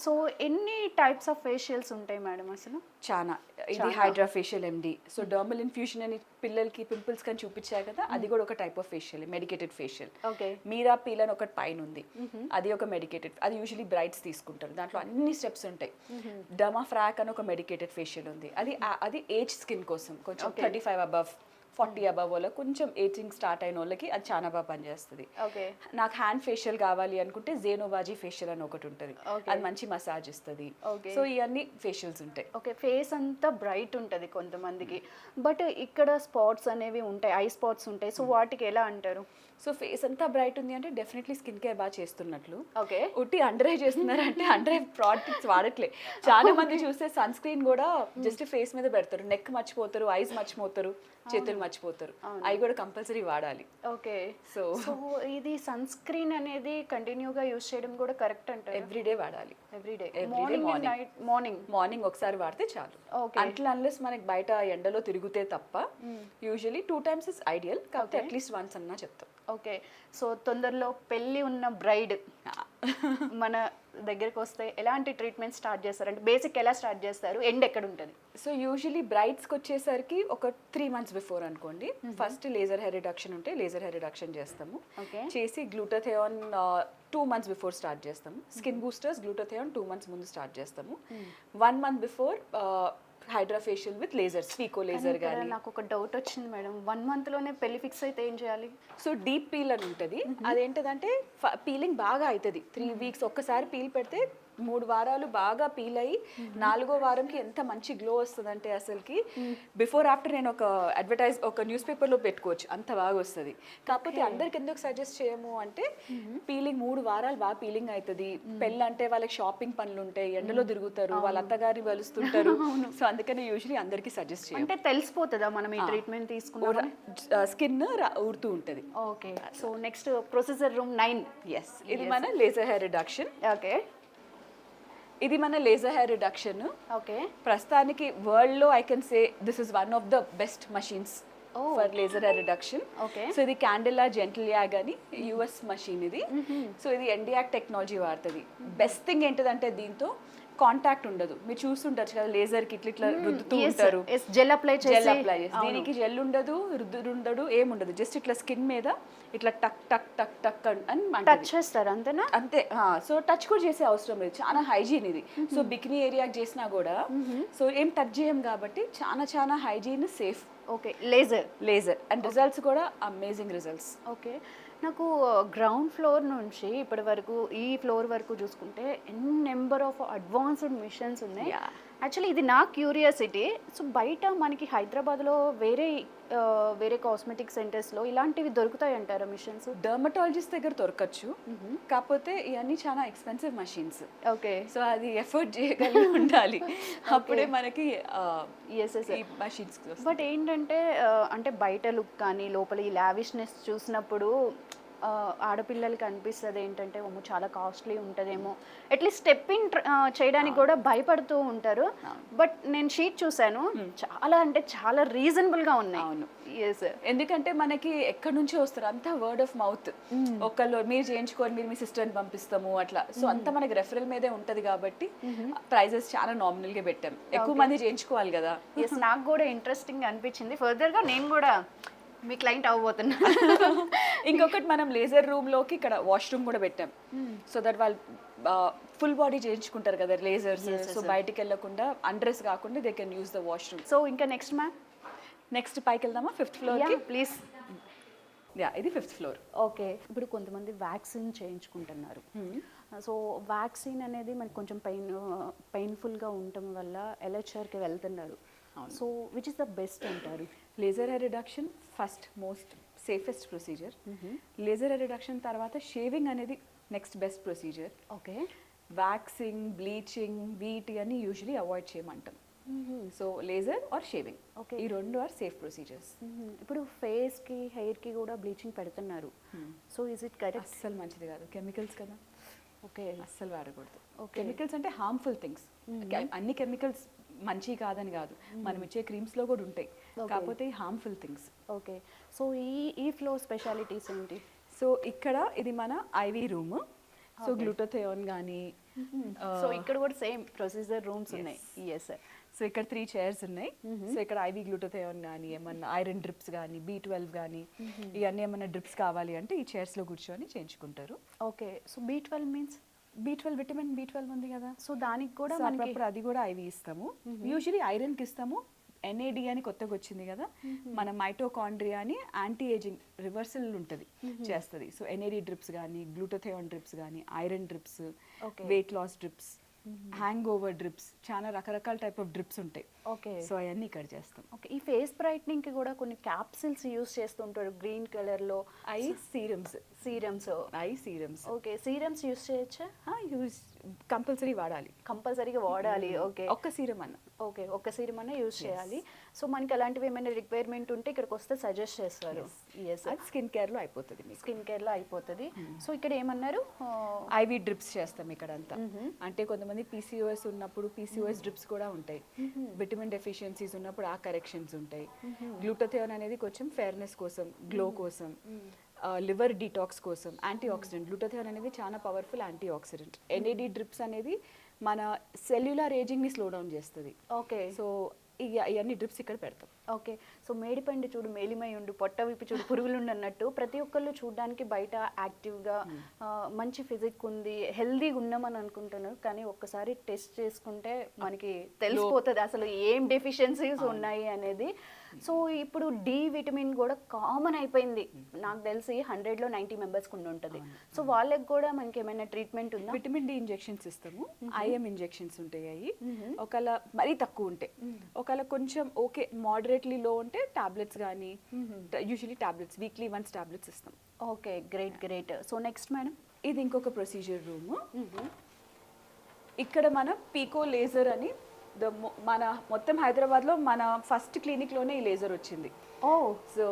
సో ఎన్ని టైప్స్ ఆఫ్ ఫేషియల్స్ ఉంటాయి మేడం అసలు?
చాలా. ఇది హైడ్రా ఫేషియల్ ఎండి. సో డర్మల్ ఇన్ఫ్యూషన్ అని పిల్లలకి పింపుల్స్ కానీ చూపించారు కదా, అది కూడా ఒక type of facial, medicated facial. Meera peel అని ఒకటి పైన ఉంది, అది ఒక మెడికేటెడ్. అది యూజువలీ బ్రైడ్స్ తీసుకుంటారు, దాంట్లో అన్ని స్టెప్స్ ఉంటాయి. డర్మా ఫ్రాక్ అని ఒక మెడికేటెడ్ ఫేషియల్ ఉంది, అది ఏజ్ స్కిన్ కోసం, కొంచెం 35 అబవ్ 40 అబవ్ వాళ్ళకి, కొంచెం ఏజింగ్ స్టార్ట్ అయిన వాళ్ళకి అది చాలా బాగా పనిచేస్తుంది. నాకు హ్యాండ్ ఫేషియల్ కావాలి అనుకుంటే జేనోవాజీ ఫేషియల్ అని ఒకటి ఉంటుంది, అది మంచి మసాజ్ ఇస్తుంది. సో ఇవన్నీ ఫేషియల్స్ ఉంటాయి.
ఓకే. ఫేస్ అంతా బ్రైట్ ఉంటుంది కొంతమందికి, బట్ ఇక్కడ స్పాట్స్ అనేవి ఉంటాయి, ఐ స్పాట్స్ ఉంటాయి. సో వాటికి ఎలా అంటారు?
సో ఫేస్ అంతా బ్రైట్ ఉంది అంటే డెఫినెట్లీ స్కిన్ కేర్ బాగా చేస్తున్నట్లు.
ఓకే.
ఉట్టి అండర్ ఐ చేస్తున్నారంటే అండర్ ఐ ప్రోడక్ట్స్ వాడట్లే. చాలా మంది చూస్తే సన్ స్క్రీన్ కూడా జస్ట్ ఫేస్ మీద పెడతారు, నెక్ మర్చిపోతారు, ఐస్ మర్చిపోతారు, చేతులు మర్చిపోతారు. అవి కూడా కంపల్సరీ వాడాలి.
ఓకే. సో ఇది సన్ స్క్రీన్ అనేది కంటిన్యూగా యూజ్ చేయడం కూడా కరెక్ట్ అంటారు?
ఎవ్రీడే వాడాలి.
ఎవ్రీడే
మార్నింగ్ ఒకసారి వాడితే చాలు. అంటిల్ అన్లెస్ మనకి బయట ఎండలో తిరిగితే తప్ప. యూజువల్లీ 2 times ఇస్ ఐడియల్, కాకపోతే అట్లీస్ట్ వన్స్ అన్నా చెప్తాం.
ఓకే. సో తొందరలో పెళ్ళి ఉన్న బ్రైడ్ మన దగ్గరికి వస్తే ఎలాంటి ట్రీట్మెంట్ స్టార్ట్ చేస్తారు? అంటే బేసిక్ ఎలా స్టార్ట్ చేస్తారు, ఎండ్ ఎక్కడ ఉంటుంది?
సో యూజువలీ బ్రైడ్స్కి వచ్చేసరికి ఒక 3 months బిఫోర్ అనుకోండి, ఫస్ట్ లేజర్ హెయిర్ రిడక్షన్ ఉంటే లేజర్ హెయిర్ రిడక్షన్ చేస్తాము. చేసి గ్లూటాథియాన్ 2 months బిఫోర్ స్టార్ట్ చేస్తాము. స్కిన్ బూస్టర్స్ గ్లూటాథియాన్ 2 months ముందు స్టార్ట్ చేస్తాము. 1 month before hydra facial with laser, స్వీకో లేజర్ కానీ.
నాకు ఒక డౌట్ వచ్చింది మేడం, 1 monthలోనే పెళ్లి ఫిక్స్ అయితే ఏం చేయాలి?
సో డీప్ పీల్ అని ఉంటుంది. అదేంటదంటే పీలింగ్ బాగా అవుతుంది. 3 weeks ఒక్కసారి పీల్ పెడితే 3 వారాలు బాగా పీల్ అయ్యి 4వ వారంకి ఎంత మంచి గ్లో వస్తుందంటే అసలుకి బిఫోర్ ఆఫ్టర్ నేను ఒక న్యూస్ పేపర్లో పెట్టుకోవచ్చు, అంత బాగా వస్తుంది. కాకపోతే అందరికి ఎందుకు సజెస్ట్ చేయము అంటే పీలింగ్ 3 వారాలు బాగా పీలింగ్ అవుతుంది. పెళ్ళి అంటే వాళ్ళకి షాపింగ్ పనులు ఉంటాయి, ఎండలో తిరుగుతారు, వాళ్ళ అత్తగారిని వలుస్తుంటారు. సో అందుకని యూజువలీ అందరికి సజెస్ట్ చేయం.
అంటే తెలిసిపోతుందా మనం ఈ ట్రీట్మెంట్ తీసుకున్న
స్కిన్ ఊరుతూ ఉంటుంది.
Okay, so next procedure room 9.
Yes, ఇది మన లేజర్ హెయిర్ రిడక్షన్.
ఓకే,
ఇది మన లేజర్ హెయిర్ రిడక్షన్.
ఓకే,
ప్రస్తుతానికి వరల్డ్లో I can say this is one of the best machines for laser hair reduction.
Okay,
so ఇది క్యాండిలా జెంటిలియాగ్ అని యుఎస్ మషీన్ ఇది. So ఇది ఎన్డియాక్ టెక్నాలజీ వాడుతుంది. బెస్ట్ థింగ్ ఏంటిదంటే దీంతో కాంటాక్ట్ ఉండదు. మీరు చూస్తుంటారు కదా లేజర్ కి ఇట్లా రుద్దుతూ ఉంటారు,
జెల్ అప్లై చేసి.
దీనికి జెల్ ఉండదు, రుద్దడు ఏముండదు. జస్ట్ ఇట్లా స్కిన్ మీద ఇట్లా టక్ టక్ టక్ టక్ అని
టచ్ చేస్తారు అంతేనా?
అంతే. సో టచ్ కూడా చేసే అవసరం లేదు, చాలా హైజీన్ ఇది. సో బికినీ ఏరియాకి చేసినా కూడా సో ఏం టచ్ చేయం కాబట్టి చాలా hygiene, safe.
Okay,
laser and results కూడా అమేజింగ్ రిజల్ట్స్.
ఓకే, నాకు గ్రౌండ్ ఫ్లోర్ నుంచి ఇప్పటి వరకు ఈ ఫ్లోర్ వరకు చూసుకుంటే నెంబర్ ఆఫ్ అడ్వాన్స్డ్ మిషన్స్ ఉన్నాయి. యాక్చువల్లీ ఇది నా క్యూరియాసిటీ. సో బయట మనకి హైదరాబాద్లో వేరే కాస్మెటిక్ సెంటర్స్లో ఇలాంటివి దొరుకుతాయి అంటారా మిషన్స్?
డర్మటాలజిస్ట్ దగ్గర దొరకచ్చు, కాకపోతే ఇవన్నీ చాలా ఎక్స్పెన్సివ్ మషీన్స్.
ఓకే,
సో అది ఎఫర్ట్ చేయగలిగి ఉండాలి, అప్పుడే మనకి మషీన్స్.
బట్ ఏంటంటే అంటే బయట లుక్ కానీ లోపల ఈ లావిష్నెస్ చూసినప్పుడు ఆడపిల్లలకి అనిపిస్తుంది ఏంటంటే చాలా కాస్ట్లీ ఉంటుందేమో, అట్లీస్ట్ స్టెప్ ఇన్ చేయడానికి కూడా భయపడుతూ ఉంటారు. బట్ నేను షీట్ చూసాను, చాలా అంటే చాలా రీజనబుల్గా ఉన్నాయి.
అవును,
ఎస్,
ఎందుకంటే మనకి ఎక్కడి నుంచి వస్తారు అంతా వర్డ్ ఆఫ్ మౌత్. ఒకళ్ళు మీరు చేయించుకొని మీరు మీ సిస్టర్ని పంపిస్తాము అట్లా. సో అంతా మనకి రెఫరల్ మీదే ఉంటుంది కాబట్టి ప్రైజెస్ చాలా నామినల్గా పెట్టాం. ఎక్కువ మంది చేయించుకోవాలి కదా.
ఎస్, నాకు కూడా ఇంట్రెస్టింగ్ అనిపించింది. ఫర్దర్గా నేను కూడా మీ క్లయింట్ అవ్వబోతున్నా.
ఇంకొకటి మనం లేజర్ రూమ్లోకి ఇక్కడ వాష్రూమ్ కూడా పెట్టాం. సో దట్ వాళ్ళు ఫుల్ బాడీ చేయించుకుంటారు కదా లేజర్స్. సో బయటికి వెళ్ళకుండా అన్డ్రెస్ కాకుండా they can use the washroom.
So ఇంకా నెక్స్ట్ మ్యామ్,
నెక్స్ట్ పైకి వెళ్దామా? 5th ఫ్లోర్కి
ప్లీజ్.
ఇది 5th ఫ్లోర్.
ఓకే, ఇప్పుడు కొంతమంది వ్యాక్సిన్ చేయించుకుంటున్నారు. సో వ్యాక్సిన్ అనేది మనకి కొంచెం పెయిన్ఫుల్గా ఉండటం వల్ల ఎల్హెచ్ఆర్కి వెళ్తున్నారు. So which is the best అంటారు?
Laser hair reduction first most safest procedure. Laser hair reduction తర్వాత షేవింగ్ అనేది next best procedure.
Okay,
waxing, bleaching వీటి అని యూజువలీ అవాయిడ్ చేయమంటాం. So laser or shaving,
okay,
ఈ 2 ఆర్ సేఫ్ ప్రొసీజర్స్.
ఇప్పుడు ఫేస్కి హెయిర్కి కూడా బ్లీచింగ్ పెడుతున్నారు. So is it correct?
అస్సలు మంచిది కాదు, కెమికల్స్ కదా.
ఓకే,
అస్సలు వాడకూడదు. కెమికల్స్ అంటే హార్మ్ఫుల్ థింగ్స్. అన్ని కెమికల్స్ మంచి కాదని కాదు, మనం ఇచ్చే క్రీమ్స్లో కూడా ఉంటాయి, కాకపోతే హార్మ్ఫుల్ థింగ్స్.
ఓకే, సో ఈ ఫ్లో స్పెషాలిటీస్ ఏంటి?
సో ఇక్కడ ఇది మన ఐవీ రూమ్. సో గ్లూటోథయోన్ కానీ,
సో ఇక్కడ కూడా సేమ్ ప్రొసీజర్ రూమ్స్ ఉన్నాయి. ఎస్,
సో ఇక్కడ 3 chairs ఉన్నాయి. సో ఇక్కడ ఐవీ గ్లూటోథయోన్ కానీ, ఏమన్నా ఐరన్ డ్రిప్స్ కానీ, B12 కానీ, ఇవన్నీ ఏమన్నా డ్రిప్స్ కావాలి అంటే ఈ చైర్స్లో కూర్చొని చేయించుకుంటారు.
Okay, so B12 means
B12 vitamin B12 ఉంది కదా,
సో దానికి కూడా
మనకి అది కూడా ఐవీ ఇస్తాము. యూజువలీ ఐరన్కి ఇస్తాము. NAD అని కొత్తగా వచ్చింది కదా, మన మైటోకాండ్రియా అని యాంటీ ఏజింగ్ రివర్సల్ ఉంటుంది, చేస్తుంది. సో NAD డ్రిప్స్ కానీ, గ్లూటోథయోన్ డ్రిప్స్ కానీ, iron drips, weight loss drips, hangover drips, చాలా రకరకాల టైప్ ఆఫ్ డ్రిప్స్ ఉంటాయి.
ఓకే,
సో అవన్నీ ఇక్కడ చేస్తాం.
ఓకే, ఈ ఫేస్ బ్రైట్నింగ్కి కూడా కొన్ని క్యాప్సిల్స్ యూస్ చేస్తుంటారు గ్రీన్ కలర్లో.
Eye serums. Okay,
serums use చేయొచ్చా?
యూజ్ కంపల్సరీ
వాడాలి. ఓకే,
ఒక్క సీరం అన్న.
ఓకే, ఒక్క సీరం అన్న యూస్ చేయాలి. సో మనకి అలాంటివి ఏమైనా రిక్వైర్మెంట్ ఉంటే ఇక్కడికి వస్తే సజెస్ట్ చేస్తారు.
స్కిన్ కేర్లో అయిపోతుంది.
సో ఇక్కడ ఏమన్నారు?
ఐవీ డ్రిప్స్ చేస్తాం ఇక్కడ అంతా. అంటే కొంతమంది PCOS ఉన్నప్పుడు PCOS డ్రిప్స్ కూడా ఉంటాయి. విటమిన్ డెఫిషియన్సీస్ ఉన్నప్పుడు ఆ కరెక్షన్స్ ఉంటాయి. గ్లూటోథయోన్ అనేది కొంచెం ఫెయిర్నెస్ కోసం, గ్లో కోసం, లివర్ డీటాక్స్ కోసం, యాంటీ ఆక్సిడెంట్. గ్లూటోథయోన్ అనేది చాలా powerful anti oxidant. NAD drips అనేది మన సెల్యులర్ ఏజింగ్ని స్లో డౌన్ చేస్తుంది.
ఓకే,
సో ఇవన్నీ డ్రిప్స్ ఇక్కడ పెడతాం.
ఓకే. సో మేడిపండు చూడు మేలిమై ఉండు పొట్ట విప్పి చూడు పురుగులుండు అన్నట్టు ప్రతి ఒక్కళ్ళు చూడడానికి బయట యాక్టివ్గా మంచి ఫిజిక్ ఉంది హెల్దీగా ఉన్నామని అనుకుంటున్నారు, కానీ ఒక్కసారి టెస్ట్ చేసుకుంటే మనకి తెలిసిపోతుంది అసలు ఏం డెఫిషియన్సీస్ ఉన్నాయి అనేది. సో ఇప్పుడు డి విటమిన్ కూడా కామన్ అయిపోయింది, నాకు తెలిసి 100లో 90 మెంబర్స్కి ఉంటుంది. సో వాళ్ళకి కూడా మనకి ఏమైనా ట్రీట్మెంట్ ఉందా?
విటమిన్ డి ఇంజెక్షన్స్ ఇస్తాము, ఐఎం ఇంజెక్షన్స్ ఉంటాయి. ఒకవేళ మరీ తక్కువ ఉంటే, ఒకవేళ కొంచెం ఓకే మోడరేట్లీ లో ఉంటే టాబ్లెట్స్ కానీ, usually tablets weekly once tablets ఇస్తాం.
Okay, great great. So next madam,
ఇది ఇంకొక ప్రొసీజర్ రూమ్. ఇక్కడ మన పీకో లేజర్ అని మన మొత్తం హైదరాబాద్లో మన ఫస్ట్ క్లినిక్లోనే ఈ లేజర్ వచ్చింది.
ఓ,
సో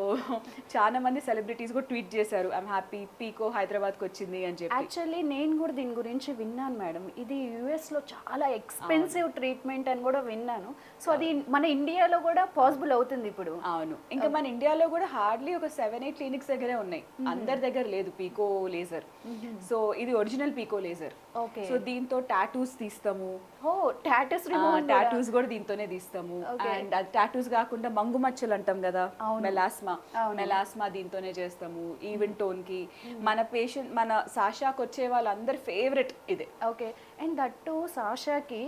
చాలా మంది సెలబ్రిటీస్ కూడా ట్వీట్ చేశారు ఐఎమ్ హ్యాపీ పీకో హైదరాబాద్కి వచ్చింది అని చెప్పి.
యాక్చువల్లీ నేను కూడా దీని గురించి విన్నాను మేడం, ఇది యుఎస్లో చాలా ఎక్స్పెన్సివ్ ట్రీట్మెంట్ అని కూడా విన్నాను. సో అది మన ఇండియాలో కూడా పాసిబుల్ అవుతుంది ఇప్పుడు.
అవును, ఇంకా మన ఇండియాలో కూడా హార్డ్లీ ఒక 7-8 క్లినిక్స్ దగ్గరే ఉన్నాయి, అందరి దగ్గర లేదు పీకో లేజర్. సో ఇది ఒరిజినల్ పీకో లేజర్.
ఓకే.
సో దీంతో టాటూస్ తీస్తాము.
ఓ,
టాటూస్ కూడా దీంతోనే తీస్తాము. అండ్ అది టాటూస్ కాకుండా మంగు మచ్చలు అంటాం కదా, మెలాస్మా దీంతోనే చేస్తాము. ఈవెన్ టోన్ కి మన సాషాకి వచ్చే వాళ్ళందరి ఫేవరెట్ ఇదే.
ఓకే. అండ్ దట్టు సాషాకి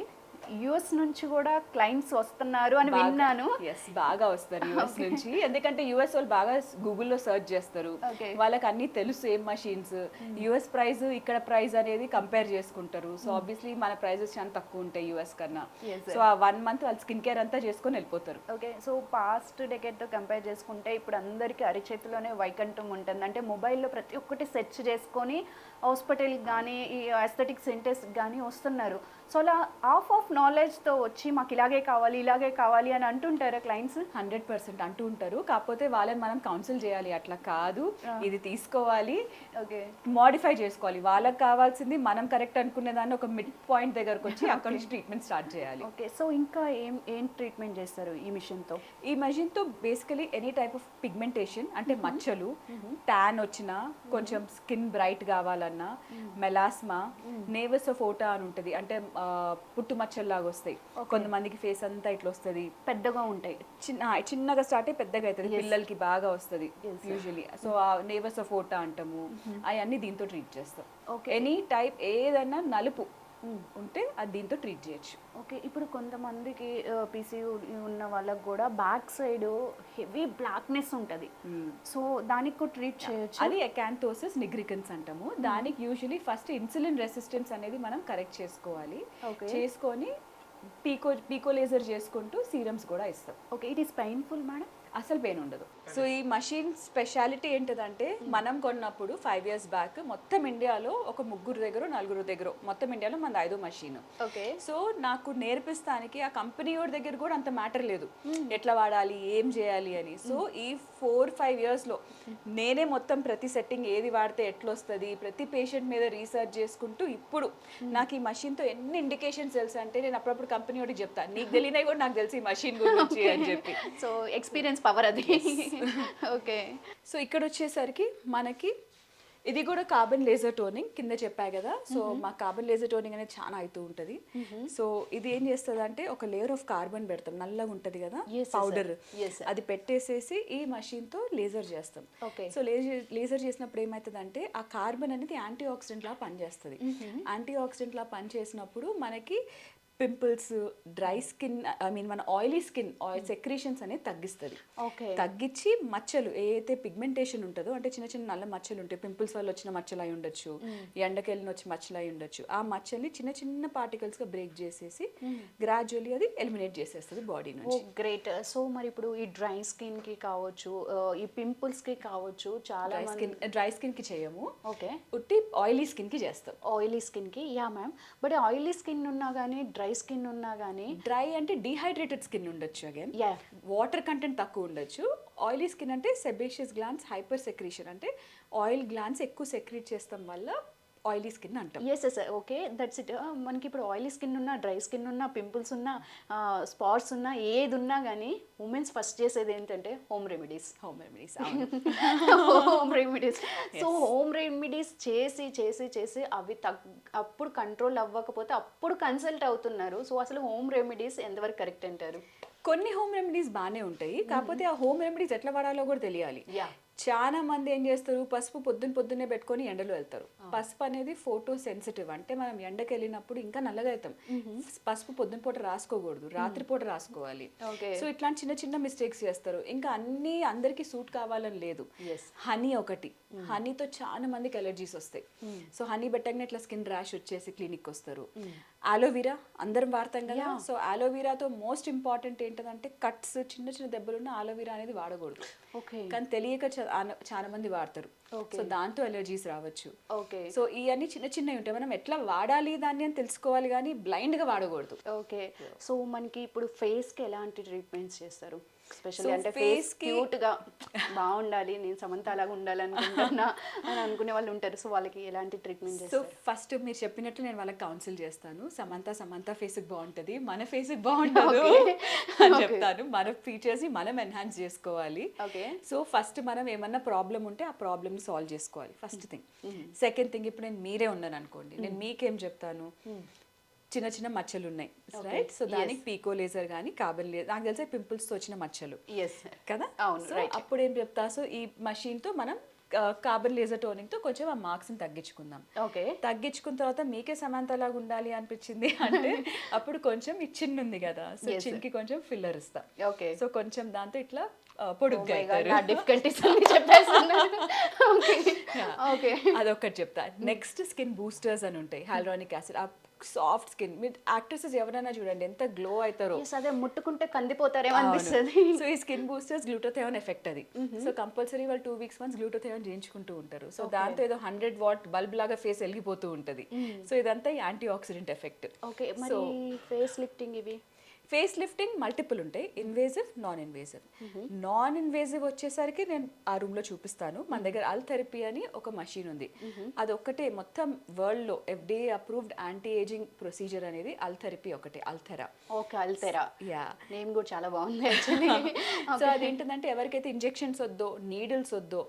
యుఎస్ నుంచి కూడా క్లయింట్స్ వస్తున్నారు అని విన్నాను.
ఎస్, బాగా వస్తారు యుఎస్ నుంచి, ఎందుకంటే యుఎస్ వాళ్ళు బాగా గూగుల్లో సర్చ్ చేస్తారు, వాళ్ళకి అన్ని తెలుసు ఏం మషీన్స్, యుఎస్ ప్రైస్ ఇక్కడ ప్రైస్ అనేది కంపేర్ చేసుకుంటారు. సో ఆబ్వియస్లీ మన ప్రైజెస్ చాలా తక్కువ ఉంటాయి యుఎస్ కన్నా. సో ఆ 1 మంత్ వాళ్ళు స్కిన్ కేర్ అంతా చేసుకొని వెళ్ళిపోతారు.
ఓకే. సో పాస్ట్ డెకేడ్తో కంపేర్ చేసుకుంటే ఇప్పుడు అందరికీ అరిచేతిలోనే వైకంఠం ఉంటుంది, అంటే మొబైల్లో ప్రతి ఒక్కటి సెర్చ్ చేసుకొని హాస్పిటల్కి కానీ ఈ అస్థెటిక్ సెంటర్స్కి కానీ వస్తున్నారు. సో అలా ఆఫ్ నాలెడ్జ్తో వచ్చి మాకు ఇలాగే కావాలి అని అంటుంటారా క్లయింట్స్?
100% అంటూ ఉంటారు, కాకపోతే వాళ్ళని మనం కౌన్సిల్ చేయాలి, అట్లా కాదు ఇది తీసుకోవాలి,
ఓకే
మోడిఫై చేసుకోవాలి, వాళ్ళకి కావాల్సింది మనం కరెక్ట్ అనుకునే దాన్ని ఒక మిడ్ పాయింట్ దగ్గరకు వచ్చి అక్కడ నుంచి ట్రీట్మెంట్ స్టార్ట్ చేయాలి.
ఓకే. సో ఇంకా ఏం ట్రీట్మెంట్ చేస్తారు ఈ మిషన్తో?
ఈ మెషిన్తో basically any type of pigmentation, అంటే మచ్చలు, ట్యాన్ వచ్చినా, కొంచెం స్కిన్ బ్రైట్ కావాలన్నా, మెలాస్మా, నేవస్ ఆఫ్ ఓటా అని ఉంటుంది, అంటే పుట్టు మచ్చల్లాగా వస్తాయి కొంతమందికి, ఫేస్ అంతా ఇట్లా వస్తుంది,
పెద్దగా ఉంటాయి,
చిన్నగా స్టార్ట్ అయ్యి పెద్దగా అవుతుంది, పిల్లలకి బాగా వస్తుంది యూజువలీ. సో ఆ నేవస్ ఆఫ్ ఓటా అంటాము, అవన్నీ దీంతో ట్రీట్ చేస్తాం. ఎనీ టైప్ ఏదైనా నలుపు ఉంటే అది దీంతో ట్రీట్ చేయొచ్చు.
ఓకే. ఇప్పుడు కొంతమందికి పీసీయూ ఉన్న వాళ్ళకి కూడా బ్యాక్ సైడ్ హెవీ బ్లాక్నెస్ ఉంటుంది, సో దానికి కూడా ట్రీట్ చేయొచ్చు.
అది ఎకాంథోసిస్ నిగ్రికన్స్ అంటాము. దానికి యూజువలీ ఫస్ట్ ఇన్సులిన్ రెసిస్టెన్స్ అనేది మనం కరెక్ట్ చేసుకోవాలి, చేసుకొని పీకో లేజర్ చేసుకుంటూ సీరమ్స్ కూడా ఇస్తాం.
Okay. It is painful madam?
అసలు పెయిన్ ఉండదు. సో ఈ మషిన్ స్పెషాలిటీ ఏంటిదంటే, మనం కొన్నప్పుడు 5 years బ్యాక్ మొత్తం ఇండియాలో ఒక 3-4 దగ్గర మొత్తం ఇండియాలో మన 5వ మషిన్.
ఓకే.
సో నాకు నేర్పిస్తానికి ఆ కంపెనీ వాడి దగ్గర కూడా అంత మ్యాటర్ లేదు ఎట్లా వాడాలి ఏం చేయాలి అని. సో ఈ 4-5 yearsలో నేనే మొత్తం ప్రతి సెట్టింగ్ ఏది వాడితే ఎట్లా వస్తుంది ప్రతి పేషెంట్ మీద రీసెర్చ్ చేసుకుంటూ ఇప్పుడు నాకు ఈ మషిన్తో ఎన్ని ఇండికేషన్స్ తెలుసు అంటే, నేను అప్పుడప్పుడు కంపెనీ వాడికి చెప్తాను, నీకు తెలియనివి కూడా నాకు తెలిసి ఈ మషిన్ గురించి అని చెప్పి.
సో ఎక్స్పీరియన్స్ పవర్ అది. ఓకే.
సో ఇక్కడ వచ్చేసరికి మనకి ఇది కూడా కార్బన్ లేజర్ టోనింగ్ కింద చెప్పాయి కదా. సో మా కార్బన్ లేజర్ టోనింగ్ అనేది చాలా అవుతూ ఉంటుంది. సో ఇది ఏం చేస్తుంది అంటే, ఒక లేయర్ ఆఫ్ కార్బన్ పెడతాం, నల్లగా ఉంటుంది కదా పౌడర్, అది పెట్టేసేసి ఈ మషిన్తో లేజర్ చేస్తాం. సో లేజర్ చేసినప్పుడు ఏమవుతుందంటే, ఆ కార్బన్ అనేది యాంటీ ఆక్సిడెంట్ లా పనిచేస్తుంది. యాంటీ ఆక్సిడెంట్ లా పనిచేసినప్పుడు మనకి పింపుల్స్, డ్రై స్కిన్, మన ఆయిలీ స్కిన్ సెక్రీషన్స్ అనేది తగ్గిస్తుంది. తగ్గించి మచ్చలు ఏదైతే పిగ్మెంటేషన్ ఉంటుందో, అంటే చిన్న చిన్న నల్ల మచ్చలు ఉంటాయి, పింపుల్స్ వల్ల వచ్చిన మచ్చలు అయి ఉండొచ్చు, ఎండకెళ్ళిన వచ్చి మచ్చలు అయి ఉండొచ్చు, ఆ మచ్చల్ని చిన్న చిన్న పార్టికల్స్గా బ్రేక్ చేసేసి గ్రాడ్యువల్లీ అది ఎలిమినేట్ చేసేస్తుంది బాడీ నుంచి.
గ్రేట్. సో మరి ఇప్పుడు ఈ డ్రై స్కిన్కి కావచ్చు, ఈ పింపుల్స్కి కావచ్చు, చాలా
డ్రై స్కిన్కి చేయము,
ఓకే,
ఉట్టి ఆయిలీ స్కిన్కి చేస్తాం.
ఆయిలీ స్కిన్కి, yeah ma'am. But oily skin ఉన్నా కానీ డ్రై స్కిన్ ఉన్నా కానీ,
డ్రై అంటే డిహైడ్రేటెడ్ స్కిన్ ఉండొచ్చు, అగైన్ వాటర్ కంటెంట్ తక్కువ ఉండొచ్చు. ఆయిలీ స్కిన్ అంటే సెబేషియస్ గ్లాండ్స్ హైపర్ సెక్రీషన్, అంటే ఆయిల్ గ్లాండ్స్ ఎక్కువ సెక్రీట్ చేస్తాం వల్ల ఆయిలీ స్కిన్ అంటాం.
Yes yes okay, that's it. మనకి ఇప్పుడు ఆయిలీ స్కిన్ ఉన్నా, డ్రై స్కిన్ ఉన్నా, పింపుల్స్ ఉన్నా, స్పాట్స్ ఉన్నా, ఏది ఉన్నా కానీ ఉమెన్స్ ఫస్ట్ చేసేది ఏంటంటే home remedies. Home remedies. So home remedies చేసి చేసి చేసి అవి అప్పుడు కంట్రోల్ అవ్వకపోతే అప్పుడు కన్సల్ట్ అవుతున్నారు. సో అసలు హోమ్ రెమెడీస్ ఎంతవరకు కరెక్ట్ అంటారు?
కొన్ని హోమ్ రెమెడీస్ బాగానే ఉంటాయి, కాకపోతే ఆ హోమ్ రెమెడీస్ ఎట్లా వాడాలో కూడా తెలియాలి. చాలా మంది ఏం చేస్తారు, పసుపు పొద్దున్నే పెట్టుకొని ఎండలో వెళ్తారు. పసుపు అనేది ఫోటో సెన్సిటివ్, అంటే మనం ఎండకి వెళ్ళినప్పుడు ఇంకా నల్లగా అవుతాం. పసుపు పొద్దున పూట రాసుకోకూడదు, రాత్రిపూట రాసుకోవాలి. సో ఇట్లాంటి చిన్న చిన్న మిస్టేక్స్ చేస్తారు. ఇంకా అందరికీ సూట్ కావాలని లేదు. హనీ ఒకటి, హనీతో చాలా మందికి ఎలర్జీస్ వస్తాయి. సో హనీ పెట్టగానే ఇట్లా స్కిన్ ర్యాష్ వచ్చేసి క్లినిక్ వస్తారు. ఆలోవీరా అందరం వాడతాం కదా. సో ఆలోవీరాతో మోస్ట్ ఇంపార్టెంట్ ఏంటంటే కట్స్, చిన్న చిన్న దెబ్బలున్న ఆలోవీరా అనేది వాడకూడదు. కానీ తెలియక చాలా మంది వాడతారు. సో దాంతో ఎలర్జీస్ రావచ్చు. సో ఇవన్నీ చిన్న చిన్నవి ఉంటాయి, మనం ఎట్లా వాడాలి దాన్ని అని తెలుసుకోవాలి, కానీ బ్లైండ్ గా వాడకూడదు.
ఓకే. సో మనకి ఇప్పుడు ఫేస్ కి ఎలాంటి ట్రీట్మెంట్స్ చేస్తారు? స్పెషల్లీ అంటే ఫేస్ క్యూట్ గా బాగుండాలి, నేను సమంత అలాగా ఉండాలి అనుకుంటున్నా అని అనుకునే వాళ్ళు ఉంటారు. సో వాళ్ళకి ఎలాంటి ట్రీట్మెంట్ చేస్తారు?
సో ఫస్ట్ మీరు చెప్పినట్లు నేను వాళ్ళకి కౌన్సిల్ చేస్తాను. సమంత ఫేస్ బాగుంటది, మన ఫేస్ బాగుంటుంది అని చెప్తాను. మన ఫీచర్స్ ని మనం ఎన్హాన్స్ చేసుకోవాలి. సో ఫస్ట్ మనం ఏమన్నా ప్రాబ్లం ఉంటే ఆ ప్రాబ్లమ్ ని సాల్వ్ చేసుకోవాలి, ఫస్ట్ థింగ్. సెకండ్ థింగ్, ఇప్పుడు నేను మీరే ఉన్నాను అనుకోండి, నేను మీకేం చెప్తాను, చిన్న చిన్న మచ్చలు ఉన్నాయి రైట్, సో దానికి పీకో లేజర్ కానీ కార్బన్ లేజర్, నాకు తెలిసే పింపుల్స్ తో వచ్చిన మచ్చలు కదా, అప్పుడు ఏం చెప్తా, సో ఈ మషిన్ తో మనం కార్బన్ లేజర్ టోనింగ్ తో కొంచెం ఆ మార్క్స్ ని తగ్గించుకుందాం. తగ్గించుకున్న తర్వాత మీకే సమంత లాగా ఉండాలి అనిపించింది అంటే అప్పుడు కొంచెం ఈ చిన్ ఉంది కదా, సో చిన్ కి కొంచెం ఫిల్లర్ ఇస్తాం. సో కొంచెం దాంతో ఇట్లా పొడుగ్గా అదొకటి చెప్తా. నెక్స్ట్ స్కిన్ బూస్టర్స్ అని ఉంటాయి, హైల్రానిక్ యాసిడ్. సాఫ్ట్ స్కిన్, మీరు యాక్ట్రెసెస్ ఎవరైనా చూడండి ఎంత గ్లో అవుతారో,
అదే ముట్టుకుంటే కందిపోతారేమో అనిపిస్తుంది.
సో ఈ స్కిన్ బూస్టర్స్ గ్లూటోథయోన్ ఎఫెక్ట్ అది. సో కంపల్సరీ వాళ్ళు 2 weeks once గ్లూటోథయోన్ చేయించుకుంటూ ఉంటారు. సో దాంతో ఏదో 100 watt బల్బ్ లాగా ఫేస్ వెలిగిపోతూ ఉంటుంది. సో ఇదంతా anti oxidant effect.
So face lifting, ఇవి
ఫేస్ లిఫ్టింగ్ మల్టిపుల్ ఉంటాయి, invasive, non invasive. Non invasive వచ్చేసరికి నేను ఆ రూమ్ లో చూపిస్తాను. మన దగ్గర అల్ థెరపీ అని ఒక మషీన్ ఉంది, అది ఒక్కటే మొత్తం వరల్డ్ లో FDA approved anti ageing procedure అనేది అల్ థెరపీ ఒకటే, అల్థెరా. యా,
నేమ్ కూడా చాలా బాగుంది యాక్చువల్లీ.
సో అదేంటంటే ఎవరికైతే ఇంజెక్షన్స్ వద్దో, నీడిల్స్ వద్దో,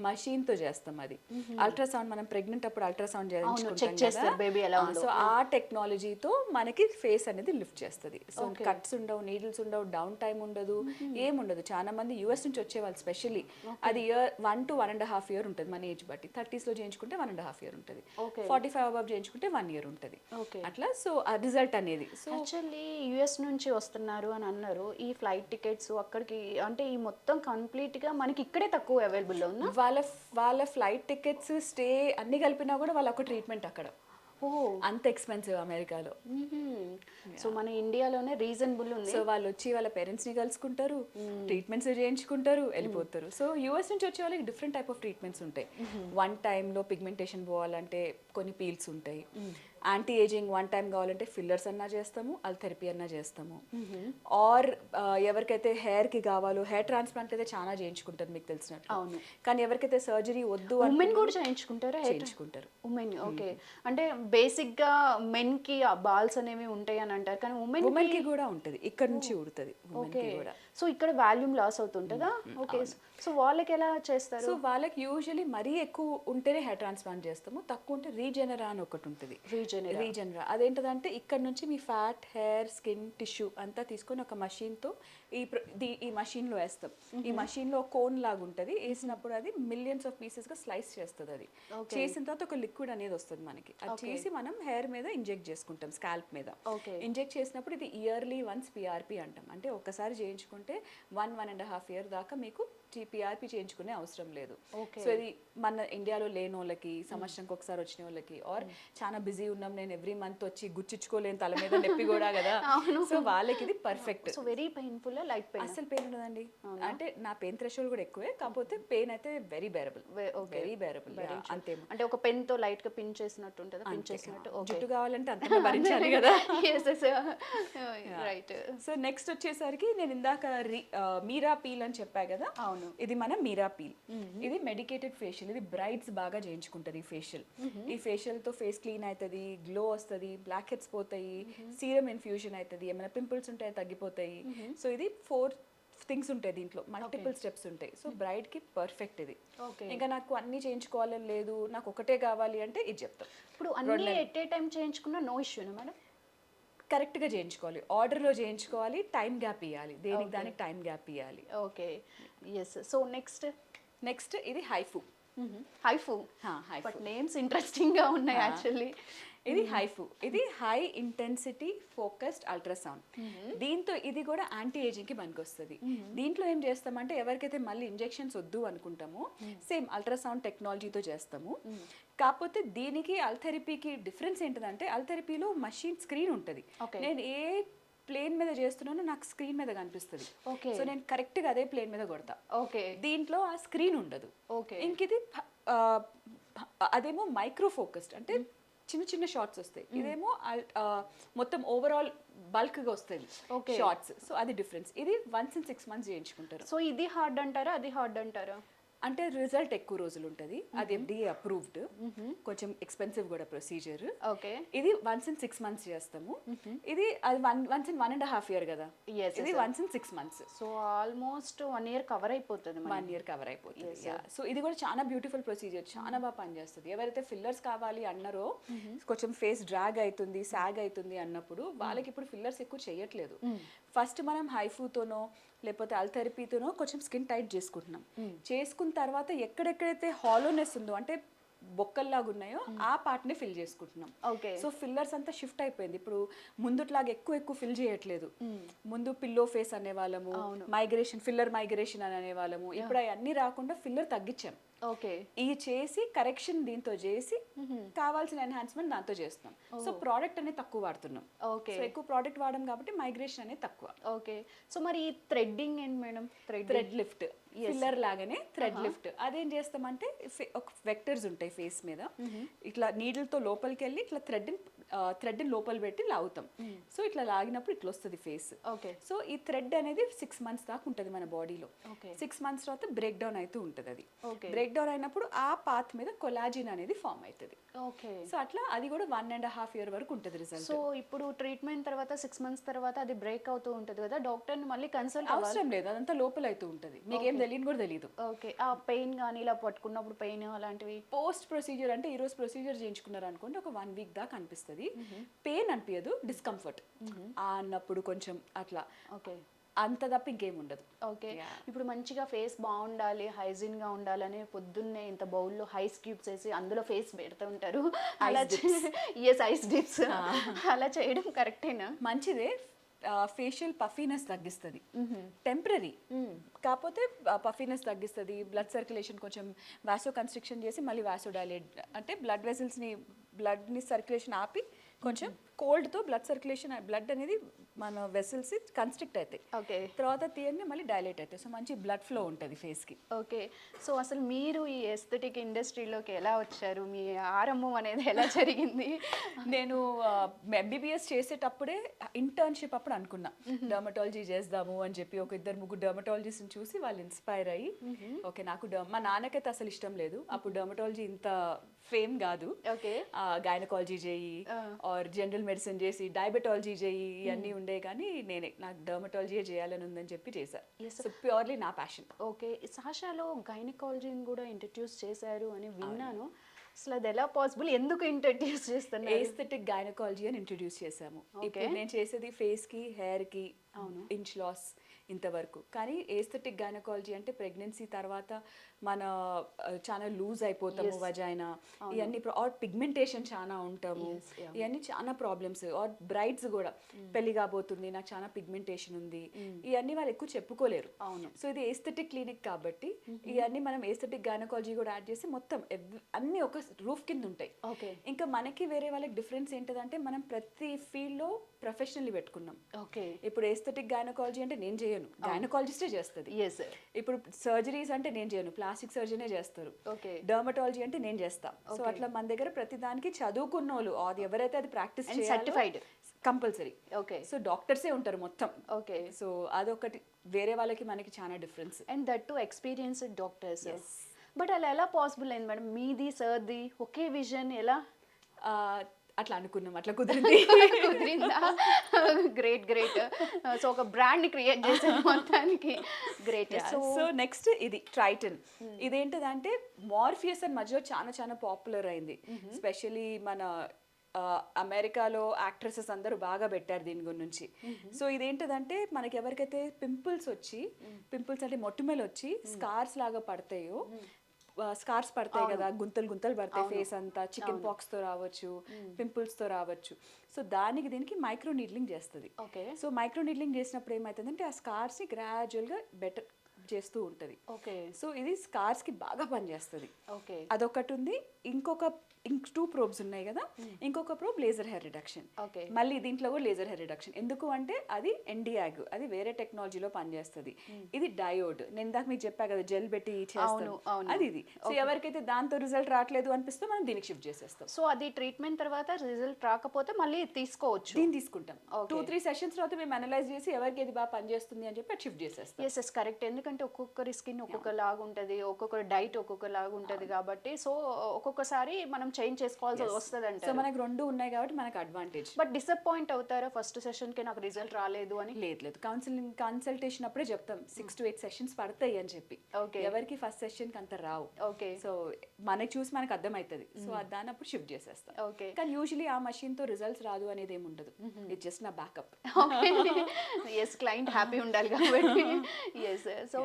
మషీన్ తో చేస్తాం. అది అల్ట్రాసౌండ్, మనం ప్రెగ్నెంట్ అప్పుడు అల్ట్రాసౌండ్ చేయించుకుంటాం కదా, సో ఆ టెక్నాలజీతో మనకి ఫేస్ అనేది లిఫ్ట్ చేస్తుంది. సో కట్స్ ఉండవు, నీడిల్స్ ఉండవు, డౌన్ టైం ఉండదు, ఏముండదు. చాలా మంది US నుంచి వచ్చేవాళ్ళు స్పెషల్లీ, అది 1 to 1.5 years ఉంటుంది మన ఏజ్ బట్టి. 30s లో చేయించుకుంటే 1.5 years ఉంటుంది, 45 above చేయించుకుంటే 1 year ఉంటుంది అట్లా. సో ఆ రిజల్ట్ అనేది, సో
యాక్చువల్లీ US నుంచి వస్తున్నారు అని అన్నారు. ఈ ఫ్లైట్ టికెట్స్ అక్కడికి అంటే ఈ మొత్తం కంప్లీట్ గా మనకి ఇక్కడే తక్కువ అవైలబుల్ ఉందా?
వాళ్ళ ఫ్లైట్ టికెట్స్, స్టే అన్ని కలిపినా కూడా వాళ్ళ ఒక ట్రీట్మెంట్ అక్కడ అంత ఎక్స్పెన్సివ్ అమెరికాలో.
సో మన ఇండియాలోనే రీజనబుల్ ఉంది.
సో వాళ్ళు వచ్చి వాళ్ళ పేరెంట్స్ ని కలుసుకుంటారు, ట్రీట్మెంట్స్ చేయించుకుంటారు, వెళ్ళిపోతారు. సో US నుంచి వచ్చే వాళ్ళకి డిఫరెంట్ టైప్ ఆఫ్ ట్రీట్మెంట్స్ ఉంటాయి. 1 time లో పిగ్మెంటేషన్ పోవాలంటే కొన్ని పీల్స్ ఉంటాయి. యాంటీ ఏజింగ్ 1 time కావాలంటే ఫిల్లర్స్ అన్నా చేస్తాము, అల్ థెరపీ అన్నా చేస్తాము. ఆర్ ఎవరికైతే హెయిర్ కి కావాలో, హెయిర్ ట్రాన్స్ప్లాంట్ అయితే చాలా చేయించుకుంటారు మీకు తెలిసినట్టు. కానీ ఎవరికైతే సర్జరీ వద్దు
ఉమెన్ కూడా చేయించుకుంటారు. ఉమెన్ ఓకే, అంటే బేసిక్ గా మెన్ కి బాల్స్ అనేవి ఉంటాయి అని అంటారు, కానీ
ఉమెన్ కి కూడా ఉంటుంది, ఇక్కడ నుంచి ఉడుతుంది ఉమెన్ కి కూడా.
సో ఇక్కడ వాల్యూమ్ లాస్ అవుతుంటుందా? ఓకే, సో వాళ్ళకి ఎలా చేస్తారు?
సో వాళ్ళకి యూజువల్లీ మరీ ఎక్కువ ఉంటేనే హెయిర్ ట్రాన్స్ప్లాంట్ చేస్తాము, తక్కువ ఉంటే రీజెనరా అని ఒకటి ఉంటుంది. రీజెనరా అదేంటంటే ఇక్కడ నుంచి మీ ఫ్యాట్, హెయిర్, స్కిన్, టిష్యూ అంతా తీసుకొని ఒక మషీన్తో ఈ మషీన్లో వేస్తాం. ఈ మషీన్లో కోన్ లాగా ఉంటుంది, వేసినప్పుడు అది మిలియన్స్ ఆఫ్ పీసెస్గా స్లైస్ చేస్తుంది. అది చేసిన తర్వాత ఒక లిక్విడ్ అనేది వస్తుంది మనకి, అది చేసి మనం హెయిర్ మీద ఇంజెక్ట్ చేసుకుంటాం, స్కాల్ప్ మీద. ఇంజెక్ట్ చేసినప్పుడు ఇది ఇయర్లీ వన్స్ PRP అంటాం, అంటే ఒక్కసారి చేయించుకుంటే 1.5 years దాకా మీకు PRP చేయించుకునే అవసరం లేదు. సో ఇది మన ఇండియాలో లేని వాళ్ళకి, సంవత్సరంకి ఒకసారి వచ్చిన వాళ్ళకి, ఆర్ చాలా బిజీ ఉన్నాం, నేను ఎవ్రీ మంత్ వచ్చి గుచ్చుకోలేని తల మీద నొప్పి కూడా కదా, సో వాళ్ళకి ఇది perfect.
So very painful, light pain?
అసలు పెయిన్ ఉండదండి, అంటే నా పెయిన్ థ్రెషోల్డ్ కూడా ఎక్కువే, కాకపోతే పెయిన్ అయితే వెరీ బేరబుల్, వెరీ బేరబుల్. అంతే,
అంటే ఒక పెన్ తో లైట్ గా పిన్ చేసినట్టు ఉంటుంది, పిన్ చేసినట్టు.
జుట్టు కావాలంటే అంత భరించాలి కదా.
రైట్.
సో నెక్స్ట్ వచ్చేసరికి నేను ఇందాక మీరా పీల్ అని చెప్పా కదా,
అవును.
ఇది మన మీరా పీల్. ఇది మెడికేటెడ్ ఫేషియల్. ఇది బ్రైడ్స్ బాగా చేయించుకుంటారు ఈ ఫేషియల్. ఈ ఫేషియల్ తో ఫేస్ క్లీన్ అవుతుంది, గ్లో వస్తుంది, బ్లాక్ హెడ్స్ పోతాయి, సీరం ఇన్ఫ్యూజన్ అవుతుంది, ఏమైనా పింపుల్స్ ఉంటాయి తగ్గిపోతాయి. సో ఇది 4 థింగ్స్ ఉంటాయి దీంట్లో, మల్టిపుల్ స్టెప్స్ ఉంటాయి. సో బ్రైడ్ కి పర్ఫెక్ట్ ఇది. ఇంకా నాకు అన్ని చేయించుకోవాలని లేదు, నాకు ఒకటే కావాలి అంటే ఇది చెప్తాం.
ఇప్పుడు అన్ని ఎట్ ఏ టైం చేయించుకున్నా నో ఇష్యూనా మేడం?
కరెక్ట్గా చేయించుకోవాలి, ఆర్డర్లో చేయించుకోవాలి, టైం గ్యాప్ ఇవ్వాలి, దేనికి దానికి టైం గ్యాప్ ఇవ్వాలి.
Okay, yes. సో నెక్స్ట్
ఇది హైఫు.
హైఫు, బట్ నేమ్స్ ఇంట్రెస్టింగ్గా ఉన్నాయి యాక్చువల్లీ.
ఇది హైఫు. ఇది హై ఇంటెన్సిటీ ఫోకస్డ్ అల్ట్రాసౌండ్. దీంతో ఇది కూడా యాంటీ ఏజింగ్ కి పనికొస్తుంది. దీంట్లో ఏం చేస్తామంటే ఎవరికైతే మళ్ళీ ఇంజెక్షన్స్ వద్దు అనుకుంటామో సేమ్ అల్ట్రాసౌండ్ టెక్నాలజీతో చేస్తాము. కాకపోతే దీనికి అల్థెరపీకి డిఫరెన్స్ ఏంటంటే అల్థెరపీలో మషిన్ స్క్రీన్ ఉంటుంది. నేను ఏ ప్లేన్ మీద చేస్తున్నానో నాకు స్క్రీన్ మీద కనిపిస్తుంది. సో నేను కరెక్ట్ గా అదే ప్లేన్ మీద కొడతా. దీంట్లో ఆ స్క్రీన్ ఉండదు. ఇంక ఇది అదేమో మైక్రో ఫోకస్డ్, అంటే చిన్న చిన్న షార్ట్స్ వస్తాయి. ఇదేమో మొత్తం ఓవరాల్ బల్క్ గా వస్తుంది షార్ట్స్. సో అది డిఫరెన్స్. ఇది 1 in 6 months చేయించుకుంటారు.
సో ఇది హార్డ్ అంటారా, అది హార్డ్ అంటారా?
అంటే రిజల్ట్ ఎక్కువ రోజులు ఉంటుంది. అది FDA అప్రూవ్డ్, కొంచెం ఎక్స్పెన్సివ్ కూడా ప్రొసీజర్. ఇది 1 in 6 months చేస్తాము. ఇది అది 1 in 1.5 year కదా, ఇది 1 in 6 months.
So almost 1 year cover అయిపోతుంది.
1 year కవర్ అయిపోతుంది. సో ఇది కూడా చాలా బ్యూటిఫుల్ ప్రొసీజర్, చాలా బాగా పనిచేస్తుంది. ఎవరైతే ఫిల్లర్స్ కావాలి అన్నారో, కొంచెం ఫేస్ డ్రాగ్ అవుతుంది, సాగ్ అవుతుంది అన్నప్పుడు వాళ్ళకి ఇప్పుడు ఫిల్లర్స్ ఎక్కువ చేయట్లేదు. ఫస్ట్ మనం హైఫూతోనో లేకపోతే అల్థెరపీతోనో కొంచెం స్కిన్ టైట్ చేసుకుంటున్నాం. చేసుకున్న తర్వాత ఎక్కడెక్కడైతే హాలోనెస్ ఉందో, అంటే బొక్కల్లాగా ఉన్నాయో ఆ పార్ట్ ని ఫిల్ చేసుకుంటున్నాం. సో ఫిల్లర్స్ అంతా షిఫ్ట్ అయిపోయింది. ఇప్పుడు ముందుట్లాగా ఎక్కువ ఫిల్ చేయట్లేదు. ముందు పిల్లో ఫేస్ అనేవాళ్ళము, మైగ్రేషన్, ఫిల్లర్ మైగ్రేషన్ అని అనేవాళ్ళము. ఇప్పుడు అవన్నీ రాకుండా ఫిల్లర్ తగ్గించాం. ఇది చేసి కరెక్షన్ దీంతో చేసి కావాల్సిన ఎన్హాన్స్మెంట్ దాంతో చేస్తున్నాం. సో ప్రోడక్ట్ అనేది తక్కువ వాడుతున్నాం. సో ఎక్కువ ప్రోడక్ట్ వాడడం కాబట్టి మైగ్రేషన్ అనేది తక్కువ.
సో మరి థ్రెడ్డింగ్ ఏంటి మేడం?
థ్రెడ్ లిఫ్ట్, ఫిల్లర్ లాగానే థ్రెడ్ లిఫ్ట్. అదేం చేస్తామంటే ఒక వెక్టర్స్ ఉంటాయి ఫేస్ మీద, ఇట్లా నీడిల్ తో లోపలికి వెళ్ళి ఇట్లా థ్రెడ్ లోపల పెట్టి లాగుతాం. సో ఇట్లా లాగినప్పుడు ఇట్లా వస్తుంది ఫేస్. సో ఈ థ్రెడ్ అనేది 6 months దాకా ఉంటుంది మన బాడీలో. 6 months తర్వాత బ్రేక్ డౌన్ అవుతూ ఉంటుంది. అది బ్రేక్ డౌన్ అయినప్పుడు ఆ పాత్ మీద కొలాజిన్ అనేది ఫామ్ అవుతుంది. సో అట్లా అది కూడా 1.5 year వరకు ఉంటుంది రిజల్ట్.
సో ఇప్పుడు ట్రీట్మెంట్ తర్వాత 6 months తర్వాత అది బ్రేక్ అవుతూ ఉంటుంది కదా, డాక్టర్ ని మళ్ళీ కన్సల్ట్
అవసరం లేదు, అదంతా లోపల అవుతూ ఉంటుంది, మీకేం తెలియని కూడా తెలియదు.
ఆ పెయిన్ కానీ ఇలా పట్టుకున్నప్పుడు పెయిన్ అలాంటివి
పోస్ట్ ప్రొసీజర్ అంటే ఈ రోజు ప్రొసీజర్ చేయించుకున్నారు అనుకోండి, ఒక 1 week దాకా అనిపిస్తుంది. పెయిన్ అనిపించదు, డిస్కంఫర్ట్ అన్నప్పుడు కొంచెం అట్లా, అంత తప్ప ఇంకేం ఉండదు.
ఇప్పుడు మంచిగా ఫేస్ బాగుండాలి, హైజీన్ గా ఉండాలని పొద్దున్నే ఇంత బౌల్లో ఐస్ క్యూబ్స్ వేసి అందులో ఫేస్ పెడుతూ ఉంటారు. ఐస్ డిప్స్ అలా చేయడం కరెక్టేనా?
మంచిదే. ఫేషియల్ పఫీనెస్ తగ్గిస్తుంది, టెంపరీ. కాకపోతే పఫీనెస్ తగ్గిస్తుంది, బ్లడ్ సర్క్యులేషన్ కొంచెం వాసో కన్స్ట్రిక్షన్ చేసి మళ్ళీ వాసో డైలేట్, అంటే బ్లడ్ వెసల్స్ని, బ్లడ్ని సర్క్యులేషన్ ఆపి కొంచెం కోల్డ్తో బ్లడ్ సర్క్యులేషన్, బ్లడ్ అనేది మన వెసల్స్ కన్స్ట్రిక్ట్ అవుతాయి, తర్వాత తీయని మళ్ళీ డైలేట్ అవుతాయి. సో మంచి బ్లడ్ ఫ్లో ఉంటుంది ఫేస్కి.
సో అసలు మీరు ఈ ఎస్థెటిక్ ఇండస్ట్రీలోకి ఎలా వచ్చారు? మీ ఆరంభం అనేది ఎలా జరిగింది?
నేను MBBS చేసేటప్పుడే ఇంటర్న్షిప్ అప్పుడు అనుకున్నా డర్మటాలజీ చేద్దాము అని చెప్పి. ఒక 2-3 డర్మటాలజిస్ట్ని చూసి వాళ్ళు ఇన్స్పైర్ అయ్యి, ఓకే నాకు మా నాన్నకైతే అసలు ఇష్టం లేదు అప్పుడు డర్మటాలజీ ఇంత ఫేమ్ కాదు, గైనకాలజీ చేయి ఆర్ జనరల్ మెడిసిన్ చేసి డయాబెటాలజీ చేయి ఇవన్నీ ఉండే, కానీ నాకు డర్మటాలజీ చేయాలని ఉందని చెప్పి చేశాను. సో ప్యూర్లీ నా ప్యాషన్.
సాషాలో గైనకాలజీని కూడా ఇంట్రడ్యూస్ చేశారు అని విన్నాను. అసలు అది ఎలా పాసిబుల్, ఎందుకు ఇంట్రడ్యూస్ చేస్తున్నారు?
ఎస్థెటిక్ గైనకాలజీ అని ఇంట్రడ్యూస్ చేశాము. ఇప్పుడు నేను చేసేది ఫేస్ కి, హెయిర్ కి, ఇంచ్ లాస్ ఇంతవరకు. కానీ ఎస్థెటిక్ గైనకాలజీ అంటే ప్రెగ్నెన్సీ తర్వాత మన చాలా లూజ్ అయిపోతాము వజైనా, ఇవన్నీ ఆర్ పిగ్మెంటేషన్ చాలా ఉంటాము, ఇవన్నీ చాలా ప్రాబ్లమ్స్. ఆర్ బ్రైడ్స్ కూడా పెళ్లి కాబోతుంది, నాకు చాలా పిగ్మెంటేషన్ ఉంది, ఇవన్నీ వాళ్ళు ఎక్కువ చెప్పుకోలేరు. సో ఇది ఎస్థెటిక్ క్లినిక్ కాబట్టి ఇవన్నీ మనం ఎస్థెటిక్ గైనకాలజీ కూడా యాడ్ చేసి మొత్తం అన్ని ఒక రూఫ్ కింద ఉంటాయి. ఇంకా మనకి వేరే వాళ్ళకి డిఫరెన్స్ ఏంటంటే మనం ప్రతి ఫీల్డ్ లో ప్రొఫెషనల్లీ పెట్టుకున్నాం. ఇప్పుడు ఎస్థెటిక్ గైనకాలజీ అంటే నేను చేయను, గైనకాలజిస్టే చేస్తుంది. ఇప్పుడు సర్జరీస్ అంటే నేను చేయను, ప్లాస్టిక్ సర్జనే చేస్తారు. డర్మటాలజీ అంటే నేను చేస్తా. సో అట్లా మన దగ్గర ప్రతి దానికి చదువుకున్న వాళ్ళు, అది ఎవరైతే అది practice certified compulsory.
Okay.
So డాక్టర్సే ఉంటారు మొత్తం.
ఓకే.
సో అదొకటి వేరే వాళ్ళకి మనకి చాలా difference.
And that too experienced doctors. But అలా ఎలా పాసిబుల్ అయింది మేడం? మీది సార్ది ఒకే విజన్ ఎలా?
అట్లా అనుకున్నాం, అట్లా కుదిరింది.
కుదిరిందా? Great great. సో ఒక బ్రాండ్ని క్రియేట్ చేశారు మొత్తానికి. గ్రేట్.
సో నెక్స్ట్ ఇది ట్రైటన్. ఇదేంటిదంటే మార్ఫియస్ అని మధ్యలో చాలా చాలా పాపులర్ అయింది. స్పెషలీ మన అమెరికాలో యాక్ట్రెసెస్ అందరూ బాగా పెట్టారు దీని గురించి. సో ఇదేంటిదంటే మనకి ఎవరికైతే పింపుల్స్ అంటే మొటిమలు వచ్చి స్కార్స్ లాగా పడతాయో, స్కార్స్ పడతాయి కదా, గుంతలు గుంతలు పడతాయి ఫేస్ అంతా, చికెన్ పాక్స్ తో రావచ్చు, పింపుల్స్ తో రావచ్చు. సో దీనికి మైక్రో నీడ్లింగ్ చేస్తుంది. సో మైక్రో నీడ్లింగ్ చేసినప్పుడు ఏమవుతుందంటే ఆ స్కార్స్ ని గ్రాడ్యువల్ గా బెటర్ చేస్తూ ఉంటుంది. సో ఇది స్కార్స్ కి బాగా పనిచేస్తుంది. అదొకటి ఉంది. ఇంకొక 2 probes ఉన్నాయి కదా. ఇంకొక ప్రోబ్ లేజర్ హెయిర్ రిడక్షన్. మళ్ళీ దీంట్లో కూడా లేజర్ హెయిర్ రిడక్షన్. ఎందుకు అంటే అది ఎండియాగ్, అది వేరే టెక్నాలజీలో పనిచేస్తుంది. ఇది డయోడ్, నేను ఇందాక మీకు చెప్పా కదా జెల్ పెట్టి చేస్తాను, అది ఇది. సో ఎవరికైతే దాంతో రిజల్ట్ రావట్లేదు అనిపిస్తే మనం దీనికి షిఫ్ట్ చేసేస్తాం.
సో అది ట్రీట్మెంట్ తర్వాత రిజల్ట్ రాకపోతే మళ్ళీ తీసుకోవచ్చు,
దీన్ని తీసుకుంటాం. 2-3 సెషన్స్ తర్వాత మేము అనలైజ్ చేసి ఎవరికి ఇది బాగా పనిచేస్తుంది అని చెప్పి షిఫ్ట్ చేసేస్తాం.
Yes correct. ఎందుకంటే ఒక్కొక్కరి స్కిన్ ఒక్కొక్క లాగా ఉంటుంది, ఒక్కొక్కరి డైట్ ఒక్కొక్క లాగా ఉంటుంది కాబట్టి సో ఒక్కొక్కసారి మనం చేంజ్ చేసుకోవాల్సి వస్తుంది అంటే.
సో మనకి 2 ఉన్నాయి కాబట్టి మనకు అడ్వాంటేజ్.
బట్ డిసప్పాయింట్ అవుతారా ఫస్ట్ సెషన్ కి నాకు రిజల్ట్ రాలేదు అని?
లేదు, కన్సల్టేషన్ అప్పుడే చెప్తాం 6 to 8 సెషన్స్ పడతాయి అని చెప్పి. ఎవరికి ఫస్ట్ సెషన్ కి అంత రావు. సో మనకి చూసి మనకు అర్థమవుతుంది. సో దానప్పుడు షిఫ్ట్ చేసేస్తాం. కానీ యూజువలీ ఆ మషిన్ తో రిజల్ట్స్ రాదు అనేది ఏమి ఉండదు. ఇట్స్ జస్ట్ నా బ్యాకప్.
ఎస్, క్లయింట్ హ్యాపీ ఉండాలి కాబట్టి. ఎస్. సో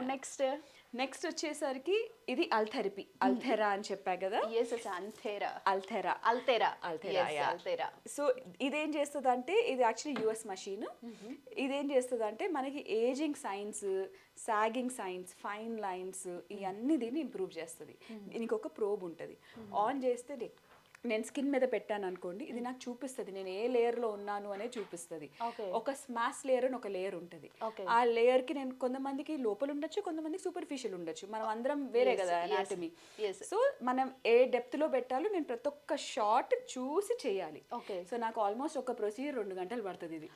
నెక్స్ట్ వచ్చేసరికి ఇది అల్థెరపీ, అల్థెరా అని చెప్పా కదా. అల్థెరా. సో ఇదేం చేస్తుంది అంటే, ఇది యాక్చువల్లీ యుఎస్ మషీన్. ఇదేం చేస్తుంది అంటే మనకి ageing science, sagging science, fine lines ఇవన్నీ దీన్ని ఇంప్రూవ్ చేస్తుంది. దీనికి ఒక ప్రోబ్ ఉంటుంది. ఆన్ చేస్తే నేను స్కిన్ మీద పెట్టాను అనుకోండి, ఇది నాకు చూపిస్తుంది నేను ఏ లేయర్ లో ఉన్నాను అనే చూపిస్తుంది. ఒక స్మాష్ లేయర్ అని ఒక లేయర్ ఉంటుంది. ఆ లేయర్ కి నేను కొంతమందికి లోపల ఉండొచ్చు, కొంతమందికి సూపర్ఫిషియల్ ఉండొచ్చు. మనం అందరం వేరే కదా అనాటమీ. సో మనం ఏ డెప్త్ లో పెట్టాలో నేను ప్రతి ఒక్క షాట్ చూసి చేయాలి. సో నాకు ఆల్మోస్ట్ ఒక ప్రొసీజర్ 2 గంటలు పడుతుంది ఇది.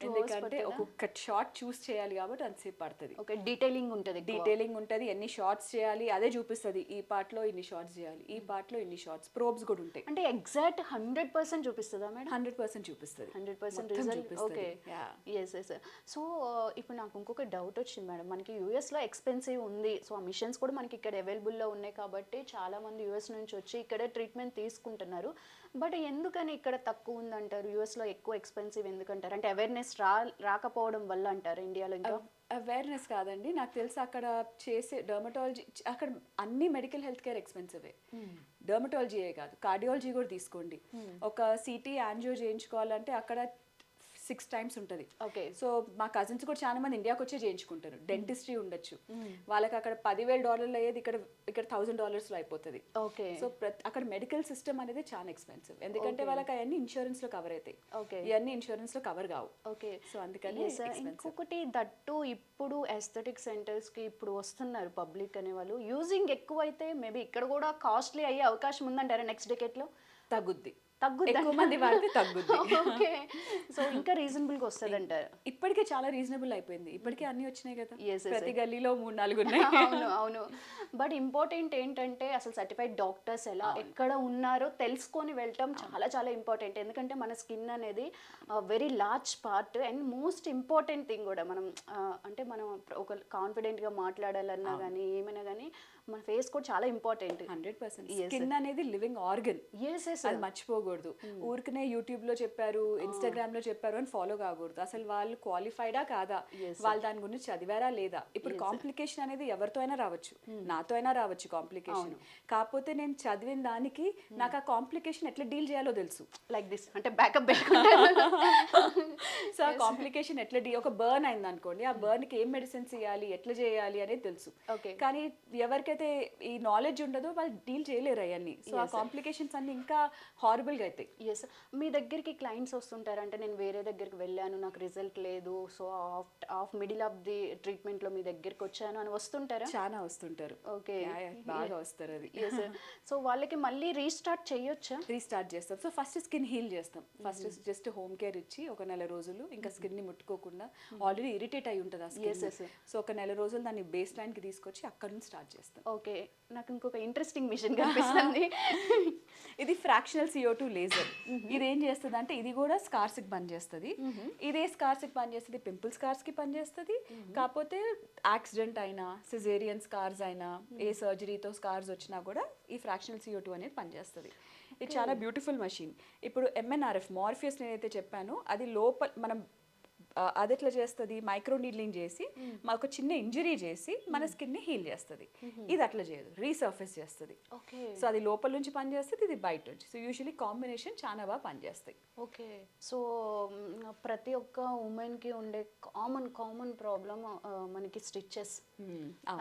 ఎందుకంటే ఒక్కొక్క షార్ట్ చూస్ చేయాలి కాబట్టి అంతసేపు పడుతుంది.
డీటెయిలింగ్
ఉంటుంది, ఎన్ని షార్ట్స్ చేయాలి అదే చూపిస్తుంది. ఈ పార్ట్ లో ఇన్ని షార్ట్స్ చేయాలి, ఈ పార్ట్ లో ఇన్ని షార్ట్స్. ప్రోబ్స్ కూడా ఉంటాయి.
అంటే ఎగ్జాక్ట్ 100% చూపిస్తుందా మేడం?
100% చూపిస్తుంది.
100% రిజల్ట్. ఓకే. ఎస్. సో ఇప్పుడు నాకు ఇంకొక డౌట్ వచ్చింది మేడం. మనకి యూఎస్ లో ఎక్స్పెన్సివ్ ఉంది. సో ఆ మిషన్స్ కూడా మనకి ఇక్కడ అవైలబుల్ లో ఉన్నాయి కాబట్టి చాలా మంది యూఎస్ నుంచి వచ్చి ఇక్కడ ట్రీట్మెంట్ తీసుకుంటున్నారు. బట్ ఎందుకని ఇక్కడ తక్కువ ఉందంటారు, యూఎస్ లో ఎక్కువ ఎక్స్పెన్సివ్ ఎందుకంటారు? అంటే అవేర్నెస్ రాకపోవడం వల్ల అంటారు ఇండియాలో? ఇంకా
అవేర్నెస్ కాదండి, నాకు తెలిసి అక్కడ చేసే డర్మటాలజీ, అక్కడ అన్ని మెడికల్ హెల్త్ కేర్ ఎక్స్పెన్సివే. డర్మటాలజీయే కాదు, కార్డియాలజీ కూడా తీసుకోండి. ఒక సిటీ యాంజియో చేయించుకోవాలంటే అక్కడ 6 times ఉంటుంది. సో మా కజిన్స్ కూడా చాలా మంది ఇండియాకి వచ్చే చేయించుకుంటారు. డెంటిస్ట్రీ ఉండొచ్చు, వాళ్ళకి అక్కడ $10,000 అయ్యేది ఇక్కడ $1,000 అయిపోతుంది. సో అక్కడ మెడికల్ సిస్టమ్ అనేది చాలా ఎక్స్పెన్సివ్. ఎందుకంటే వాళ్ళకి అవన్నీ ఇన్సూరెన్స్ లో కవర్ అవుతాయి, ఇవన్నీ ఇన్సూరెన్స్ లో కవర్ కావు. సో అందుకని
ఇంకొకటి దట్టు ఇప్పుడు ఎస్థెటిక్ సెంటర్స్ కి ఇప్పుడు వస్తున్నారు పబ్లిక్ అనే వాళ్ళు. యూజింగ్ ఎక్కువ అయితే మేబీ ఇక్కడ కూడా కాస్ట్లీ అయ్యే అవకాశం ఉందంటారా నెక్స్ట్ డెకేడ్ లో?
తగ్గుద్ది, ఎక్కువ మంది వాడితే తగ్గుద్ది.
సో ఇంకా రీజనబుల్ గా వస్తుంది అంటారు?
ఇప్పటికే చాలా రీజనబుల్ అయిపోయింది. ఇప్పటికే అన్ని వచ్చినాయి కదా, ప్రతి గల్లీలో 3-4 ఉన్నాయి.
అవును. బట్ ఇంపార్టెంట్ ఏంటంటే అసలు సర్టిఫైడ్ డాక్టర్స్ ఎలా ఎక్కడ ఉన్నారో తెలుసుకొని వెళ్ళటం చాలా చాలా ఇంపార్టెంట్. ఎందుకంటే మన స్కిన్ అనేది very large part and most important thing కూడా. మనం అంటే మనం ఒక కాన్ఫిడెంట్ గా మాట్లాడాలన్నా కానీ ఏమైనా కానీ మన ఫేస్ కూడా చాలా ఇంపార్టెంట్.
100%. స్కిన్ అనేది లివింగ్ ఆర్గన్, అది మర్చిపోకూడదు. ఊరికనే యూట్యూబ్ లో చెప్పారు, ఇన్స్టాగ్రామ్ లో చెప్పారు అని ఫాలో కాకూడదు. అసలు వాళ్ళు క్వాలిఫైడా కాదా, వాళ్ళు దాని గురించి చదివారా లేదా. ఇప్పుడు కాంప్లికేషన్ అనేది ఎవరితో అయినా రావచ్చు, నాతో అయినా రావచ్చు కాంప్లికేషన్. కాకపోతే నేను చదివిన దానికి నాకు ఆ కాంప్లికేషన్ ఎట్లా డీల్ చేయాలో తెలుసు.
లైక్ దిస్ అంటే బ్యాకప్.
సో ఆ కాంప్లికేషన్ ఎట్లా ఒక బర్న్ అయింది అనుకోండి, ఆ బర్న్ కి ఏం మెడిసిన్స్ ఇవ్వాలి, ఎట్లా చేయాలి అనేది తెలుసు. కానీ ఎవరికైతే ఈ నాలెడ్జ్ ఉండదో వాళ్ళు డీల్ చేయలేరు అవన్నీ. సో ఆ కాంప్లికేషన్స్ అన్ని ఇంకా హారబుల్ న్యాచురల్గా అవుతాయి.
ఎస్. మీ దగ్గరికి క్లయింట్స్ వస్తుంటారు అంటే నేను వేరే దగ్గరికి వెళ్ళాను నాకు రిజల్ట్ లేదు సో మిడిల్ ఆఫ్ ది ట్రీట్మెంట్లో మీ దగ్గరికి వచ్చాను అని వస్తుంటారా?
చాలా వస్తుంటారు.
ఓకే,
బాగా వస్తారు అది.
ఎస్. సో వాళ్ళకి మళ్ళీ రీస్టార్ట్ చేయొచ్చా?
రీస్టార్ట్ చేస్తాం. సో ఫస్ట్ స్కిన్ హీల్ చేస్తాం. ఫస్ట్ జస్ట్ హోమ్ కేర్ ఇచ్చి ఒక నెల రోజులు ఇంకా స్కిన్ని ముట్టుకోకుండా, ఆల్రెడీ ఇరిటేట్ అయి ఉంటుంది ఆ స్కిన్. సో ఒక నెల రోజులు దాన్ని బేస్ లైన్కి తీసుకొచ్చి అక్కడ నుంచి స్టార్ట్ చేస్తాం.
ఓకే, నాకు ఇంకొక ఇంట్రెస్టింగ్ మిషన్ కనిపిస్తుంది.
ఇది ఫ్రాక్షనల్ CO2 లేజర్. ఇది ఏం చేస్తుంది అంటే ఇది కూడా స్కార్స్కి పనిచేస్తుంది. ఇదే స్కార్స్కి పనిచేస్తుంది, పింపుల్ స్కార్స్కి పనిచేస్తుంది. కాకపోతే యాక్సిడెంట్ అయినా, సిజేరియన్ స్కార్స్ అయినా, ఏ సర్జరీతో స్కార్స్ వచ్చినా కూడా ఈ ఫ్రాక్షనల్ CO2 అనేది పనిచేస్తుంది. ఇది చాలా బ్యూటిఫుల్ మెషిన్. ఇప్పుడు MNRF మార్ఫియస్ నేనైతే చెప్పానో అది లోపల మనం అది ఎట్లా చేస్తుంది, మైక్రో నీడ్లింగ్ చేసి మాకు చిన్న ఇంజరీ చేసి మన స్కిన్ని హీల్ చేస్తుంది. ఇది అట్లా చేయదు, రీసర్ఫేస్ చేస్తుంది. సో అది లోపల నుంచి పనిచేస్తుంది, ఇది బయట నుంచి. సో యూజువలీ కాంబినేషన్ చాలా బాగా పనిచేస్తాయి.
ఓకే, సో ప్రతి ఒక్క ఉమెన్కి ఉండే కామన్ ప్రాబ్లమ్ మనకి స్టిచెస్.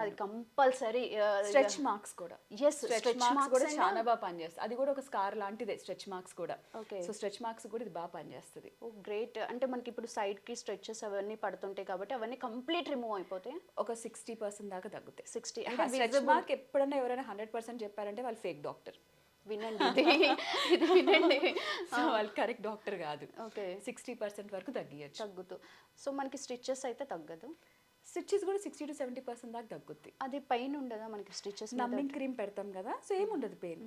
అది కంపల్సరీ.
స్ట్రెచ్ మార్క్స్ కూడా.
ఎస్,
స్ట్రెచ్ మార్క్స్ కూడా చాలా బాగా పనిచేస్తుంది. అది కూడా ఒక స్కార్ లాంటిదే స్ట్రెచ్ మార్క్స్ కూడా.
ఓకే,
సో స్ట్రెచ్ మార్క్స్ కూడా ఇది బాగా పనిచేస్తుంది.
ఓ గ్రేట్. అంటే మనకి ఇప్పుడు సైడ్కి స్ట్రెచెస్ అవన్నీ పడుతుంటాయి కాబట్టి అవన్నీ కంప్లీట్ రిమూవ్ అయిపోతాయి.
ఒక 60% దాకా తగ్గుతాయి.
60
అంటే స్ట్రెచ్ మార్క్ ఎప్పుడైనా ఎవరైనా 100% చెప్పారంటే వాళ్ళు ఫేక్ డాక్టర్.
వినండి ఇది వినండి.
సో వాళ్ళు కరెక్ట్ డాక్టర్ కాదు.
ఓకే,
60% వరకు తగ్గియచ్చు.
తగ్గుతూ. సో మనకి స్టిచెస్ అయితే తగ్గదు.
స్టిచెస్ కూడా 60 to 70% దాకా తగ్గుద్ది.
అది పెయిన్ ఉండదా మనకి స్టిచెస్?
నమ్మింగ్ క్రీమ్ పెడతాం కదా, సో ఏముండదు పెయిన్.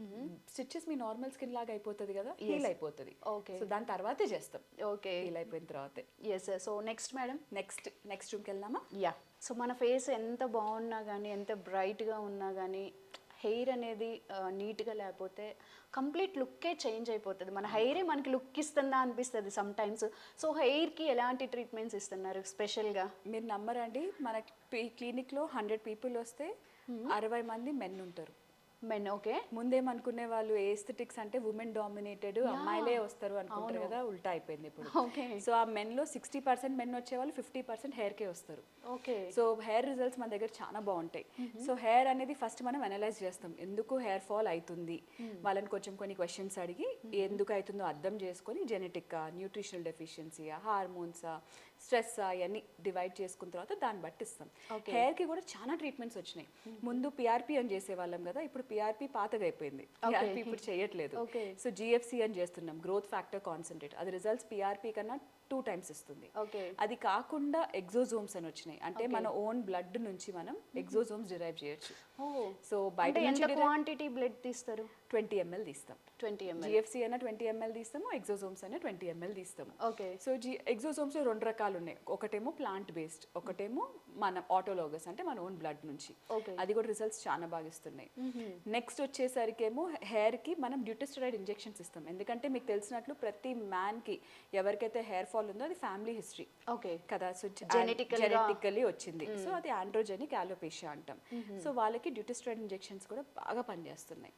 స్టిచెస్ మీ నార్మల్ స్కిన్ లాగా అయిపోతుంది కదా, హీల్ అయిపోతుంది.
ఓకే,
సో దాని తర్వాతే చేస్తాం.
ఓకే,
హీల్ అయిపోయిన తర్వాతే.
Yes. So next madam,
next రూమ్కి వెళ్దామా?
యా. సో మన ఫేస్ ఎంత బాగున్నా కానీ, ఎంత బ్రైట్గా ఉన్నా కానీ, హెయిర్ అనేది నీట్గా లేకపోతే కంప్లీట్ లుక్కే చేంజ్ అయిపోతుంది. మన హెయిరే మనకి లుక్ ఇస్తుందా అనిపిస్తుంది సమ్టైమ్స్. సో హెయిర్కి ఎలాంటి ట్రీట్మెంట్స్ ఇస్తున్నారు స్పెషల్గా?
మీరు నమ్మరండి, మన క్లినిక్లో 100 పీపుల్ వస్తే 60 మంది మెన్ ఉంటారు.
మెన్. ఓకే,
ముందేమనుకునే వాళ్ళు ఏస్థెటిక్స్ అంటే ఉమెన్ డామినేటెడ్, అమ్మాయిలే వస్తారు అనుకుంటారు కదా, ఉల్టా అయిపోయింది ఇప్పుడు.
ఓకే,
సో ఆ మెన్లో 60% మెన్ వచ్చేవాళ్ళు 50% హెయిర్కే వస్తారు.
ఓకే.
సో హెయిర్ రిజల్ట్స్ మన దగ్గర చాలా బాగుంటాయి. సో హెయిర్ అనేది ఫస్ట్ మనం అనలైజ్ చేస్తాం, ఎందుకు హెయిర్ ఫాల్ అవుతుంది, వాళ్ళని కొంచెం కొన్ని క్వశ్చన్స్ అడిగి ఎందుకు అవుతుందో అర్థం చేసుకొని జెనెటిక్గా, న్యూట్రిషనల్ డెఫిషియన్సీయా, హార్మోన్సా, స్ట్రెస్ అవన్నీ డివైడ్ చేసుకున్న తర్వాత దాన్ని బట్టి ఇస్తాం. హెయిర్కి కూడా చాలా ట్రీట్మెంట్స్ వచ్చినాయి. ముందు PRP అని చేసేవాళ్ళం కదా, ఇప్పుడు PRP పాతగా అయిపోయింది. PRP ఇప్పుడు చేయట్లేదు. సో GFC అని చేస్తున్నాం, గ్రోత్ ఫ్యాక్టర్ కాన్సన్ట్రేట్. అది రిజల్ట్స్ PRP కన్నా 2 times ఇస్తుంది. అది కాకుండా ఎగ్జోజోమ్స్ అని వచ్చినాయి, అంటే మన ఓన్ బ్లడ్ నుంచి మనం ఎగ్జోజోమ్స్ డిరైవ్ చేయొచ్చు. సో బయట
ఎంత క్వాంటిటీ బ్లడ్ తీస్తారు?
20 ml తీస్తాం.
20 ml.
GFC అయినా 20 ml తీస్తాము, ఎగ్జోజోమ్స్ అయినా 20 ml తీస్తాము.
ఓకే.
సో ఎగ్జోజోమ్స్ 2 రకాలు ఉన్నాయి. ఒకటేమో ప్లాంట్ బేస్డ్, ఒకటేమో మన ఆటోలోగస్ అంటే మన ఓన్ బ్లడ్ నుంచి. అది కూడా రిజల్ట్స్ చాలా బాగా ఇస్తున్నాయి. నెక్స్ట్ వచ్చేసరికేమో హెయిర్కి మనం డ్యూటెస్టెరాయిడ్ ఇంజెక్షన్స్ ఇస్తాం. ఎందుకంటే మీకు తెలిసినట్లు ప్రతి మ్యాన్కి ఎవరికైతే హెయిర్ ఫాల్ ఉందో అది ఫ్యామిలీ హిస్టరీ.
ఓకే
కదా, సో జెనెటికల్లీ వచ్చింది. సో అది ఆండ్రోజెనిక్ అలోపేషియా అంటాం. సో వాళ్ళకి డ్యూటెస్టెరాయిడ్ ఇంజెక్షన్స్ కూడా బాగా పనిచేస్తున్నాయి.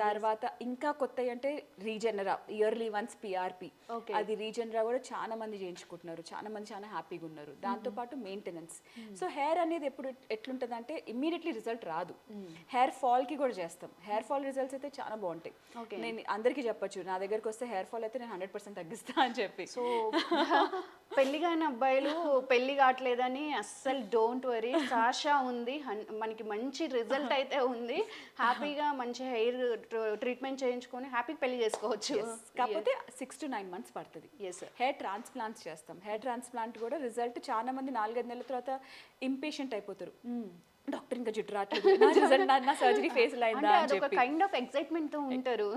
తర్వాత ఇంకా కొత్త అంటే రీజనరా, ఇయర్లీ వన్స్ PRP. అది రీజనరా కూడా చాలా మంది చేయించుకుంటున్నారు, చాలా మంది చాలా హ్యాపీగా ఉన్నారు. దాంతోపాటు మెయింటెనెన్స్. సో హెయిర్ అనేది ఎప్పుడు ఎట్లుంటుంది అంటే ఇమ్మీడియట్లీ రిజల్ట్ రాదు. హెయిర్ ఫాల్కి కూడా చేస్తాం. హెయిర్ ఫాల్ రిజల్ట్స్ అయితే చాలా బాగుంటాయి. నేను అందరికీ చెప్పొచ్చు, నా దగ్గరకు వస్తే హెయిర్ ఫాల్ అయితే నేను 100% తగ్గిస్తా అని చెప్పి.
సో పెళ్లి కాని అబ్బాయిలు పెళ్లి కావట్లేదని అస్సలు డోంట్ వరీ, సాషా ఉంది, మనకి మంచి రిజల్ట్ అయితే ఉంది. హ్యాపీగా మంచి హెయిర్ ట్రీట్మెంట్ చేయించుకొని హ్యాపీగా పెళ్లి చేసుకోవచ్చు.
కాకపోతే 6 to 9 months పడుతుంది. హెయిర్ ట్రాన్స్ప్లాంట్స్ చేస్తాం. హెయిర్ ట్రాన్స్ప్లాంట్ కూడా రిజల్ట్ చాలా మంది 4-5 నెలల తర్వాత ఇంపేషెంట్ అయిపోతారు. డాక్టర్ ఇంకా జుట్టు రావట్లేదు, నా రిజల్ట్ నా సర్జరీ ఫేస్ అయిందా అని చెప్పి
కైండ్ ఆఫ్ ఎక్సైట్మెంట్ తో ఉంటారు.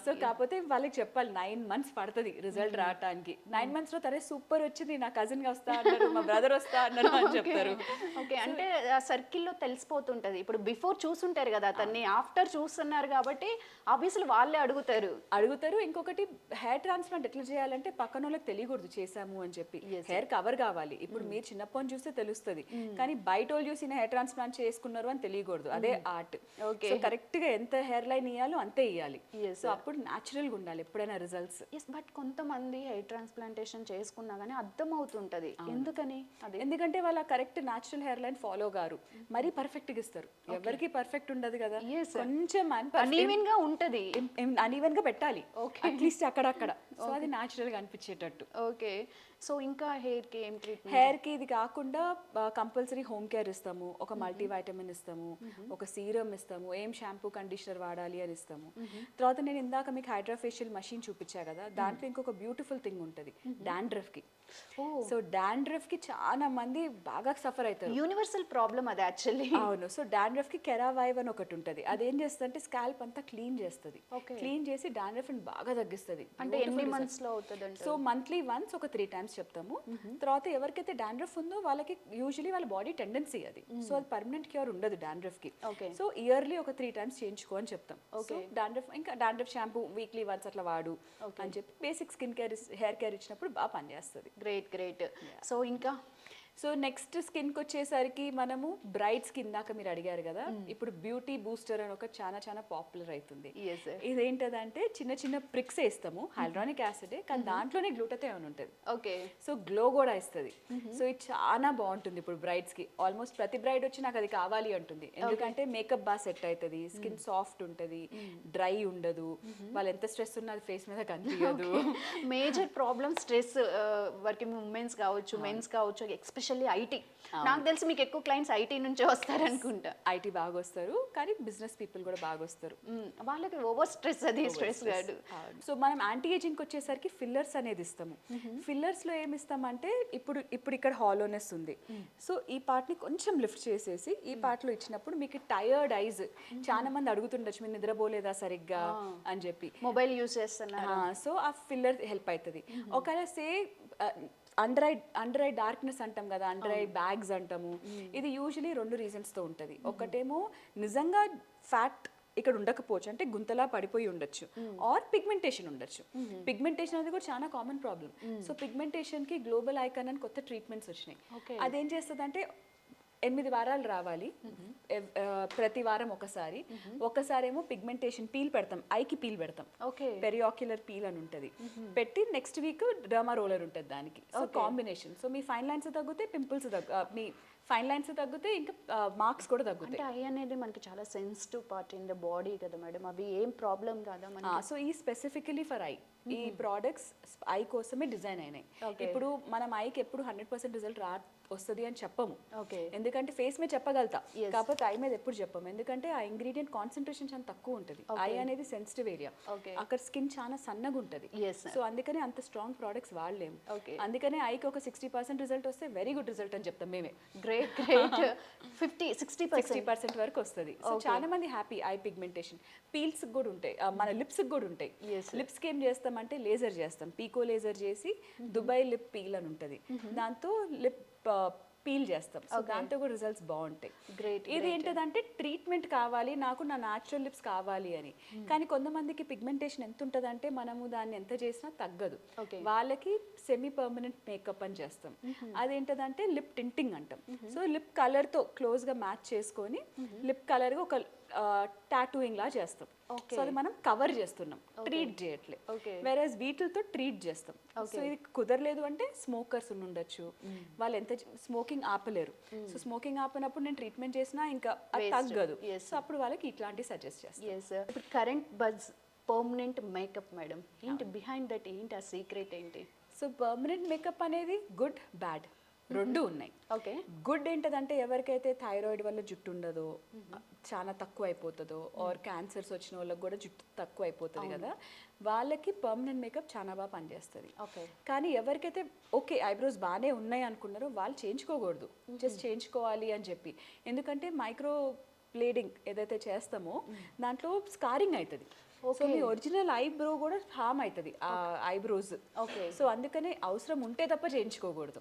సో కాకపోతే వాళ్ళకి చెప్పాలి 9 months పడుతుంది రిజల్ట్ రావడానికి. 9 months లో తరే సూపర్ వచ్చింది, నా కజిన్ గా వస్తా అన్నారు, మా బ్రదర్ వస్తా అన్నారు అని చెప్తారు.
ఓకే, అంటే ఆ సర్కిల్లో తెలిసిపోతుంటది. ఇప్పుడు బిఫోర్ చూసుంటారు కదా అతన్ని, ఆఫ్టర్ చూస్తున్నారు కాబట్టి ఆబ్వియస్లీ వాళ్ళే అడుగుతారు.
ఇంకొకటి హెయిర్ ట్రాన్స్ప్లాంట్ ఎట్లా చేయాలంటే పక్కన వాళ్ళకి తెలియకూడదు చేసాము అని చెప్పి. హెయిర్ కవర్ కావాలి. ఇప్పుడు మీరు చిన్నప్పటి చూస్తే తెలుస్తుంది, కానీ బయట వాళ్ళు చూసిన హెయిర్ ట్రాన్స్ప్లాంట్ చేసుకున్నారు అని తెలియకూడదు, అదే ఆర్ట్.
Okay.
సో కరెక్ట్ గా ఎంత హెయిర్ లైన్ ఇయ్యాలో అంతే ఇయ్యాలి.
Yes.
సో అప్పుడు న్యాచురల్ గా ఉండాలి ఎప్పుడైనా రిజల్ట్స్.
ఎస్, బట్ కొంతమంది హెయిర్ ట్రాన్స్ప్లాంటేషన్ చేసుకున్నా కానీ అర్థం అవుతుంటది ఎందుకని అది.
ఎందుకంటే వాళ్ళ correct natural hair line follow గారు మరీ పర్ఫెక్ట్ గా ఇస్తారు. ఎవరికి పర్ఫెక్ట్ ఉండదు కదా,
Yes.
కొంచెం
అన్ఈవెన్ గా ఉంటది.
అన్ఈవెన్ గా పెట్టాలి అట్లీస్ట్ అక్కడక్కడ. సో అది న్యాచురల్ గా అనిపించేటట్టు.
ఓకే, సో ఇంకా హెయిర్ కి ఏం ట్రీట్మెంట్?
హెయిర్ కి ఇది కాకుండా కంపల్సరీ హోమ్ కేర్ ఇస్తాము, ఒక మల్టీ వైటమిన్ ఇస్తాము, ఒక సీరం ఇస్తాము, ఏం షాంపూ కండిషనర్ వాడాలి అని ఇస్తాము. తర్వాత నేను ఇందాక మీకు హైడ్రా ఫేషియల్ మషిన్ చూపించా కదా, దాంట్లో ఇంకొక బ్యూటిఫుల్ థింగ్ ఉంటుంది డాండ్రఫ్ కి. సో డాండ్రఫ్ కి చాలా మంది బాగా సఫర్ అవుతారు.
యూనివర్సల్ ప్రాబ్లమ్ అది యాక్చువల్లీ.
అవును. సో డాండ్రఫ్ కి కెరావైవ్ అని ఒకటి ఉంటుంది, అదేం చేస్తుందంటే స్కాల్ప్ అంతా క్లీన్ చేస్తుంది. క్లీన్ చేసి డాండ్రఫ్ ని బాగా తగ్గిస్తుంది.
అంటే ఎన్ని మంత్స్ లో అవుతుంది?
సో మంత్లీ వన్స్ ఒక 3 times చెప్తాము. తర్వాత ఎవరికైతే డాండ్రఫ్ ఉందో వాళ్ళకి యూజువలీ వాళ్ళ బాడీ టెండెన్సీ అది. సో అది పర్మనెంట్ క్యూర్ ఉండదు డాండ్రఫ్ కి. సో ఇయర్లీ ఒక 3 times చేయించుకో అని చెప్తాం. సో డాండ్రఫ్ ఇంకా డాండ్రఫ్ షాంపూ వీక్లీ వన్స్ అట్లా వాడు అని చెప్పి basic skin care hair care ఇచ్చినప్పుడు బాగా పనిచేస్తుంది.
Great great. సో ఇంకా
సో నెక్స్ట్ స్కిన్కి వచ్చేసరికి మనము బ్రైట్స్ కి ఇందాక మీరు అడిగారు కదా, ఇప్పుడు బ్యూటీ బూస్టర్ అని ఒక చాలా చాలా పాపులర్ అవుతుంది. ఇదేంటదంటే చిన్న చిన్న ప్రిక్స్ వేస్తాము, హైడ్రానిక్ యాసిడ్, కానీ దాంట్లోనే గ్లూటథియోన్ ఉంటుంది.
ఓకే,
సో గ్లో కూడా ఇస్తుంది. సో ఇది చాలా బాగుంటుంది ఇప్పుడు బ్రైడ్స్ కి. ఆల్మోస్ట్ ప్రతి బ్రైడ్ వచ్చి నాకు అది కావాలి అంటుంది, ఎందుకంటే మేకప్ బాగా సెట్ అవుతుంది, స్కిన్ సాఫ్ట్ ఉంటుంది, డ్రై ఉండదు, వాళ్ళు ఎంత స్ట్రెస్ ఉన్నా అది ఫేస్ మీద కనిపించదు.
Major problem stress, working women's కావచ్చు, మెన్స్ కావచ్చు, ఎస్పెషల్లీ ఐటీ. నాకు తెలిసి మీకు ఎక్కువ క్లయింట్స్ ఐటీ నుంచే వస్తారు అనుకుంటా.
ఐటీ బాగా వస్తారు, కానీ బిజినెస్ పీపుల్ కూడా బాగా వస్తారు.
వాళ్ళకి ఓవర్ స్ట్రెస్, అది స్ట్రెస్ కాదు.
సో మనం యాంటీ ఏజింగ్ వచ్చేసరికి ఫిల్లర్స్ అనేది ఇస్తాము. ఫిల్లర్స్ లో ఏమి ఇస్తామంటే ఇప్పుడు ఇక్కడ హాలోనెస్ ఉంది, సో ఈ పార్ట్ ని కొంచెం లిఫ్ట్ చేసేసి ఈ పార్ట్ లో ఇచ్చినప్పుడు మీకు టైర్డ్ ఐజ్, చాలా మంది అడుగుతుండొచ్చు మీరు నిద్రపోలేదా సరిగ్గా అని చెప్పి,
మొబైల్ యూస్ చేస్తున్నారు.
సో ఆ ఫిల్లర్ హెల్ప్ అవుతుంది. ఒకవేళ సే అండర్ ఐ డార్క్నెస్ అంటాం కదా, అండర్ ఐ బ్యాగ్స్ అంటాము, ఇది యూజువలీ 2 reasons తో ఉంటుంది. ఒకటేమో నిజంగా ఫ్యాట్ ఇక్కడ ఉండకపోవచ్చు, అంటే గుంతలా పడిపోయి ఉండొచ్చు, ఆర్ పిగ్మెంటేషన్ ఉండొచ్చు. పిగ్మెంటేషన్ అనేది కూడా చాలా కామన్ ప్రాబ్లం. సో పిగ్మెంటేషన్ కి గ్లోబల్ ఐకాన్ అని కొత్త ట్రీట్మెంట్స్ వచ్చినాయి. అదేం చేస్తుంది అంటే 8 వారాలు రావాలి, ప్రతి వారం ఒకసారి ఏమో పిగ్మెంటేషన్ పీల్ పెడతాం, ఐకి పీల్ పెడతాం, పెరియాక్యులర్ పీల్ అని ఉంటుంది, పెట్టి నెక్స్ట్ వీక్ డర్మా రోలర్ ఉంటుంది దానికి. సో కాంబినేషన్, సో మీ ఫైన్ లైన్స్ తగ్గుతాయి, పింపుల్స్ మీ ఫైన్ లైన్స్ తగ్గుతాయి, ఇంకా మార్క్స్ కూడా తగ్గుతాయి.
అంటే ఐ అనేది మనకి చాలా sensitive part in the body కదా మేడం, అవి ఏం ప్రాబ్లం కాదా మనకి?
సో ఈ స్పెసిఫికలీ ఫర్ ఐ ఈ ప్రోడక్ట్స్ ఐ కోసమే డిజైన్ అయినాయి. ఇప్పుడు మనం ఐకి ఎప్పుడు 100% రిజల్ట్ వస్తుంది అని చెప్పము, ఎందుకంటే ఫేస్ మీద చెప్పగలుగుతా, కాకపోతే ఐ మీద ఎప్పుడు చెప్పము, ఎందుకంటే ఆ ఇంగ్రీడియంట్ కాన్సన్ట్రేషన్ చాలా తక్కువ ఉంటుంది. ఐ అనేది సెన్సిటివ్ ఏరియా, అక్కడ స్కిన్ చాలా సన్నగా ఉంటుంది. సో అందుకనే అంత స్ట్రాంగ్ ప్రోడక్ట్స్ వాడలేము. అందుకనే ఐకి ఒక 60% రిజల్ట్ వస్తే వెరీ గుడ్ రిజల్ట్ అని చెప్తాం మేమే.
Great great. 50-60%
వరకు వస్తుంది. సో చాలా మంది హ్యాపీ. ఐ పిగ్మెంటేషన్ పీల్స్ కూడా ఉంటాయి, మన లిప్స్ కూడా ఉంటాయి. లిప్స్ కి ఏం చేస్తామంటే లేజర్ చేస్తాం, పీకో లేజర్ చేసి దుబాయ్ లిప్ పీల్ అని ఉంటుంది, దాంతో లిప్ పీల్ చేస్తాం. సో దాంతో కూడా రిజల్ట్స్ బాగుంటాయి. ఇది ఏంటంటే ట్రీట్మెంట్ కావాలి నాకు, నా న్యాచురల్ లిప్స్ కావాలి అని. కానీ కొంతమందికి పిగ్మెంటేషన్ ఎంత ఉంటుంది అంటే మనము దాన్ని ఎంత చేసినా తగ్గదు, వాళ్ళకి సెమీ పర్మనెంట్ మేకప్ అని చేస్తాం. అదేంటంటే లిప్ టింటింగ్ అంటాం. సో లిప్ కలర్ తో క్లోజ్ గా మ్యాచ్ చేసుకొని లిప్ కలర్ గా ఒక టాటూయింగ్ లా చేస్తాం. సో అది మనం కవర్ చేస్తున్నాం, ట్రీట్ చేయట్లే. వేరేస్ వీటితో ట్రీట్ చేస్తాం. సో ఇది కుదరలేదు అంటే స్మోకర్స్ ఉండొచ్చు, వాళ్ళు ఎంత స్మోకింగ్ ఆపలేరు. సో స్మోకింగ్ ఆపినప్పుడు నేను ట్రీట్మెంట్ చేసినా ఇంకా అది తగ్గదు. సో అప్పుడు వాళ్ళకి ఇట్లాంటివి సజెస్ట్ చేస్తాం.
ఇప్పుడు current buzz permanent makeup madam, ఏంటి బిహైండ్ దట్, ఏంటి ఆ సీక్రెట్ ఏంటి?
సో పర్మనెంట్ మేకప్ అనేది గుడ్ బ్యాడ్ రెండు ఉన్నాయి. గుడ్ ఏంటంటే ఎవరికైతే థైరాయిడ్ వల్ల జుట్టు ఉండదో, చాలా తక్కువ అయిపోతుందో, ఆర్ క్యాన్సర్స్ వచ్చిన వాళ్ళకి కూడా జుట్టు తక్కువ అయిపోతుంది కదా, వాళ్ళకి పర్మనెంట్ మేకప్ చాలా బాగా పనిచేస్తుంది. కానీ ఎవరికైతే ఓకే ఐబ్రోస్ బాగానే ఉన్నాయి అనుకున్నారో వాళ్ళు చేయించుకోకూడదు, జస్ట్ చేయించుకోవాలి అని చెప్పి. ఎందుకంటే మైక్రో బ్లేడింగ్ ఏదైతే చేస్తామో దాంట్లో స్కారింగ్ అవుతుంది. సో మీ ఒరిజినల్ ఐబ్రో కూడా హామ్ అవుతుంది ఆ ఐబ్రోస్. సో అందుకనే అవసరం ఉంటే తప్ప చేయించుకోకూడదు.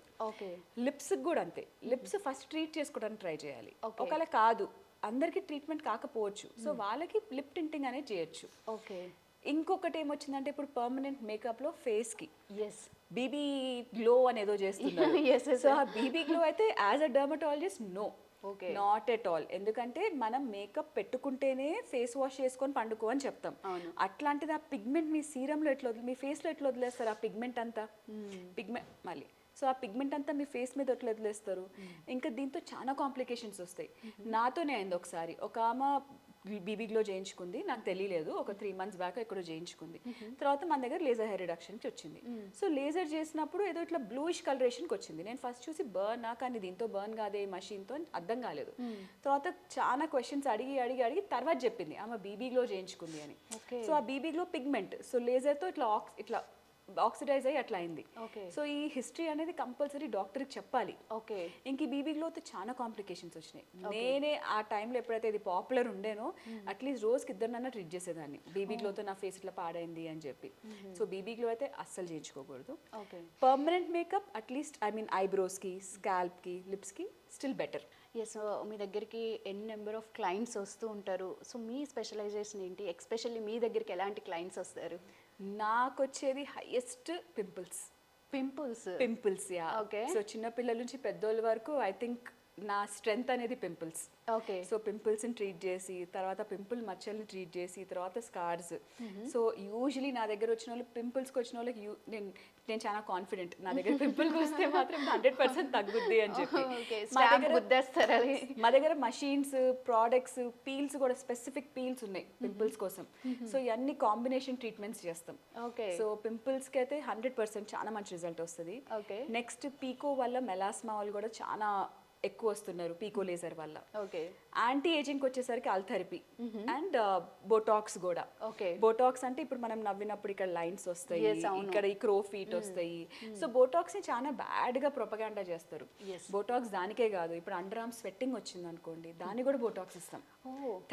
లిప్స్ కూడా అంతే, లిప్స్ ఫస్ట్ ట్రీట్ చేసుకోవడానికి ట్రై చేయాలి. ఒకవేళ కాదు, అందరికి ట్రీట్మెంట్ కాకపోవచ్చు, సో వాళ్ళకి లిప్ టింటింగ్ అనేది చేయొచ్చు. ఇంకొకటి ఏమొచ్చిందంటే ఇప్పుడు పర్మనెంట్ మేకప్ లో ఫేస్ కి బీబీ గ్లో అనేదో చేస్తున్నారు. సో ఆ బీబీ గ్లో అయితే as a dermatologist no,
okay.
Not at all. ఎందుకంటే మనం మేకప్ పెట్టుకుంటేనే ఫేస్ వాష్ చేసుకొని పండుకో అని చెప్తాం.
అవును.
అట్లాంటిది ఆ పిగ్మెంట్ మీ సీరంలో ఎట్లా మీ ఫేస్లో ఎట్లా వదిలేస్తారు ఆ పిగ్మెంట్ అంతా? పిగ్మెంట్ మళ్ళీ సో ఆ పిగ్మెంట్ అంతా మీ ఫేస్ మీద ఎట్లా వదిలేస్తారు? ఇంకా దీంతో చాలా కాంప్లికేషన్స్ వస్తాయి. నాతోనే అయింది ఒకసారి. ఒక ఆమె బీబీ గ్లో చేయించుకుంది, నాకు తెలియలేదు, ఒక 3 months బ్యాక్ ఎక్కడో చేయించుకుంది. తర్వాత మన దగ్గర లేజర్ హెయిర్ రిడక్షన్కి వచ్చింది. సో లేజర్ చేసినప్పుడు ఏదో ఇట్లా బ్లూయిష్ కలరేషన్కి వచ్చింది. నేను ఫస్ట్ చూసి బర్న్ కానీ దీంతో బర్న్ కాదే మషీన్తో అర్థం కాలేదు. తర్వాత చాలా క్వశ్చన్స్ అడిగి అడిగి అడిగి తర్వాత చెప్పింది ఆమె బీబీ గ్లో చేయించుకుంది అని. సో ఆ బీబీ గ్లో పిగ్మెంట్ సో లేజర్తో ఇట్లా ఆక్సిడైజ్ అయ్యి అట్లా అయింది. సో ఈ హిస్టరీ అనేది కంపల్సరీ డాక్టర్కి చెప్పాలి.
ఓకే.
ఇంక ఈ బీబీ గ్లోతో చాలా కాంప్లికేషన్స్ వచ్చినాయి. నేనే ఆ టైంలో ఎప్పుడైతే ఇది పాపులర్ ఉండేనో అట్లీస్ట్ రోజుకి 2 ట్రీట్ చేసేదాన్ని, బీబీ గ్లోతో నా ఫేస్ ఇట్లా పాడైంది అని చెప్పి. సో బీబీ గ్లో అయితే అస్సలు చేయించుకోకూడదు. పర్మనెంట్ మేకప్ అట్లీస్ట్ ఐబ్రోస్కి, స్కాల్ప్కి, లిప్స్కి స్టిల్ బెటర్.
ఎస్, మీ దగ్గరికి ఎన్ని నెంబర్ ఆఫ్ క్లయింట్స్ వస్తూ ఉంటారు. సో మీ స్పెషలైజేషన్ ఏంటి? ఎక్స్పెషల్లీ మీ దగ్గరికి ఎలాంటి క్లయింట్స్ వస్తారు?
నాకు వచ్చేది highest pimples yeah.
Okay.
So చిన్నపిల్లల నుంచి పెద్దోళ్ళ వరకు ఐ థింక్ నా స్ట్రెంగ్త్ అనేది పింపుల్స్.
ఓకే.
సో పింపుల్స్ని ట్రీట్ చేసి, తర్వాత పింపుల్ మచ్చల్ని ట్రీట్ చేసి, తర్వాత స్కార్స్. సో యూజువలీ నా దగ్గర వచ్చిన వాళ్ళు, పింపుల్స్కి వచ్చిన వాళ్ళకి నేను చాలా కాన్ఫిడెంట్ నా దగ్గర పింపుల్కి వస్తే మాత్రం 100% తగ్గుద్ది అని చెప్పి. మా దగ్గర మషీన్స్, ప్రోడక్ట్స్, పీల్స్ కూడా స్పెసిఫిక్ పీల్స్ ఉన్నాయి పింపుల్స్ కోసం. సో ఇవన్నీ కాంబినేషన్ ట్రీట్మెంట్స్ చేస్తాం. సో పింపుల్స్కి అయితే 100% చాలా మంచి రిజల్ట్ వస్తుంది. నెక్స్ట్ పీకో వల్ల మెలాస్మా వాళ్ళు కూడా చాలా ఎక్కువ వస్తున్నారు పీకో లేజర్ వల్ల. యాంటీ ఏజింగ్ వచ్చేసరికి అల్థెరపీ అండ్ బోటాక్స్ కూడా. బోటాక్స్ అంటే ఇప్పుడు మనం నవ్వినప్పుడు ఇక్కడ లైన్స్ వస్తాయి, ఇక్కడ ఈ క్రో ఫీట్ వస్తాయి. సో బోటాక్స్ ని చాలా బ్యాడ్ గా ప్రొపగాండా చేస్తారు. బోటాక్స్ దానికే కాదు, ఇప్పుడు అండర్ ఆర్మ్ స్వెట్టింగ్ వచ్చింది అనుకోండి, దాన్ని కూడా బోటాక్స్ ఇస్తాం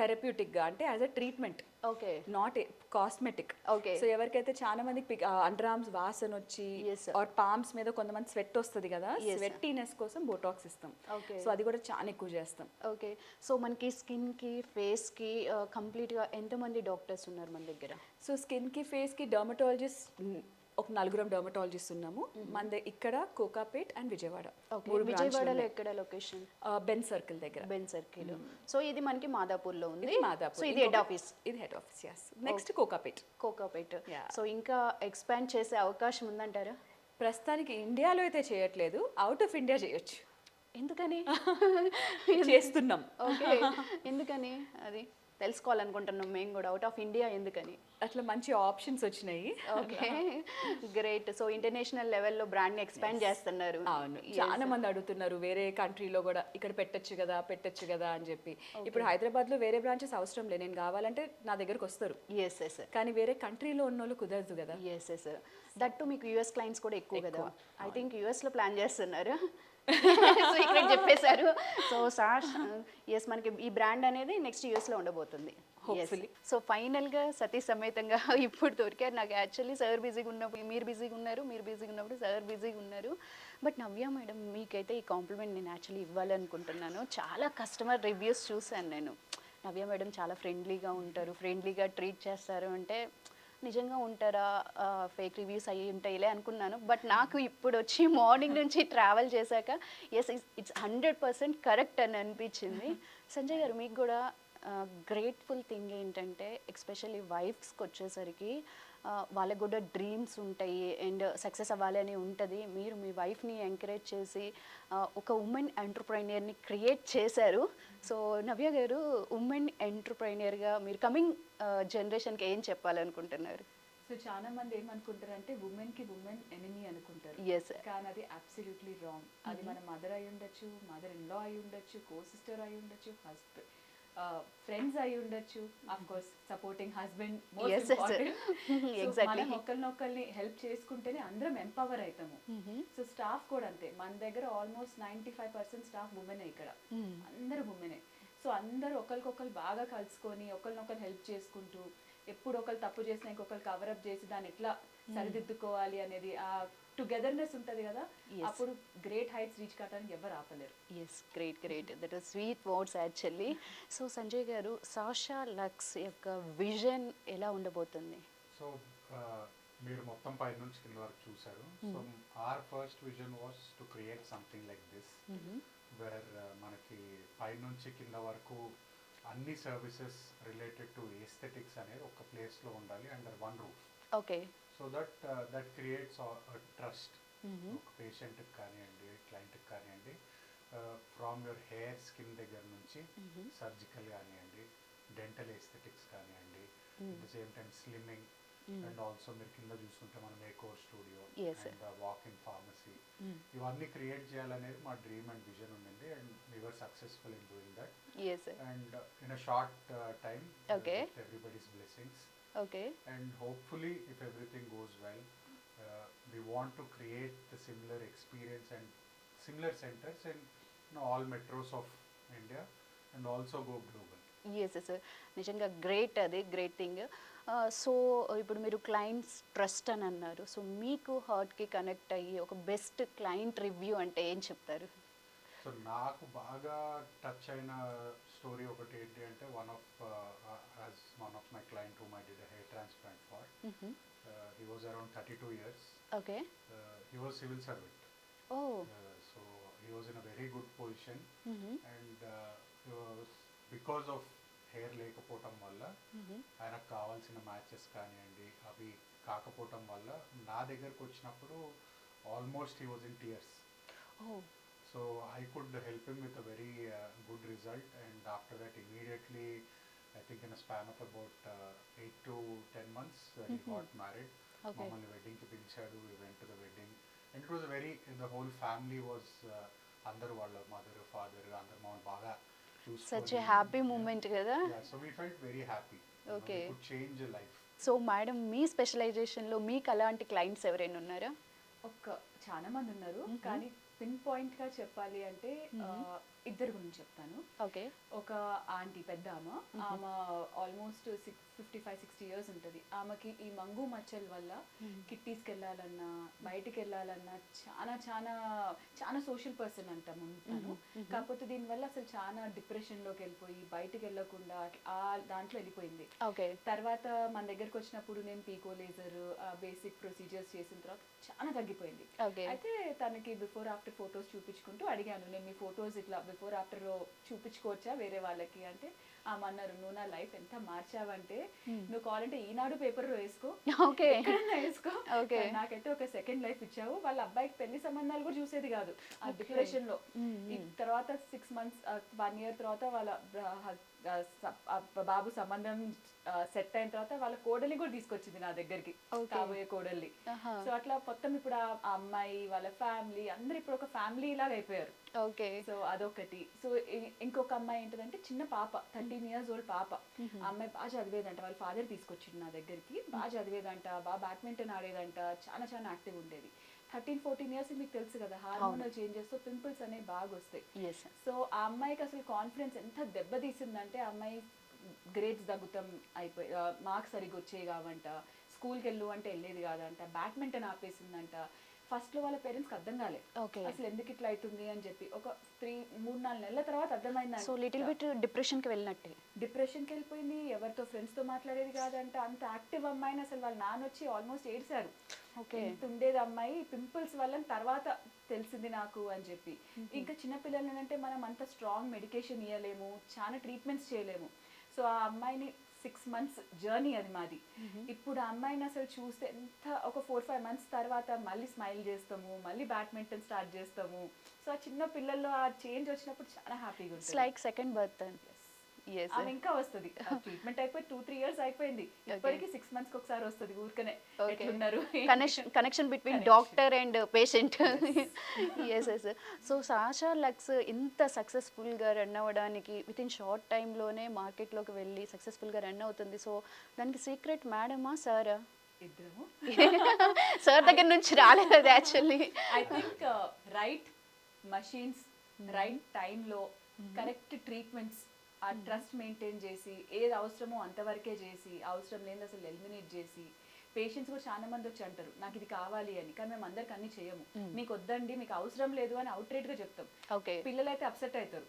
థెరప్యూటిక్ గా, అంటే as a treatment, not cosmetic. So ఎవరికైతే చాలా మంది అండర్ ఆర్మ్స్ వాసన వచ్చి ఆర్ పామ్స్ మీద కొంతమంది స్వెట్ వస్తుంది కదా, స్వెట్టీనెస్ కోసం బోటాక్స్ ఇస్తాం. సో అది కూడా చాలా ఎక్కువ చేస్తాం.
ఓకే. సో మనకి స్కిన్కి, ఫేస్కి కంప్లీట్గా ఎంతమంది డాక్టర్స్ ఉన్నారు మన దగ్గర?
సో స్కిన్కి, ఫేస్కి డర్మటాలజిస్ట్ ఒక 4 డర్మటాలజిస్ట్ ఉన్నాము మన ఇక్కడ కోకాపేట్ అండ్ విజయవాడ.
విజయవాడలో ఎక్కడ లొకేషన్?
బెన్ సర్కిల్ దగ్గర.
Ben circle. సో ఇది మనకి మాదాపూర్లో ఉంది.
సో
ఇది హెడ్ ఆఫీస్.
ఇది head office. yes. Next Kokapet.
So ఇంకా ఎక్స్పాండ్ చేసే అవకాశం ఉందంటారా?
ప్రస్తుతానికి ఇండియాలో అయితే చేయట్లేదు, అవుట్ ఆఫ్ ఇండియా చేయొచ్చు.
ఎందుకని?
చేస్తున్నాం.
ఓకే. ఎందుకని అది తెలుసుకోవాలనుకుంటున్నాం మేము కూడా, అవుట్ ఆఫ్ ఇండియా ఎందుకని?
అట్లా మంచి ఆప్షన్స్ వచ్చినాయి.
Okay, great. సో ఇంటర్నేషనల్ లెవెల్లో బ్రాండ్ని ఎక్స్పాండ్ చేస్తున్నారు.
అవును, చాలా మంది అడుగుతున్నారు వేరే కంట్రీలో కూడా ఇక్కడ పెట్టొచ్చు కదా అని చెప్పి. ఇప్పుడు హైదరాబాద్లో వేరే బ్రాంచెస్ అవసరం లేదు, నేను కావాలంటే నా దగ్గరకు వస్తారు. కానీ వేరే కంట్రీలో ఉన్న వాళ్ళు కుదరదు కదా.
దట్టు మీకు యూఎస్ క్లయింట్స్ కూడా ఎక్కువ కదా. ఐ థింక్ యూఎస్లో ప్లాన్ చేస్తున్నారు. సో ఇక్కడ చెప్పేశారు. సో ఎస్, మనకి ఈ బ్రాండ్ అనేది నెక్స్ట్ యూఎస్లో ఉండబోతుంది. సో ఫైనల్గా సతీ సమేతంగా ఇప్పుడు దొరికారు నాకు. యాక్చువల్లీ సార్ బిజీగా ఉన్నప్పుడు మీరు బిజీగా ఉన్నారు, మీరు బిజీగా ఉన్నప్పుడు సార్ బిజీగా ఉన్నారు. బట్ నవ్య మేడం, మీకైతే ఈ కాంప్లిమెంట్ నేను యాక్చువల్లీ ఇవ్వాలనుకుంటున్నాను. చాలా కస్టమర్ రివ్యూస్ చూశాను నేను. నవ్య మేడం చాలా ఫ్రెండ్లీగా ఉంటారు, ఫ్రెండ్లీగా ట్రీట్ చేస్తారు అంటే నిజంగా ఉంటారా, ఫేక్ రివ్యూస్ అయ్యి ఉంటాయిలే అనుకున్నాను. బట్ నాకు ఇప్పుడు వచ్చి మార్నింగ్ నుంచి ట్రావెల్ చేశాక ఎస్, ఇట్స్ 100% కరెక్ట్ అని అనిపించింది. సంజయ్ గారు, మీకు కూడా గ్రేట్ఫుల్ థింగ్ ఏంటంటే, ఎస్పెషల్లీ వైఫ్స్కి వచ్చేసరికి వాళ్ళకు కూడా డ్రీమ్స్ ఉంటాయి అండ్ సక్సెస్ అవ్వాలి అని ఉంటుంది. మీరు మీ వైఫ్ని ఎంకరేజ్ చేసి ఒక ఉమెన్ ఎంటర్ప్రైనర్ని క్రియేట్ చేశారు. సో నవ్య గారు, ఉమెన్ ఎంటర్ప్రైనర్గా మీరు కమింగ్ జనరేషన్కి ఏం చెప్పాలనుకుంటున్నారు?
సో చాలా మంది ఏమనుకుంటారు అంటే ఉమెన్ ఎనిమీ అనుకుంటారు. కానీ అది అబ్సల్యూట్లీ రాంగ్. అది మన మదర్ అయి ఉండొచ్చు, మదర్ ఇన్ లా అయి ఉండొచ్చు, కో సిస్టర్ అయి ఉండొచ్చు, హస్బెండ్ ఫ్రెండ్స్ అయి ఉండొచ్చు, ఆఫ్ కోర్స్ సపోర్టింగ్ హస్బెండ్. మనం ఒకరినొకరిని హెల్ప్ చేసుకుంటేనే అందరం ఎంపవర్ అవుతాము. సో స్టాఫ్ కూడా అంతే, మన దగ్గర ఆల్మోస్ట్ 95% స్టాఫ్ ఉమెనే, ఇక్కడ అందరూ ఉమెనే. సో అందరూ ఒకరికొకరు బాగా కలుసుకొని ఒకరినొకరు హెల్ప్ చేసుకుంటూ, ఎప్పుడు ఒకరు తప్పు చేసినా ఇంకొకరు కవరప్ చేసి దాన్ని ఎట్లా సరిదిద్దుకోవాలి అనేది ఆ టుగెదర్నెస్ ఉంటుంది కదా, అప్పుడు గ్రేట్ హైట్స్ రీచ్ కావడానికి ఎవరు ఆపలేరు.
Great. That was sweet words actually. So Sanjay గారు, సాషా లక్స్ యొక్క విజన్ ఎలా ఉండబోతుంది?
సో మీరు మొత్తం పై నుంచి కింద వరకు చూశారు. So our first vision was to create something like this, where మనకి పైనుంచి కింద వరకు అన్ని సర్వీసెస్ రిలేటెడ్ టు ఏస్థెటిక్స్ అనేది ఒక ప్లేస్లో ఉండాలి under one roof.
Okay.
So that creates trust ఒక పేషెంట్కి కానివ్వండి, క్లయింట్కి కానివ్వండి, ఫ్రమ్ యువర్ హెయిర్ స్కిన్ దగ్గర నుంచి సర్జికల్ కానివ్వండి, డెంటల్ ఏస్థెటిక్స్ కానివ్వండి, at the same time slimming and also మీరు కింద చూసుకుంటే మన makeover studio and walk in pharmacy, ఇవన్నీ క్రియేట్ చేయాలనేది మా డ్రీమ్ అండ్ విజన్ ఉండింది and we were successful in doing that. And in a short time with everybody's blessings.
Okay.
And hopefully, if everything goes well, we want to create the similar experience and similar centers in all metros of India and also go global.
Yes, sir. నిజంగా great, అది great thing. So ఇప్పుడు మీరు clients trust అని అన్నారు. So మీకు హార్ట్కి connect అయ్యి ఒక బెస్ట్ క్లయింట్ రివ్యూ అంటే ఏం చెప్తారు?
సో నాకు బాగా టచ్ అయిన స్టోరీ ఒకటి ఏంటి అంటే, one of my client whom I did a hair transplant for. He was around 32 years.
Okay.
He was civil servant.
Oh.
So he was in a very good position. And because of hair లేకపోవటం వల్ల ఆయనకు కావాల్సిన matches కానివ్వండి అవి కాకపోవటం వల్ల నా దగ్గరకు వచ్చినప్పుడు almost he was in tears. So I could help him with a very good result, and after that immediately, I think in a span of about 8 to 10 months, he got married.
Okay.
Mamali wedding ki pilchadu, we went to the wedding, and it was a very, the whole family was andaru valla mother, father, andaru mamali baga chusukoni.
Such a happy moment kada.
Yeah, so we felt very happy.
Okay.
We could change a life.
So madam, మీ స్పెషలైజేషన్లో మీకు అలాంటి clients ఎవరైనా ఉన్నారా?
చాలా మంది ఉన్నారు, కానీ పిన్ పాయింట్గా చెప్పాలి అంటే ఇద్దరు గురించి చెప్తాను.
ఓకే.
ఒక ఆంటీ, పెద్ద ఆమె ఆల్మోస్ట్ 55-60 years ఉంటుంది. ఆమెకి ఈ మంగు మచ్చల వల్ల కిట్టీస్కి వెళ్ళాలన్నా, బయటికి వెళ్ళాలన్నా చాలా చాలా చాలా సోషల్ పర్సన్ అంట ఉంటాను. కాకపోతే దీనివల్ల అసలు చాలా డిప్రెషన్లోకి వెళ్ళిపోయి బయటికి వెళ్ళకుండా ఆ దాంట్లో వెళ్ళిపోయింది.
ఓకే.
తర్వాత మన దగ్గరకు వచ్చినప్పుడు నేను పీకో లేజర్ బేసిక్ ప్రొసీజర్స్ చేసిన తర్వాత చాలా తగ్గిపోయింది. అయితే తనకి బిఫోర్ ఆఫ్టర్ ఫొటోస్ చూపించుకుంటూ అడిగాను, నేను మీ ఫొటోస్ ఇట్లా బిఫోర్ ఆఫ్టర్ చూపించుకోవచ్చా వేరే వాళ్ళకి అంటే, అన్నారు నువ్వు నా లైఫ్ ఎంత మార్చావంటే, నువ్వు కావాలంటే ఈనాడు పేపర్లో వేసుకో, ఎక్కడన్నా వేసుకో, నాకైతే ఒక సెకండ్ లైఫ్ ఇచ్చావు. వాళ్ళ అబ్బాయికి పెళ్లి సంబంధాలు కూడా చూసేది కాదు ఆ డిప్రెషన్ లో. తర్వాత 6 months 1 year తర్వాత వాళ్ళ బాబు సంబంధం సెట్ అయిన తర్వాత వాళ్ళ కోడల్ని కూడా తీసుకొచ్చింది నా దగ్గరికి, కాబోయే కోడల్ని. సో అట్లా మొత్తం ఇప్పుడు ఆ అమ్మాయి వాళ్ళ ఫ్యామిలీ అందరు ఇప్పుడు ఒక ఫ్యామిలీ లాగా అయిపోయారు.
ఓకే.
సో అదొకటి. సో ఇంకొక అమ్మాయి ఏంటంటే చిన్న పాప, 13 years old పాప. ఆ అమ్మాయి బాగా చదివేదంట, వాళ్ళ ఫాదర్ తీసుకొచ్చింది నా దగ్గరికి. బాగా చదివేదంట, బాగా బ్యాడ్మింటన్ ఆడేదంట, చాలా చాలా యాక్టివ్ ఉండేది. 13-14 years మీకు తెలుసు కదా, హార్మోనల్ చేంజెస్ తో పింపుల్స్ అనేవి బాగా వస్తాయి. సో ఆ అమ్మాయికి అసలు కాన్ఫిడెన్స్ ఎంత దెబ్బతీసిందంటే, ఆ అమ్మాయి గ్రేడ్స్ తగ్గుతాం అయిపోయి, మార్క్స్ సరిగ్గా వచ్చేవి కావంట, స్కూల్కి వెళ్ళు అంటే వెళ్ళేది కాదంట, బ్యాడ్మింటన్ ఆపేసిందంట. ఫస్ట్ లో వాళ్ళ పేరెంట్స్కి అర్థం కాలే అసలు ఎందుకు ఇట్లా అవుతుంది అని చెప్పి. ఒక 3-4 నెలల తర్వాత అర్థమైంది.
సో లిటిల్ బిట్ డిప్రెషన్కి వెళ్ళినట్టే,
డిప్రెషన్కి వెళ్ళిపోయింది. ఎవరితో ఫ్రెండ్స్తో మాట్లాడేది కాదంట. అంత యాక్టివ్ అమ్మాయిని అసలు వాళ్ళ నాన్న వచ్చి ఆల్మోస్ట్ ఏడ్చారు. ఎంత ఉండేది అమ్మాయి, పింపుల్స్ వల్ల తర్వాత తెలిసింది నాకు అని చెప్పి. ఇంకా చిన్నపిల్లలు అంటే మనం అంత స్ట్రాంగ్ మెడికేషన్ ఇవ్వలేము, చాలా ట్రీట్మెంట్స్ చేయలేము. సో ఆ అమ్మాయిని 6 months జర్నీ అది మాది. ఇప్పుడు ఆ అమ్మాయిని అసలు చూస్తే ఎంత ఒక 4-5 months తర్వాత మళ్ళీ స్మైల్ చేస్తాము, మళ్ళీ బ్యాడ్మింటన్ స్టార్ట్ చేస్తాము. సో ఆ చిన్న పిల్లల్లో ఆ చేంజ్ వచ్చినప్పుడు చాలా హ్యాపీగా ఉంటుంది.
Like second birth.
ఆమె ఇంకా వస్తుంది, ట్రీట్మెంట్ అయిపోయి 2-3 years అయిపోయింది, ఇప్పటికీ 6 months ఒకసారి వస్తుంది ఊరికనే. ఎట్లున్నారు
connection between doctor and patient. So Sasha Luxe ఇంత సక్సెస్ఫుల్గా రన్ అవ్వడానికి విత్ ఇన్ షార్ట్ టైంలోనే మార్కెట్లోకి వెళ్ళి సక్సెస్ఫుల్గా రన్ అవుతుంది. సో దానికి సీక్రెట్ మేడమా సారా?
ఇద్దరము.
సార్ దగ్గర నుంచి రాలేదు అది actually.
I think right machines, right టైంలో కరెక్ట్ ట్రీట్మెంట్స్, ఆ ట్రస్ట్ మెయింటైన్ చేసి ఏది అవసరమో అంతవరకే చేసి, అవసరం లేని అసలు ఎలిమినేట్ చేసి. పేషెంట్స్ కూడా చాలా మంది వచ్చి అంటారు నాకు ఇది కావాలి అని, కానీ మేము అందరికి అన్ని చేయము. మీకు వద్దండి, మీకు అవసరం లేదు అని అవుట్రేట్ గా చెప్తాం. పిల్లలు అయితే అప్సెట్ అవుతారు,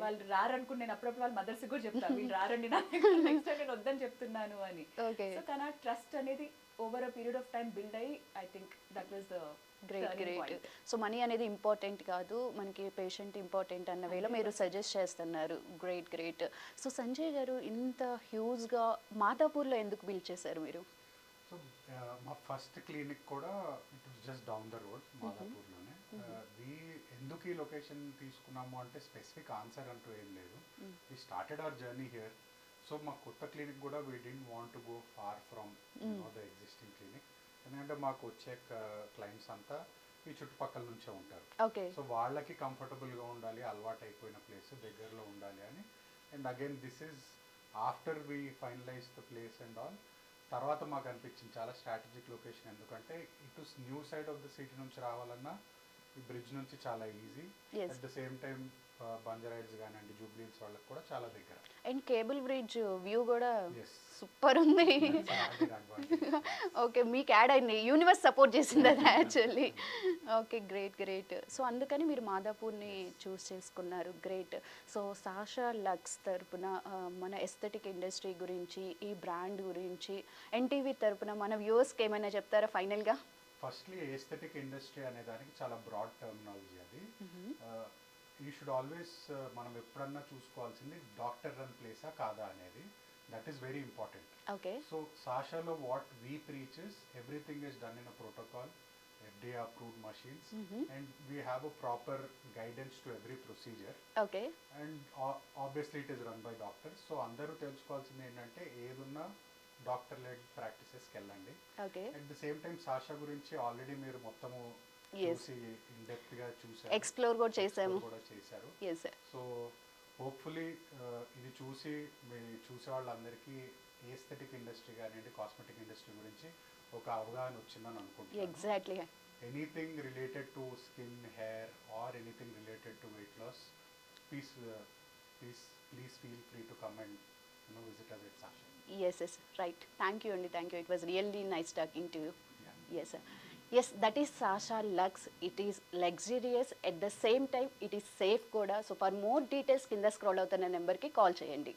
వాళ్ళు రారనుకుని. నేను అప్పుడప్పుడు వాళ్ళ మదర్స్ కూడా చెప్తాను, వీళ్ళు రారండి, నెక్స్ట్ టైం నేను వద్దని చెప్తున్నాను అని. సో కానీ ఆ ట్రస్ట్ అనేది over a period of time build అయ్యి, I think that was the
great
Turning
great.
point.
So money అనేది ఇంపార్టెంట్ కాదు, మనకి పేషెంట్ ఇంపార్టెంట్ అన్న వేలో మీరు సజెస్ట్ చేస్తున్నారు. Great great. సో సంజయ్ గారు, ఇంత హ్యూజ్గా మాదాపూర్లో ఎందుకు బిల్డ్ చేశారు మీరు?
సో మా ఫస్ట్ క్లినిక్ కూడా it was just down the road మాదాపూర్లోనే. ఎందుకు ఈ లొకేషన్ తీసుకున్నాము అంటే స్పెసిఫిక్ ఆన్సర్ అంటూ ఏం లేదు. We started our journey here. So మా కొత్త క్లినిక్ కూడా we didn't want to go far from the existing clinic. ఎందుకంటే మాకు వచ్చే క్లయింట్స్ అంతా ఈ చుట్టుపక్కల నుంచే ఉంటారు.
ఓకే.
సో వాళ్ళకి కంఫర్టబుల్గా ఉండాలి, అలవాటు అయిపోయిన ప్లేస్ దగ్గరలో ఉండాలి అని. And again this is after we finalise the place and all. తర్వాత మాకు అనిపించింది చాలా స్ట్రాటజిక్ లొకేషన్. ఎందుకంటే ఇటు new side of the city నుంచి రావాలన్నా ఈ బ్రిడ్జ్ నుంచి చాలా easy. At the same time Banjara Hills కానివ్వండి, జూబ్లీహిల్స్ వాళ్ళకి కూడా చాలా దగ్గర.
అండ్ కేబుల్ బ్రిడ్జ్ వ్యూ కూడా
ఎస్,
సూపర్ ఉంది. ఓకే, మీకు యాడ్ అయింది, యూనివర్స్ సపోర్ట్ చేసింది అది actually. Okay, great great. So అందుకని మీరు మాదాపూర్ని చూస్ చేసుకున్నారు. గ్రేట్. సో సాషా లక్స్ తరపున మన ఎస్థెటిక్ ఇండస్ట్రీ గురించి, ఈ బ్రాండ్ గురించి ఎన్టీవీ తరపున మన వ్యూవర్స్కి ఏమైనా చెప్తారా ఫైనల్గా?
ఫస్ట్లీ ఎస్థెటిక్ ఇండస్ట్రీ అనే దానికి చాలా బ్రాడ్ టర్మినాలజీ అది. యూ షుడ్ ఆల్వేస్ మనం ఎప్పుడన్నా చూసుకోవాల్సింది డాక్టర్ రన్ ప్లేసా కాదా అనేది. That is very important.
Okay.
So సాషాలో what we preach is everything is done in a protocol, FDA approved machines, and we have a proper guidance to every procedure.
Okay.
And obviously it is run by doctors. So andaru telusukovalsindi ఏంటంటే ఏదున్నా doctor lead ప్రాక్టీసెస్కి వెళ్ళండి.
Okay.
At the same time Sasha గురించి already మీరు మొత్తము చూసి in డెప్త్గా చూసారు,
explore కూడా చేసాము.
చేశారు. సో హోప్ఫుల్లీ ఇది చూసి మీ చూసే వాళ్ళందరికీ ఏస్థెటిక్ ఇండస్ట్రీ కానివ్వండి, కాస్మెటిక్ ఇండస్ట్రీ గురించి ఒక అవగాహన వచ్చిందని అనుకుంటున్నాను.
Exactly.
Anything related to skin, hair or anything related to weight loss, please feel free to come and visit us at Sasha.
Yes, right. Thank you, Andy. Thank you. It was really nice talking to you. Yeah. Yes, sir. Yes, that is Sasha Lux. It is luxurious. At the same time, it is safe kuda. So for more details, kinda scroll అవుతున్న నెంబర్కి call చేయండి.